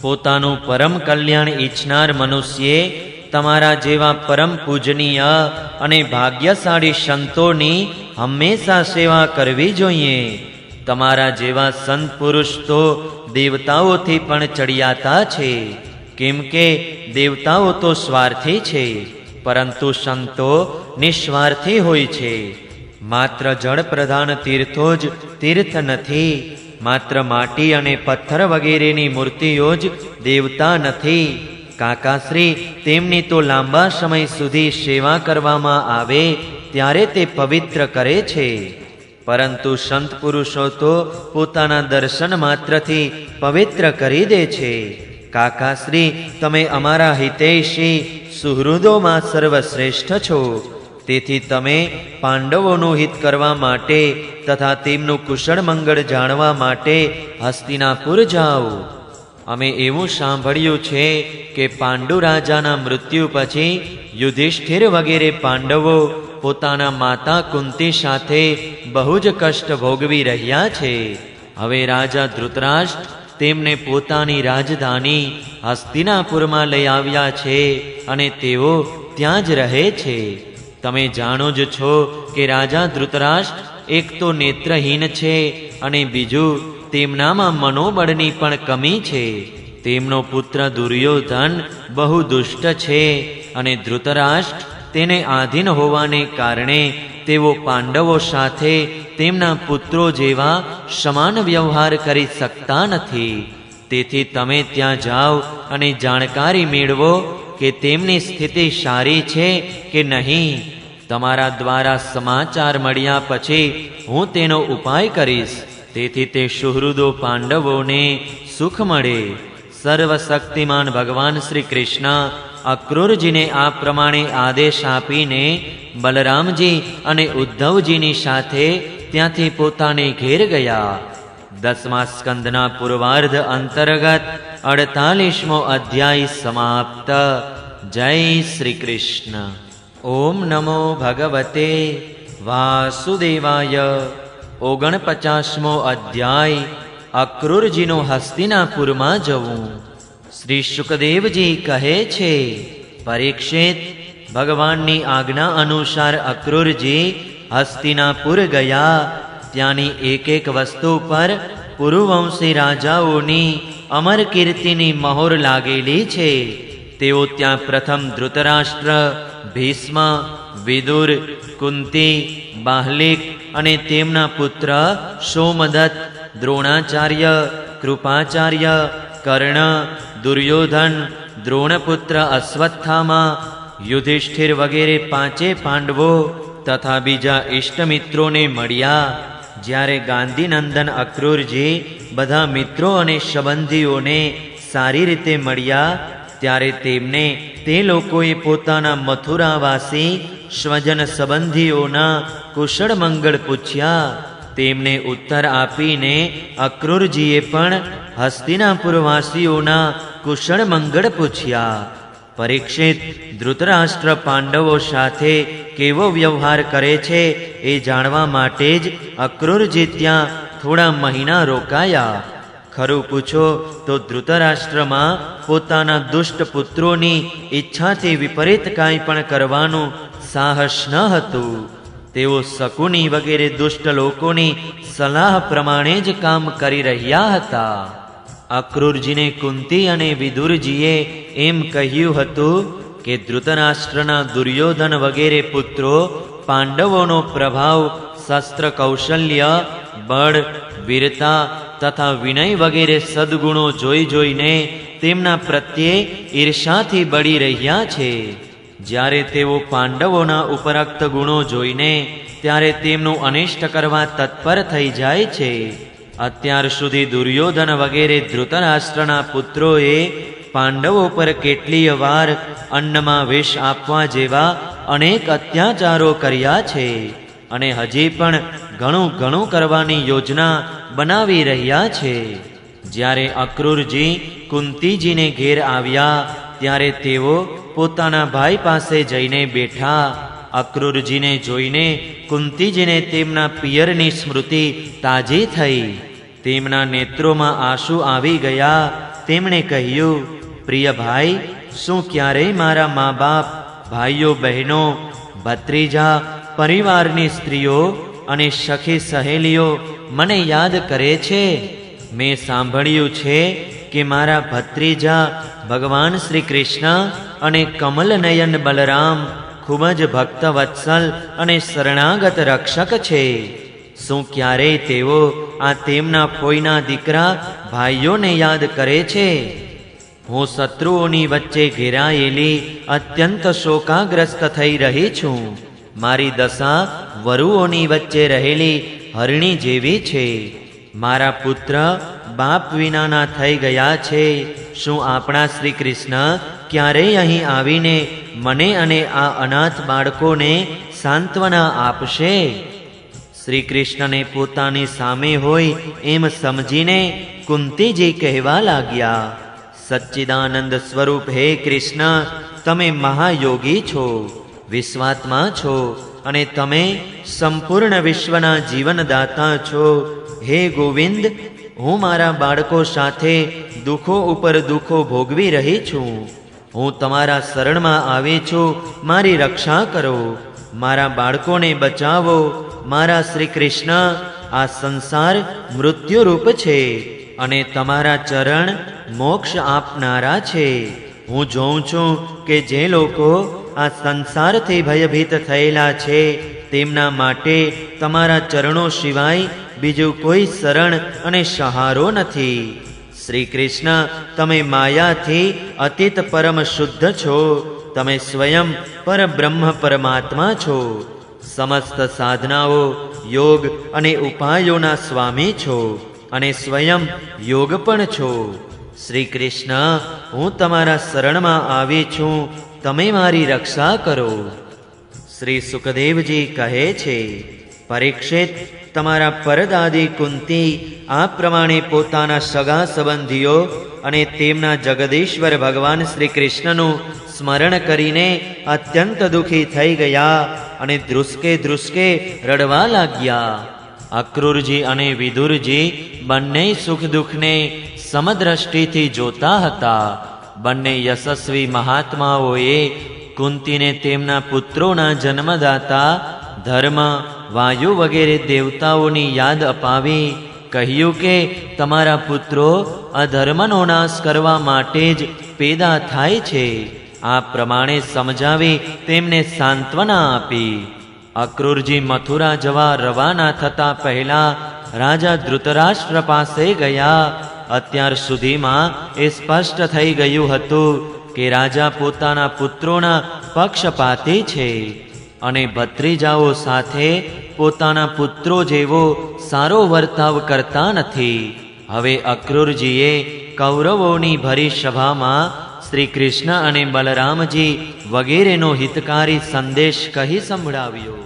પોતાનું પરમ કલ્યાણ ઈચ્છનાર મનુષ્યે તમારા જેવા પરમ પૂજનીય અને ભાગ્યશાળી સંતોની હંમેશા સેવા કરવી જોઈએ. તમારા જેવા સંત પુરુષ તો દેવતાઓથી પણ ચડિયાતા છે, કેમ કે દેવતાઓ તો સ્વાર્થી છે, પરંતુ સંતો નિસ્વાર્થી હોય છે. માત્ર જળ પ્રધાન તીર્થો જ તીર્થ નથી, માત્ર માટી અને પથ્થર વગેરેની મૂર્તિઓ જ દેવતા નથી. કાકાશ્રી, તેમની તો લાંબા સમય સુધી સેવા કરવામાં આવે ત્યારે તે પવિત્ર કરે છે, પરંતુ સંત પુરુષો તો પોતાના દર્શન માત્રથી પવિત્ર કરી દે છે. કાકાશ્રી, તમે અમારા હિતૈષી સુહૃદોમાં સર્વશ્રેષ્ઠ છો. તેથી તમે પાંડવોનું હિત કરવા માટે તથા તેમનું કુશળ મંગળ જાણવા માટે હસ્તિનાપુર જાઓ. અમે એવું સાંભળ્યું છે કે પાંડુ રાજાના મૃત્યુ પછી યુધિષ્ઠિર વગેરે પાંડવો પોતાના માતા કુંતી સાથે બહુ જ કષ્ટ ભોગવી રહ્યા છે. હવે રાજા ધૃતરાષ્ટ્ર તેમને પોતાની રાજધાની હસ્તિનાપુરમાં લઈ આવ્યા છે અને તેઓ ત્યાં જ રહે છે. તમે જાણો જ છો કે રાજા ધૃતરાષ્ટ્ર એક તો નેત્રહીન છે અને બીજું તેમનામાં મનોબળની પણ કમી છે. તેમનો પુત્ર દુર્યોધન બહુ દુષ્ટ છે અને ધૃતરાષ્ટ્ર તેને આધીન હોવાને કારણે તેઓ પાંડવો સાથે તેમના પુત્રો જેવા સમાન વ્યવહાર કરી શકતા નથી. તેથી તમે ત્યાં જાઓ અને જાણકારી મેળવો કે તેમની સ્થિતિ સારી છે કે નહીં. તમારા દ્વારા સમાચાર મળ્યા પછી હું તેનો ઉપાય કરીશ, તેથી તે સુહૃદો પાંડવોને સુખ મળે. સર્વશક્તિમાન ભગવાન શ્રી કૃષ્ણ અક્રૂરજીને આ પ્રમાણે આદેશ આપીને બલરામજી અને ઉદ્ધવજીની સાથે ત્યાંથી પોતાને ઘેર ગયા. 10મા સ્કંદના પૂર્વાર્ધ અંતર્ગત 48મો અધ્યાય સમાપ્ત. જય શ્રી કૃષ્ણ. ઓમ નમો ભગવતે વાસુદેવાય. 49મો અધ્યાય અક્રૂરજીનો હસ્તિનાપુરમાં જવું. શ્રી સુખદેવજી કહે છે, પરીક્ષિત, ભગવાનની આજ્ઞા અનુસાર અક્રૂરજી હસ્તિનાપુર ગયા. ત્યાંની એક એક વસ્તુ પર પુરુવંશી રાજાઓની અમર કીર્તિની મહોર લાગેલી છે. તેઓ ત્યાં પ્રથમ ધૃતરાષ્ટ્ર, ભીષ્મ, વિદુર, કુંતી, બાહ્લિક અને તેમના પુત્ર સોમદત્ત, દ્રોણાચાર્ય, કૃપાચાર્ય, કર્ણ, દુર્યોધન, દ્રોણપુત્ર અશ્વત્થામા, યુધિષ્ઠિર વગેરે 5 પાંડવો તથા બીજા ઇષ્ટમિત્રોને મળ્યા. જ્યારે ગાંધીનંદન અક્રૂરજી બધા મિત્રો અને સંબંધીઓને સારી રીતે મળ્યા ત્યારે તેમને તે લોકોએ પોતાના મથુરાવાસી સ્વજન સંબંધીઓના કુશળ મંગળ પૂછ્યા. તેમને ઉત્તર આપીને અક્રૂરજીએ પણ હસ્તિનાપુરવાસીઓના કુશળ મંગળ પૂછ્યા. પરીક્ષિત ધૃતરાષ્ટ્ર પાંડવો સાથે કેવો વ્યવહાર કરે છે એ જાણવા માટે જ અક્રૂરજી ત્યાં થોડા મહિના રોકાયા. ખરું પૂછો તો ધૃતરાષ્ટ્રમાં પોતાના દુષ્ટ પુત્રોની ઈચ્છાથી વિપરીત કાંઈ પણ કરવાનું સાહસ ન હતું. તેઓ શકુની વગેરે દુષ્ટ લોકોની સલાહ પ્રમાણે જ કામ કરી રહ્યા હતા. અક્રૂરજીને કુંતી અને વિદુરજીએ એમ કહ્યું હતું કે ધૃતરાષ્ટ્રના દુર્યોધન વગેરે પુત્રો પાંડવોનો પ્રભાવ, શસ્ત્ર કૌશલ્ય, બળ, વીરતા તથા વિનય વગેરે સદ્ગુણો જોઈને તેમના પ્રત્યે ઈર્ષાથી બળી રહ્યા છે. જ્યારે તેઓ પાંડવોના ઉપરોક્ત ગુણો જોઈને ત્યારે તેમનું અનિષ્ટ કરવા તત્પર થઈ જાય છે. અત્યાર સુધી દુર્યોધન વગેરે ધૃતરાષ્ટ્રના પુત્રોએ પાંડવો પર કેટલીય વાર અન્નમાં વિષ આપવા જેવા અનેક અત્યાચારો કર્યા છે અને હજી પણ ઘણું કરવાની યોજના બનાવી રહ્યા છે. જ્યારે અક્રૂરજી કુંતીજીને ઘેર આવ્યા ત્યારે તેઓ પોતાના ભાઈ પાસે જઈને બેઠા. અક્રૂરજીને જોઈને કુંતીજીને તેમના પિયરની સ્મૃતિ તાજી થઈ. તેમના નેત્રોમાં આંસુ આવી ગયા. તેમણે કહ્યું, પ્રિય ભાઈ, શું ક્યારેય મારા મા બાપ, ભાઈઓ બહેનો, ભત્રીજા, પરિવારની સ્ત્રીઓ અને સખી સહેલીઓ મને યાદ કરે છે? મેં સાંભળ્યું છે કે મારા ભત્રીજા ભગવાન શ્રી કૃષ્ણ અને કમલનયન બલરામ ખૂબ જ ભક્તવત્સલ અને શરણાગત રક્ષક છે. શું ક્યારેય તેઓ આ તેમના ફોઈના દીકરા ભાઈઓને યાદ કરે છે? હું શત્રુઓની વચ્ચે ઘેરાયેલી અત્યંત શોકાગ્રસ્ત થઈ રહી છું. મારી દશા વરુઓની વચ્ચે રહેલી હરણી જેવી છે. મારા પુત્ર બાપ વિનાના થઈ ગયા છે. શું આપણા શ્રી કૃષ્ણ ક્યારેય અહીં આવીને મને અને આ અનાથ બાળકોને સાંત્વના આપશે? શ્રી કૃષ્ણને પોતાની સામે હોય એમ સમજીને કુંતીજી કહેવા લાગ્યા, સચ્ચિદાનંદ સ્વરૂપ હે કૃષ્ણ, તમે મહાયોગી છો, વિશ્વાત્મા છો અને તમે સંપૂર્ણ વિશ્વના જીવનદાતા છો. હે ગોવિંદ, હું મારા બાળકો સાથે દુઃખો ઉપર દુઃખો ભોગવી રહી છું. હું તમારા શરણમાં આવી છું. મારી રક્ષા કરો, મારા બાળકોને બચાવો. મારા શ્રી કૃષ્ણ, આ સંસાર મૃત્યુરૂપ છે અને તમારા ચરણ મોક્ષ આપનારા છે. હું જોઉં છું કે જે લોકો આ સંસારથી ભયભીત થયેલા છે તેમના માટે તમારા ચરણો સિવાય બીજું કોઈ શરણ અને સહારો નથી. શ્રી કૃષ્ણ, તમે માયાથી અતીત પરમ શુદ્ધ છો. તમે સ્વયં પરબ્રહ્મ પરમાત્મા છો. સમસ્ત સાધનાઓ, યોગ અને ઉપાયોના સ્વામી છો અને સ્વયં યોગ પણ છો. શ્રી કૃષ્ણ, હું તમારા શરણમાં આવી છું. તમે મારી રક્ષા કરો. શ્રી સુખદેવજી કહે છે, પરીક્ષિત, તમારા પરદાદી કુંતી આ પ્રમાણે પોતાના સગા સંબંધીઓ અને તેમના જગદીશ્વર ભગવાન શ્રી કૃષ્ણનું સ્મરણ કરીને અત્યંત દુઃખી થઈ ગયા અને ધ્રુસકે રડવા લાગ્યા. અક્રૂરજી અને વિદુરજી બંને સુખ દુઃખને સમદ્રષ્ટિથી જોતા હતા. બંને યશસ્વી મહાત્માઓએ કુંતીને તેમના પુત્રોના જન્મદાતા ધર્મ, વાયુ વગેરે દેવતાઓની યાદ અપાવી કહ્યું કે તમારા પુત્રો અધર્મનો નાશ કરવા માટે જ પેદા થાય છે. આ પ્રમાણે સમજાવી તેમને સાંત્વના આપી. અક્રૂરજી મથુરા જવા રવાના થતા પહેલા રાજા ધૃતરાષ્ટ્ર પાસે ગયા અત્યાર સુધીમાં એ સ્પષ્ટ થઈ ગયું હતું કે રાજા પોતાના પુત્રોના પક્ષપાતી છે અને ભત્રીજાઓ સાથે પોતાના પુત્રો જેવો સારો વર્તાવ કરતા નથી. હવે અક્રૂરજીએ કૌરવોની ભરી સભામાં શ્રી કૃષ્ણ અને બલરામજી વગેરેનો હિતકારી સંદેશ કહી સંભળાવ્યો.